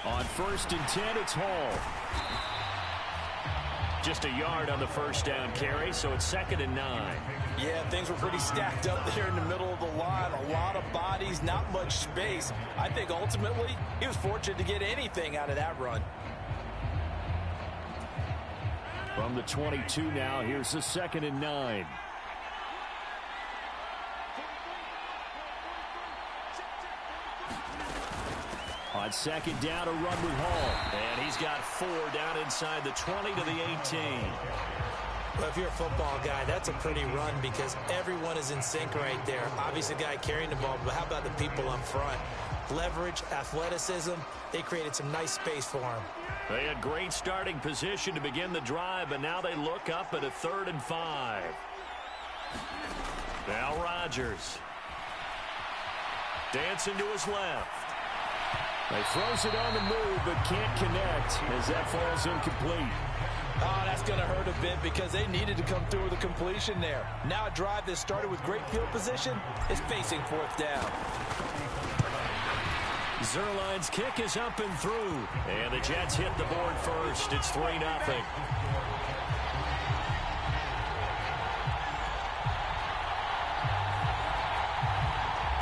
On 1st and 10, it's Hall. Just a yard on the first down carry, so it's 2nd and 9. Yeah, things were pretty stacked up there in the middle of the line. A lot of bodies, not much space. I think ultimately he was fortunate to get anything out of that run. From the 22 now, here's the 2nd and 9. On 2nd down, a run with Hall. And he's got 4 down inside the 20 to the 18. Well, if you're a football guy, that's a pretty run because everyone is in sync right there. Obviously, the guy carrying the ball, but how about the people up front? Leverage, athleticism, they created some nice space for him. They had great starting position to begin the drive, but now they look up at a 3rd and 5. Now Rodgers. Dancing to his left. He throws it on the move, but can't connect as that falls incomplete. Oh, that's going to hurt a bit because they needed to come through with a completion there. Now a drive that started with great field position is facing 4th down. Zerline's kick is up and through. And the Jets hit the board first. It's 3-0.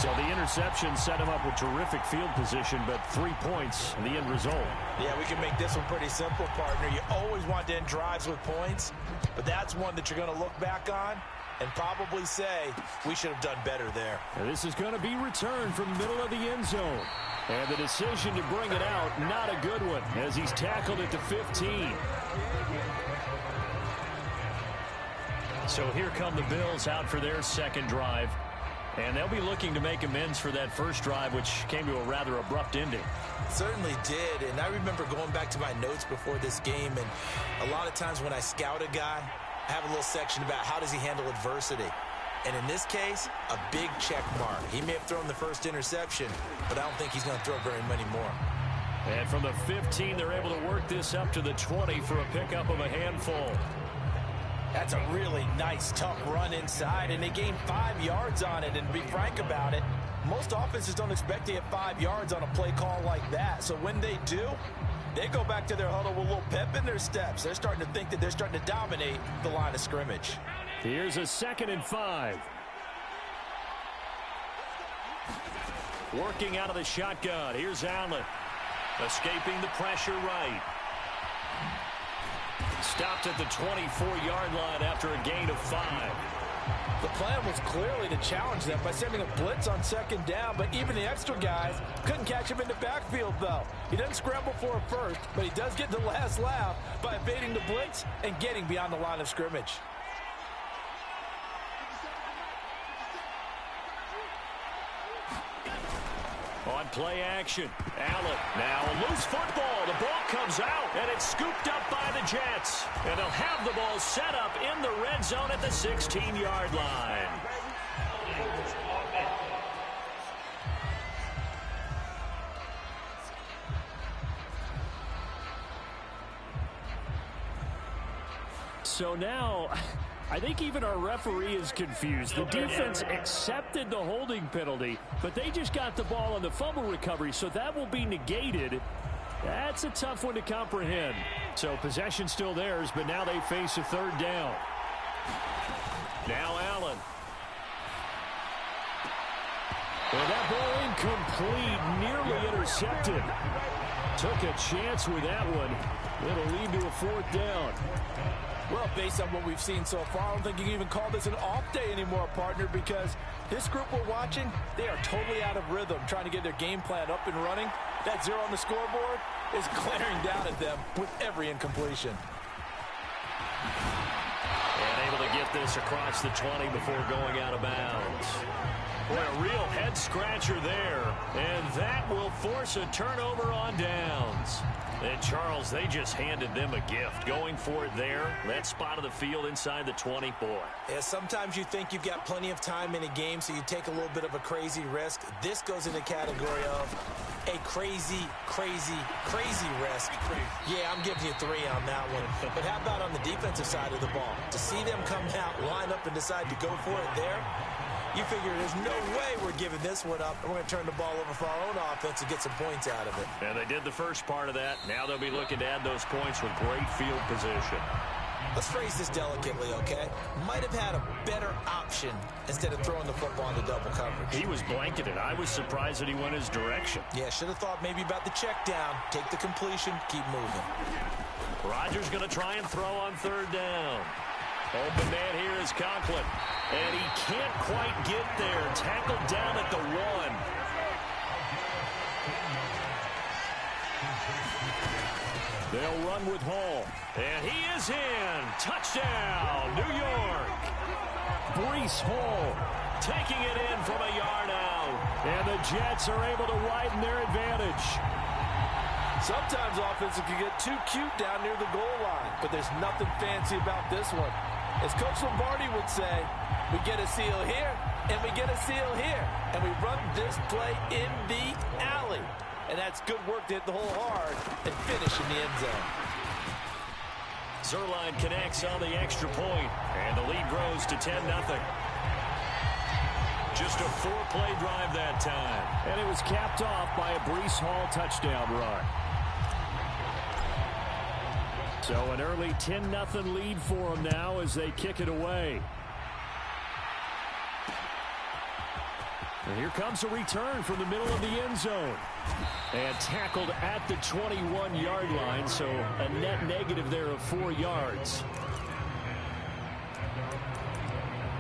So the interception set him up with terrific field position, but 3 points in the end result. Yeah, we can make this one pretty simple, partner. You always want to end drives with points, but that's one that you're going to look back on and probably say, we should have done better there. And this is going to be returned from the middle of the end zone. And the decision to bring it out, not a good one, as he's tackled at the 15. So here come the Bills out for their second drive. And they'll be looking to make amends for that first drive, which came to a rather abrupt ending. Certainly did, and I remember going back to my notes before this game, and a lot of times when I scout a guy, I have a little section about how does he handle adversity. And in this case, a big check mark. He may have thrown the first interception, but I don't think he's going to throw very many more. And from the 15, they're able to work this up to the 20 for a pickup of a handful. That's a really nice, tough run inside, and they gained 5 yards on it. And to be frank about it, most offenses don't expect to get 5 yards on a play call like that. So when they do, they go back to their huddle with a little pep in their steps. They're starting to think that they're starting to dominate the line of scrimmage. Here's a 2nd and 5. Working out of the shotgun. Here's Allen. Escaping the pressure right. Stopped at the 24-yard line after a gain of 5. The plan was clearly to challenge them by sending a blitz on 2nd down, but even the extra guys couldn't catch him in the backfield, though. He doesn't scramble for a first, but he does get the last laugh by evading the blitz and getting beyond the line of scrimmage. play action. Allen, now a loose football. The ball comes out, and it's scooped up by the Jets. And they'll have the ball set up in the red zone at the 16-yard line. So now, I think even our referee is confused. The defense accepted the holding penalty, but they just got the ball on the fumble recovery, so that will be negated. That's a tough one to comprehend. So possession still theirs, but now they face a third down. Now Allen. And that ball incomplete, nearly intercepted. Took a chance with that one. It'll lead to a fourth down. Well, based on what we've seen so far, I don't think you can even call this an off day anymore, partner, because this group we're watching, they are totally out of rhythm, trying to get their game plan up and running. That 0 on the scoreboard is glaring down at them with every incompletion. And able to get this across the 20 before going out of bounds. Boy, a real head-scratcher there, and that will force a turnover on downs. And Charles, they just handed them a gift. Going for it there, that spot of the field inside the 20, boy. Yeah, sometimes you think you've got plenty of time in a game, so you take a little bit of a crazy risk. This goes in the category of a crazy, crazy, crazy risk. Yeah, I'm giving you 3 on that one. But how about on the defensive side of the ball? To see them come out, line up, and decide to go for it there, you figure there's no way we're giving this one up, and we're going to turn the ball over for our own offense and get some points out of it. And they did the first part of that. Now they'll be looking to add those points with great field position. Let's phrase this delicately, okay? Might have had a better option instead of throwing the football into double coverage. He was blanketed. I was surprised that he went his direction. Yeah, should have thought maybe about the check down, take the completion, keep moving. Rodgers going to try and throw on third down. Open man here is Conklin. And he can't quite get there. Tackled down at the 1. They'll run with Hall. And he is in. Touchdown, New York. Breece Hall taking it in from a yard out. And the Jets are able to widen their advantage. Sometimes offenses can get too cute down near the goal line, but there's nothing fancy about this one. As Coach Lombardi would say, we get a seal here, and we get a seal here, and we run this play in the alley. And that's good work to hit the hole hard and finish in the end zone. Zerline connects on the extra point, and the lead grows to 10-0. Just a 4-play drive that time. And it was capped off by a Breece Hall touchdown run. So an early 10-0 lead for them now as they kick it away. And here comes a return from the middle of the end zone. And tackled at the 21-yard line, so a net negative there of 4 yards.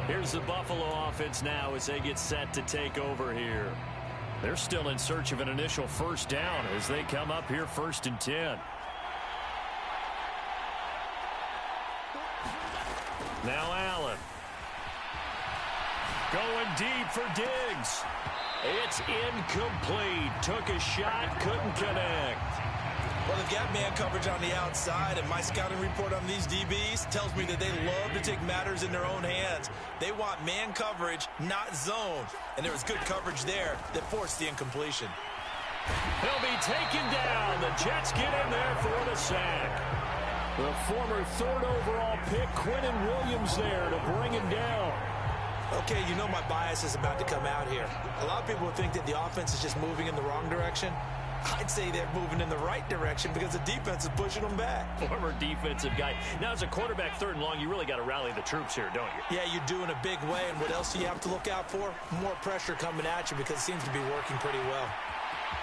Here's the Buffalo offense now as they get set to take over here. They're still in search of an initial first down as they come up here 1st and 10. Now Allen. Going deep for Diggs. It's incomplete. Took a shot, couldn't connect. Well, they've got man coverage on the outside, and my scouting report on these DBs tells me that they love to take matters in their own hands. They want man coverage, not zone. And there was good coverage there that forced the incompletion. He'll be taken down. The Jets get in there for the sack. The former 3rd overall pick, Quinnen Williams, there to bring him down. Okay, you know my bias is about to come out here. A lot of people would think that the offense is just moving in the wrong direction. I'd say they're moving in the right direction because the defense is pushing them back. Former defensive guy. Now, as a quarterback 3rd and long, you really got to rally the troops here, don't you? Yeah, you do in a big way. And what else do you have to look out for? More pressure coming at you because it seems to be working pretty well.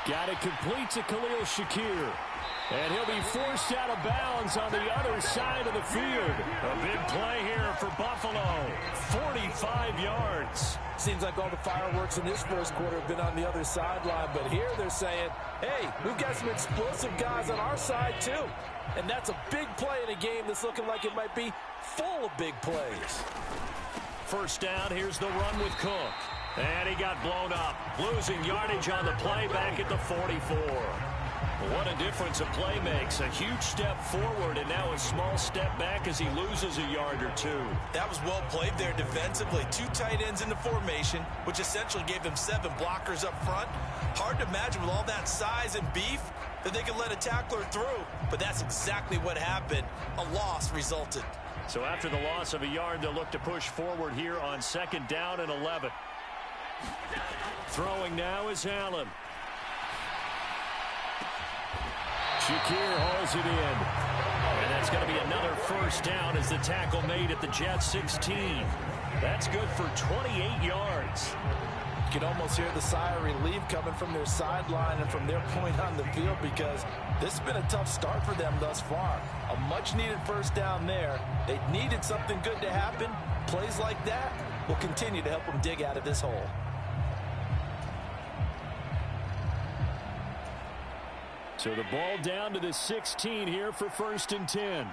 Got it complete to Khalil Shakir. And he'll be forced out of bounds on the other side of the field. A big play here for Buffalo. 45 yards. Seems like all the fireworks in this first quarter have been on the other sideline. But here they're saying, hey, we've got some explosive guys on our side too. And that's a big play in a game that's looking like it might be full of big plays. First down, here's the run with Cook. And he got blown up. Losing yardage on the play back at the 44. What a difference a play makes. A huge step forward and now a small step back as he loses a yard or two. That was well played there defensively. 2 tight ends in the formation, which essentially gave them 7 blockers up front. Hard to imagine with all that size and beef that they could let a tackler through. But that's exactly what happened. A loss resulted. So after the loss of a yard, they'll look to push forward here on 2nd down and 11. Throwing now is Allen. Shakir hauls it in. And that's going to be another 1st down as the tackle made at the Jets 16. That's good for 28 yards. You can almost hear the sigh of relief coming from their sideline and from their point on the field because this has been a tough start for them thus far. A much-needed 1st down there. They needed something good to happen. Plays like that will continue to help them dig out of this hole. So the ball down to the 16 here for 1st and 10.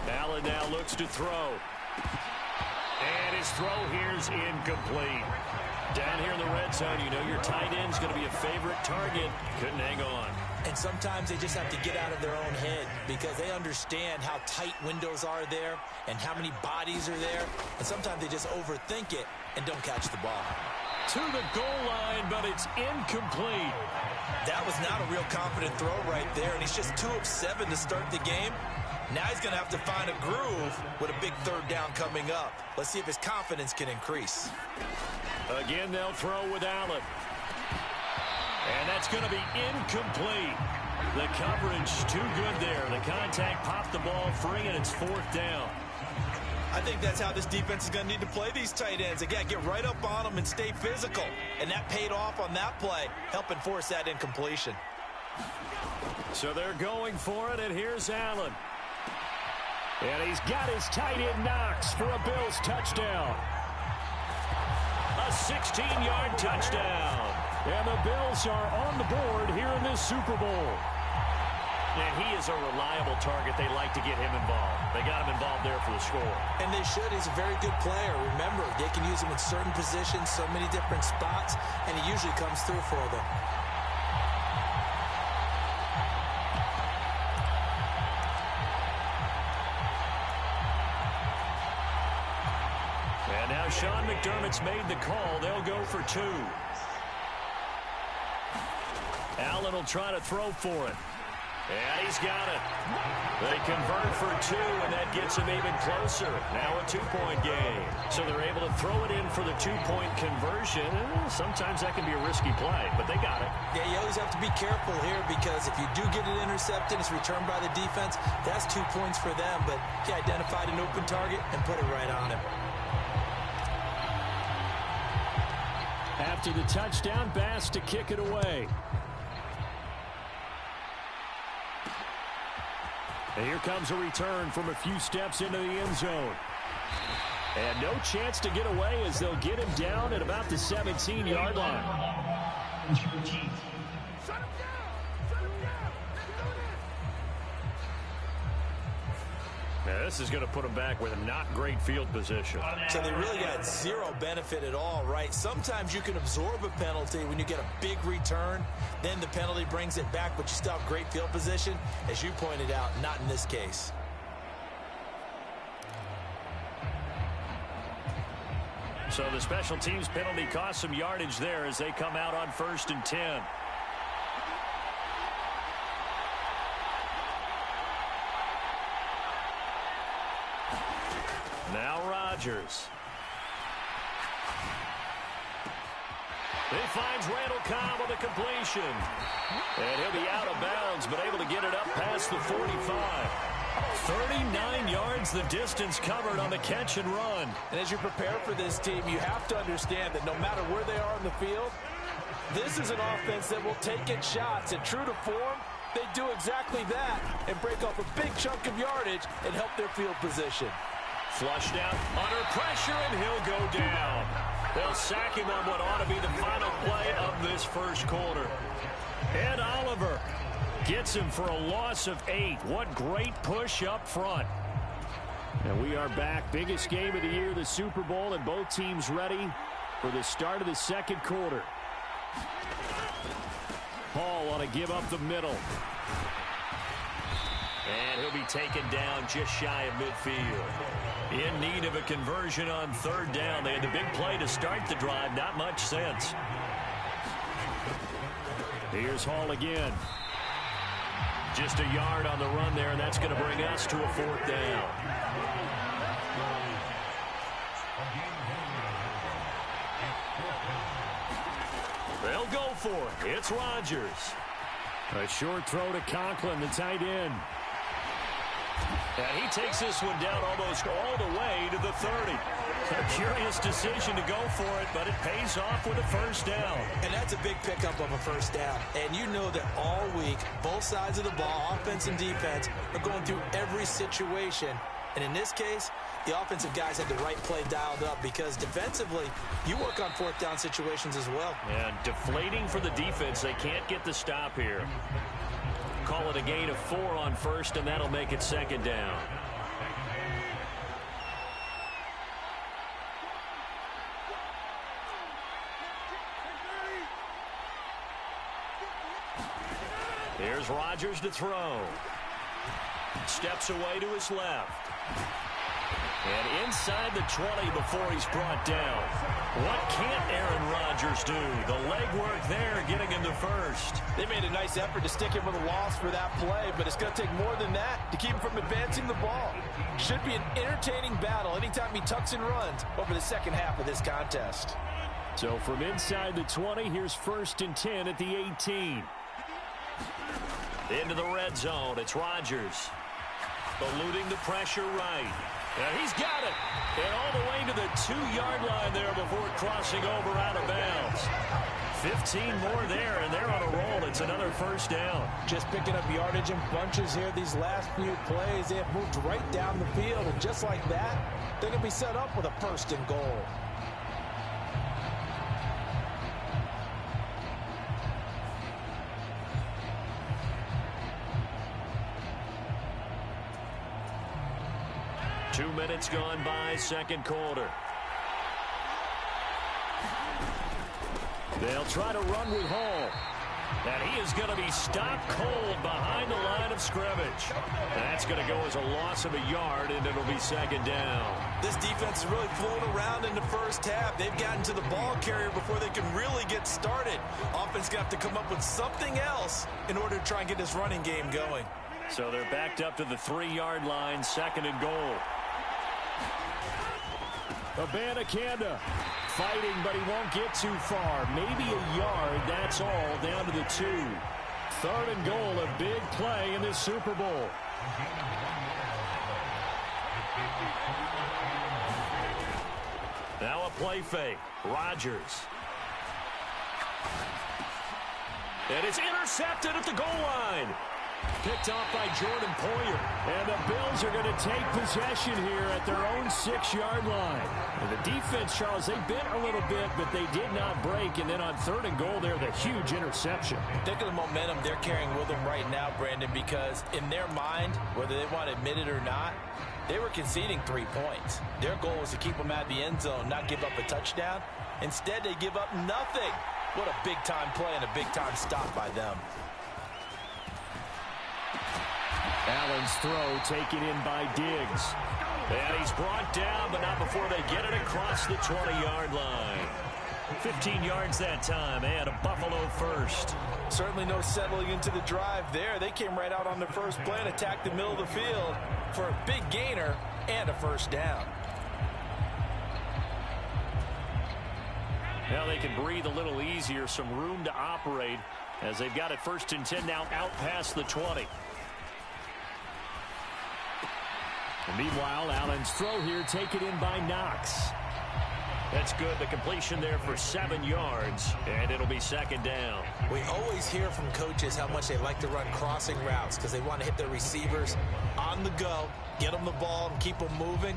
Allen now looks to throw. And his throw here's incomplete. Down here in the red zone, you know your tight end's going to be a favorite target. Couldn't hang on. And sometimes they just have to get out of their own head because they understand how tight windows are there and how many bodies are there. And sometimes they just overthink it and don't catch the ball. To the goal line, but it's incomplete. That was not a real confident throw right there, and he's just 2 of 7 to start the game. Now he's going to have to find a groove with a big 3rd down coming up. Let's see if his confidence can increase. Again, they'll throw with Allen. And that's going to be incomplete. The coverage too good there. The contact popped the ball free, and it's 4th down. I think that's how this defense is going to need to play these tight ends. Again, get right up on them and stay physical. And that paid off on that play, helping force that incompletion. So they're going for it, and here's Allen. And he's got his tight end Knox for a Bills touchdown. A 16-yard touchdown. And the Bills are on the board here in this Super Bowl. And he is a reliable target. They like to get him involved. They got him involved there for the score. And they should. He's a very good player. Remember, they can use him in certain positions, so many different spots, and he usually comes through for them. And now Sean McDermott's made the call. They'll go for 2. Allen will try to throw for it. And he's got it. They convert for 2, and that gets him even closer. Now a 2-point game. So they're able to throw it in for the 2-point conversion. Sometimes that can be a risky play, but they got it. Yeah, you always have to be careful here because if you do get it intercepted, it's returned by the defense, that's 2 points for them. But he identified an open target and put it right on him. After the touchdown, Bass to kick it away. And here comes a return from a few steps into the end zone. And no chance to get away as they'll get him down at about the 17-yard line. Now this is going to put them back with a not great field position. So they really got zero benefit at all, right? Sometimes you can absorb a penalty when you get a big return. Then the penalty brings it back, but you still have great field position. As you pointed out, not in this case. So the special teams penalty cost some yardage there as they come out on 1st and 10. Now Rodgers. He finds Randall Cobb with a completion. And he'll be out of bounds, but able to get it up past the 45. 39 yards the distance covered on the catch and run. And as you prepare for this team, you have to understand that no matter where they are on the field, this is an offense that will take its shots. And true to form, they do exactly that and break off a big chunk of yardage and help their field position. Flushed out under pressure, and he'll go down. They'll sack him on what ought to be the final play of this first quarter. Ed Oliver Gets him for a loss of 8. What great push up front. And we are back. Biggest game of the year, the Super Bowl, and both teams ready for the start of the second quarter. Hall on a give up the middle. And he'll be taken down just shy of midfield. In need of a conversion on third down. They had the big play to start the drive. Not much sense. Here's Hall again. Just a yard on the run there, and that's going to bring us to a fourth down. They'll go for it. It's Rodgers. A short throw to Conklin, the tight end. And he takes this one down almost all the way to the 30. A curious decision to go for it, but it pays off with a first down. And that's a big pickup of a first down. And you know that all week, both sides of the ball, offense and defense, are going through every situation. And in this case, the offensive guys had the right play dialed up because defensively, you work on fourth down situations as well. And deflating for the defense. They can't get the stop here. Call it a gain of 4 on first, and that'll make it second down. Here's Rodgers to throw. Steps away to his left. And inside the 20 before he's brought down. What can't Aaron Rodgers do? The legwork there getting him the first. They made a nice effort to stick him with a loss for that play, but it's going to take more than that to keep him from advancing the ball. Should be an entertaining battle anytime he tucks and runs over the second half of this contest. So from inside the 20, here's 1st and 10 at the 18. Into the red zone. It's Rodgers. Eluding the pressure right. And he's got it. And all the way to the 2-yard line there before crossing over out of bounds. 15 more there, and they're on a roll. It's another first down. Just picking up yardage in bunches here these last few plays. They have moved right down the field, and just like that, they're going to be set up with a 1st and goal. Two minutes gone by, second quarter. They'll try to run with Hall. And he is going to be stopped cold behind the line of scrimmage. That's going to go as a loss of a yard, and it'll be second down. This defense is really flown around in the first half. They've gotten to the ball carrier before they can really get started. Offense got to come up with something else in order to try and get this running game going. So they're backed up to the 3-yard line, second and goal. Abanikanda fighting, but he won't get too far. Maybe a yard, that's all, down to the 2. 3rd and goal, a big play in this Super Bowl. Now a play fake. Rodgers. And it's intercepted at the goal line. Picked off by Jordan Poyer. And the Bills are going to take possession here at their own 6-yard line. And the defense, Charles, they bent a little bit, but they did not break. And then on 3rd and goal there, the huge interception. Think of the momentum they're carrying with them right now, Brandon, because in their mind, whether they want to admit it or not, they were conceding 3 points. Their goal was to keep them out of the end zone, not give up a touchdown. Instead, they give up nothing. What a big-time play and a big-time stop by them. Allen's throw taken in by Diggs. And he's brought down, but not before they get it across the 20-yard line. 15 yards that time, and a Buffalo first. Certainly no settling into the drive there. They came right out on the first play and attacked the middle of the field for a big gainer and a first down. Now they can breathe a little easier, some room to operate as they've got it 1st and 10 now out past the 20. And meanwhile, Allen's throw here taken in by Knox. That's good. The completion there for 7 yards, and it'll be second down. We always hear from coaches how much they like to run crossing routes because they want to hit their receivers on the go, get them the ball, and keep them moving.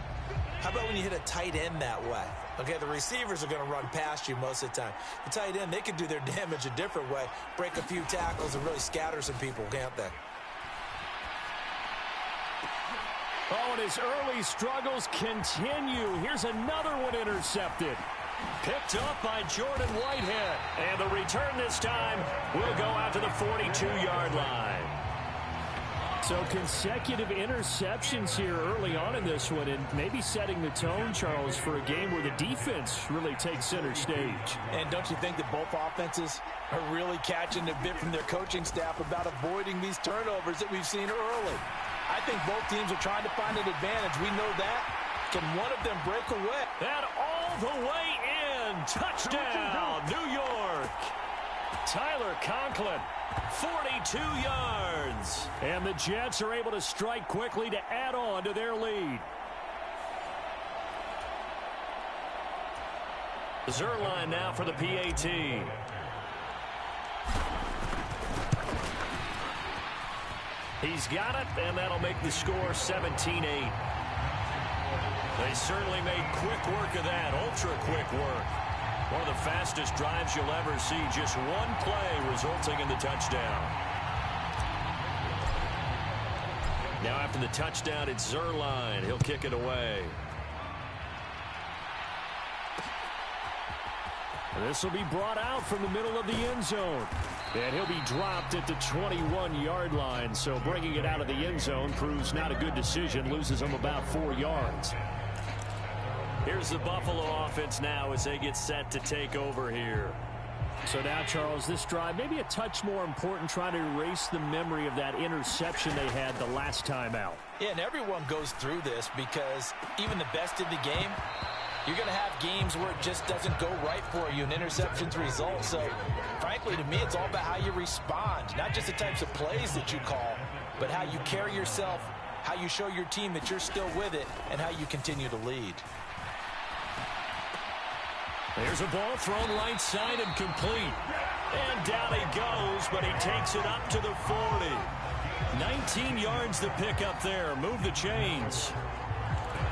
How about when you hit a tight end that way? Okay, the receivers are going to run past you most of the time. The tight end, they can do their damage a different way, break a few tackles and really scatter some people, can't they? Oh, and his early struggles continue. Here's another one intercepted. Picked up by Jordan Whitehead. And the return this time will go out to the 42-yard line. So consecutive interceptions here early on in this one, and maybe setting the tone, Charles, for a game where the defense really takes center stage. And don't you think that both offenses are really catching a bit from their coaching staff about avoiding these turnovers that we've seen early? I think both teams are trying to find an advantage. We know that. Can one of them break away? And all the way in. Touchdown, New York. Tyler Conklin, 42 yards. And the Jets are able to strike quickly to add on to their lead. Zerline now for the PAT. He's got it, and that'll make the score 17-8. They certainly made quick work of that, ultra-quick work. One of the fastest drives you'll ever see, just one play resulting in the touchdown. Now after the touchdown, it's Zerline. He'll kick it away. This will be brought out from the middle of the end zone. And he'll be dropped at the 21-yard line. So bringing it out of the end zone proves not a good decision. Loses him about 4 yards. Here's the Buffalo offense now as they get set to take over here. So now, Charles, this drive maybe a touch more important, trying to erase the memory of that interception they had the last time out. Yeah, and everyone goes through this because even the best in the game, you're going to have games where it just doesn't go right for you, and interceptions result. So, frankly, to me, it's all about how you respond, not just the types of plays that you call, but how you carry yourself, how you show your team that you're still with it, and how you continue to lead. There's a ball thrown right side and complete. And down he goes, but he takes it up to the 40. 19 yards to pick up there. Move the chains.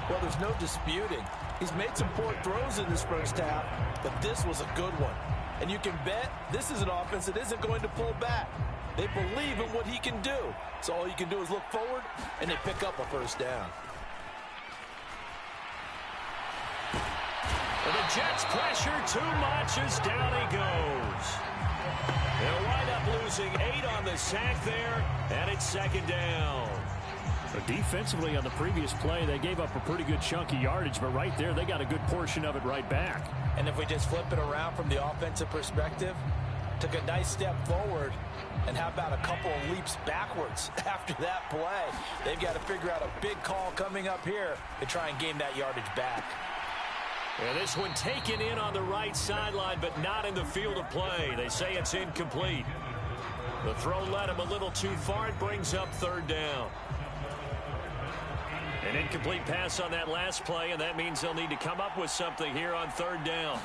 Well, there's no disputing. He's made some poor throws in this first half, but this was a good one. And you can bet this is an offense that isn't going to pull back. They believe in what he can do. So all you can do is look forward, and they pick up a first down. The Jets pressure too much as down he goes. They'll wind up losing 8 on the sack there, and it's second down. Defensively on the previous play, they gave up a pretty good chunk of yardage, but right there, they got a good portion of it right back. And if we just flip it around from the offensive perspective, took a nice step forward, and how about a couple of leaps backwards after that play? They've got to figure out a big call coming up here to try and gain that yardage back. And this one taken in on the right sideline, but not in the field of play. They say it's incomplete. The throw led him a little too far. It brings up third down. An incomplete pass on that last play, and that means they'll need to come up with something here on third down.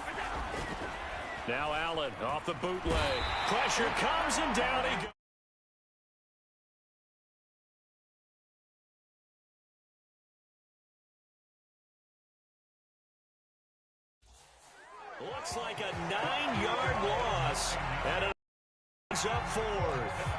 Now Allen off the bootleg. Pressure comes, and down he goes. Looks like a 9-yard loss, and it's up fourth.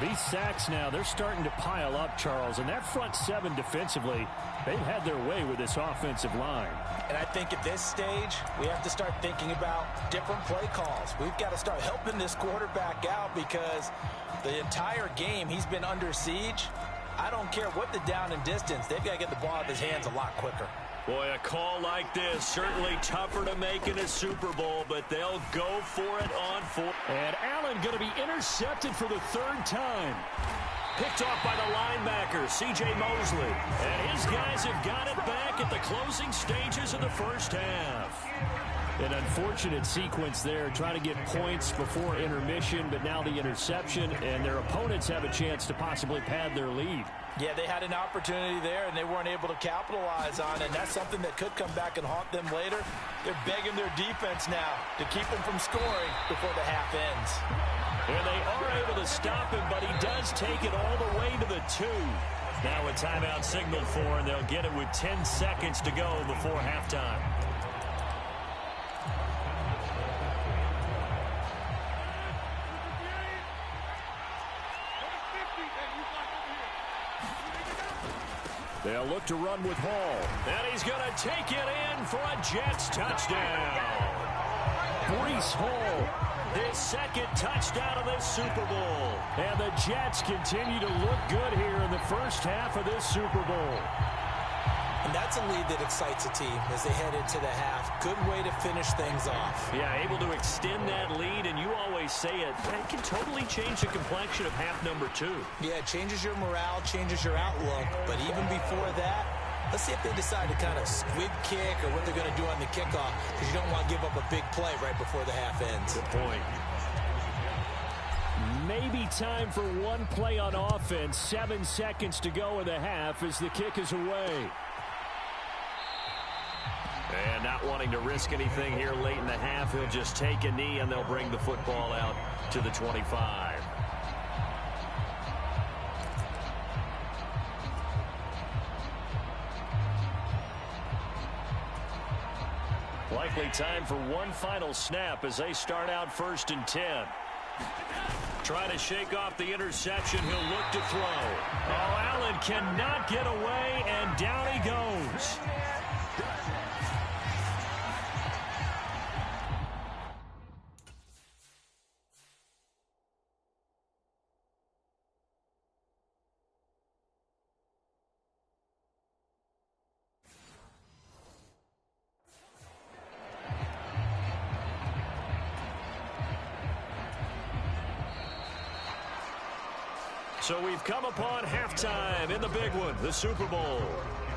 These sacks now, they're starting to pile up, Charles, and that front seven defensively, they've had their way with this offensive line. And I think at this stage, we have to start thinking about different play calls. We've got to start helping this quarterback out because the entire game he's been under siege. I don't care what the down and distance, they've got to get the ball out of his hands a lot quicker. Boy, a call like this, certainly tougher to make in a Super Bowl, but they'll go for it on fourth. And Allen going to be intercepted for the third time. Picked off by the linebacker, C.J. Mosley. And his guys have got it back at the closing stages of the first half. An unfortunate sequence there, trying to get points before intermission, but now the interception, and their opponents have a chance to possibly pad their lead. Yeah, they had an opportunity there, and they weren't able to capitalize on it, and that's something that could come back and haunt them later. They're begging their defense now to keep them from scoring before the half ends. And they are able to stop him, but he does take it all the way to the 2. Now a timeout signaled for, and they'll get it with 10 seconds to go before halftime. They'll look to run with Hall. And he's going to take it in for a Jets touchdown. Breece Hall. His second touchdown of this Super Bowl. And the Jets continue to look good here in the first half of this Super Bowl. And that's a lead that excites a team as they head into the half. Good way to finish things off. Yeah, able to extend that lead, and you always say it, that can totally change the complexion of half number 2. Yeah, it changes your morale, changes your outlook. But even before that, let's see if they decide to kind of squib kick or what they're going to do on the kickoff, because you don't want to give up a big play right before the half ends. Good point. Maybe time for one play on offense. 7 seconds to go in the half as the kick is away. And not wanting to risk anything here late in the half, he'll just take a knee, and they'll bring the football out to the 25. Likely time for one final snap as they start out 1st and 10. Trying to shake off the interception. He'll look to throw. Oh, Allen cannot get away, and down he goes. So we've come upon halftime in the big one, the Super Bowl.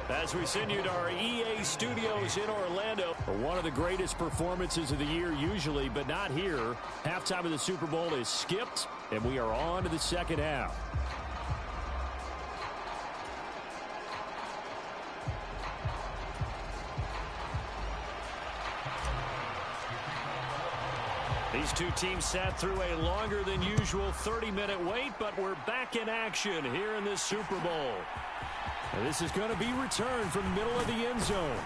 As we send you to our EA studios in Orlando. One of the greatest performances of the year usually, but not here. Halftime of the Super Bowl is skipped, and we are on to the second half. These two teams sat through a longer than usual 30-minute wait, but we're back in action here in this Super Bowl. And this is going to be returned from the middle of the end zone.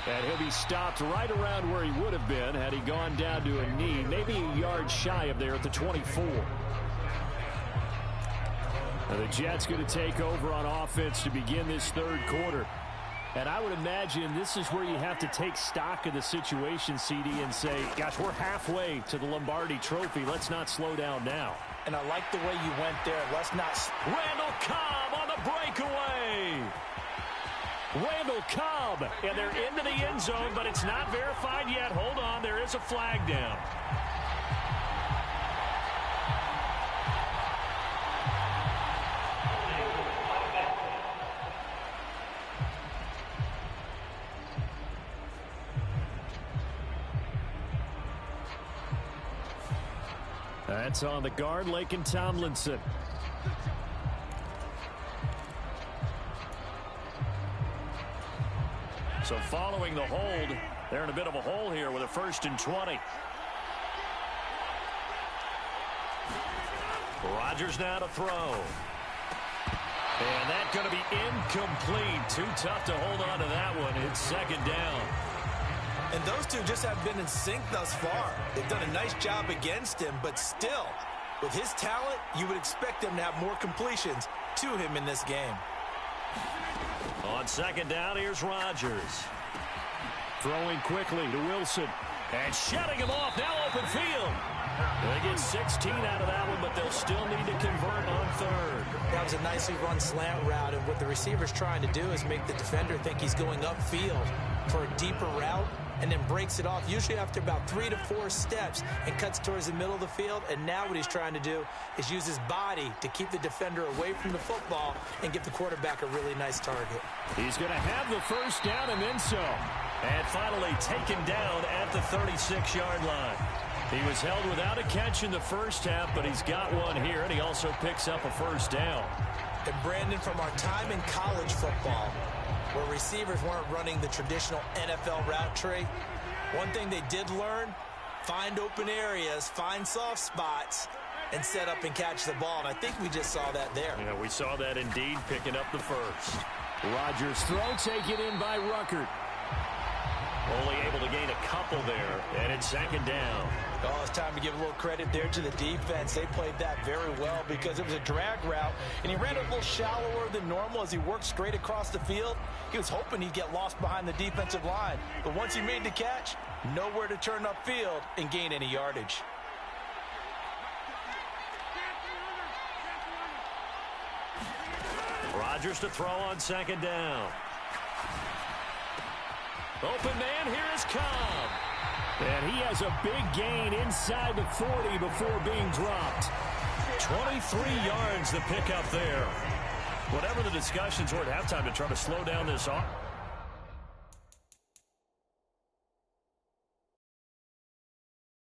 And he'll be stopped right around where he would have been had he gone down to a knee, maybe a yard shy of there at the 24. Now the Jets going to take over on offense to begin this third quarter. And I would imagine this is where you have to take stock of the situation, CD, and say, gosh, we're halfway to the Lombardi Trophy. Let's not slow down now. And I like the way you went there. Let's not... Randall Cobb on the breakaway. Randall Cobb. And they're into the end zone, but it's not verified yet. Hold on, there is a flag down. That's on the guard, Laken Tomlinson. So following the hold, they're in a bit of a hole here with a 1st and 20. Rodgers now to throw. And that's going to be incomplete. Too tough to hold on to that one. It's 2nd down. And those two just have been in sync thus far. They've done a nice job against him, but still, with his talent, you would expect him to have more completions to him in this game. On 2nd down, here's Rodgers. Throwing quickly to Wilson. And shutting him off, now open field. They get 16 out of that one, but they'll still need to convert on 3rd. That was a nicely run slant route, and what the receiver's trying to do is make the defender think he's going upfield for a deeper route, and then breaks it off, usually after about 3 to 4 steps, and cuts towards the middle of the field. And now what he's trying to do is use his body to keep the defender away from the football and give the quarterback a really nice target. He's going to have the 1st down and then some. And finally taken down at the 36-yard line. He was held without a catch in the first half, but he's got one here, and he also picks up a 1st down. And Brandon, from our time in college football, where receivers weren't running the traditional NFL route tree, one thing they did learn, find open areas, find soft spots, and set up and catch the ball. And I think we just saw that there. Yeah, we saw that indeed, picking up the first. Rodgers' throw taken in by Ruckert. Only able to gain a couple there, and it's second down. Oh, it's time to give a little credit there to the defense. They played that very well because it was a drag route, and he ran it a little shallower than normal as he worked straight across the field. He was hoping he'd get lost behind the defensive line, but once he made the catch, nowhere to turn upfield and gain any yardage. Rodgers to throw on second down. Open man, here is Cobb. And he has a big gain inside the 40 before being dropped. 23 yards the pickup there. Whatever the discussions were at halftime to try to slow down this offense.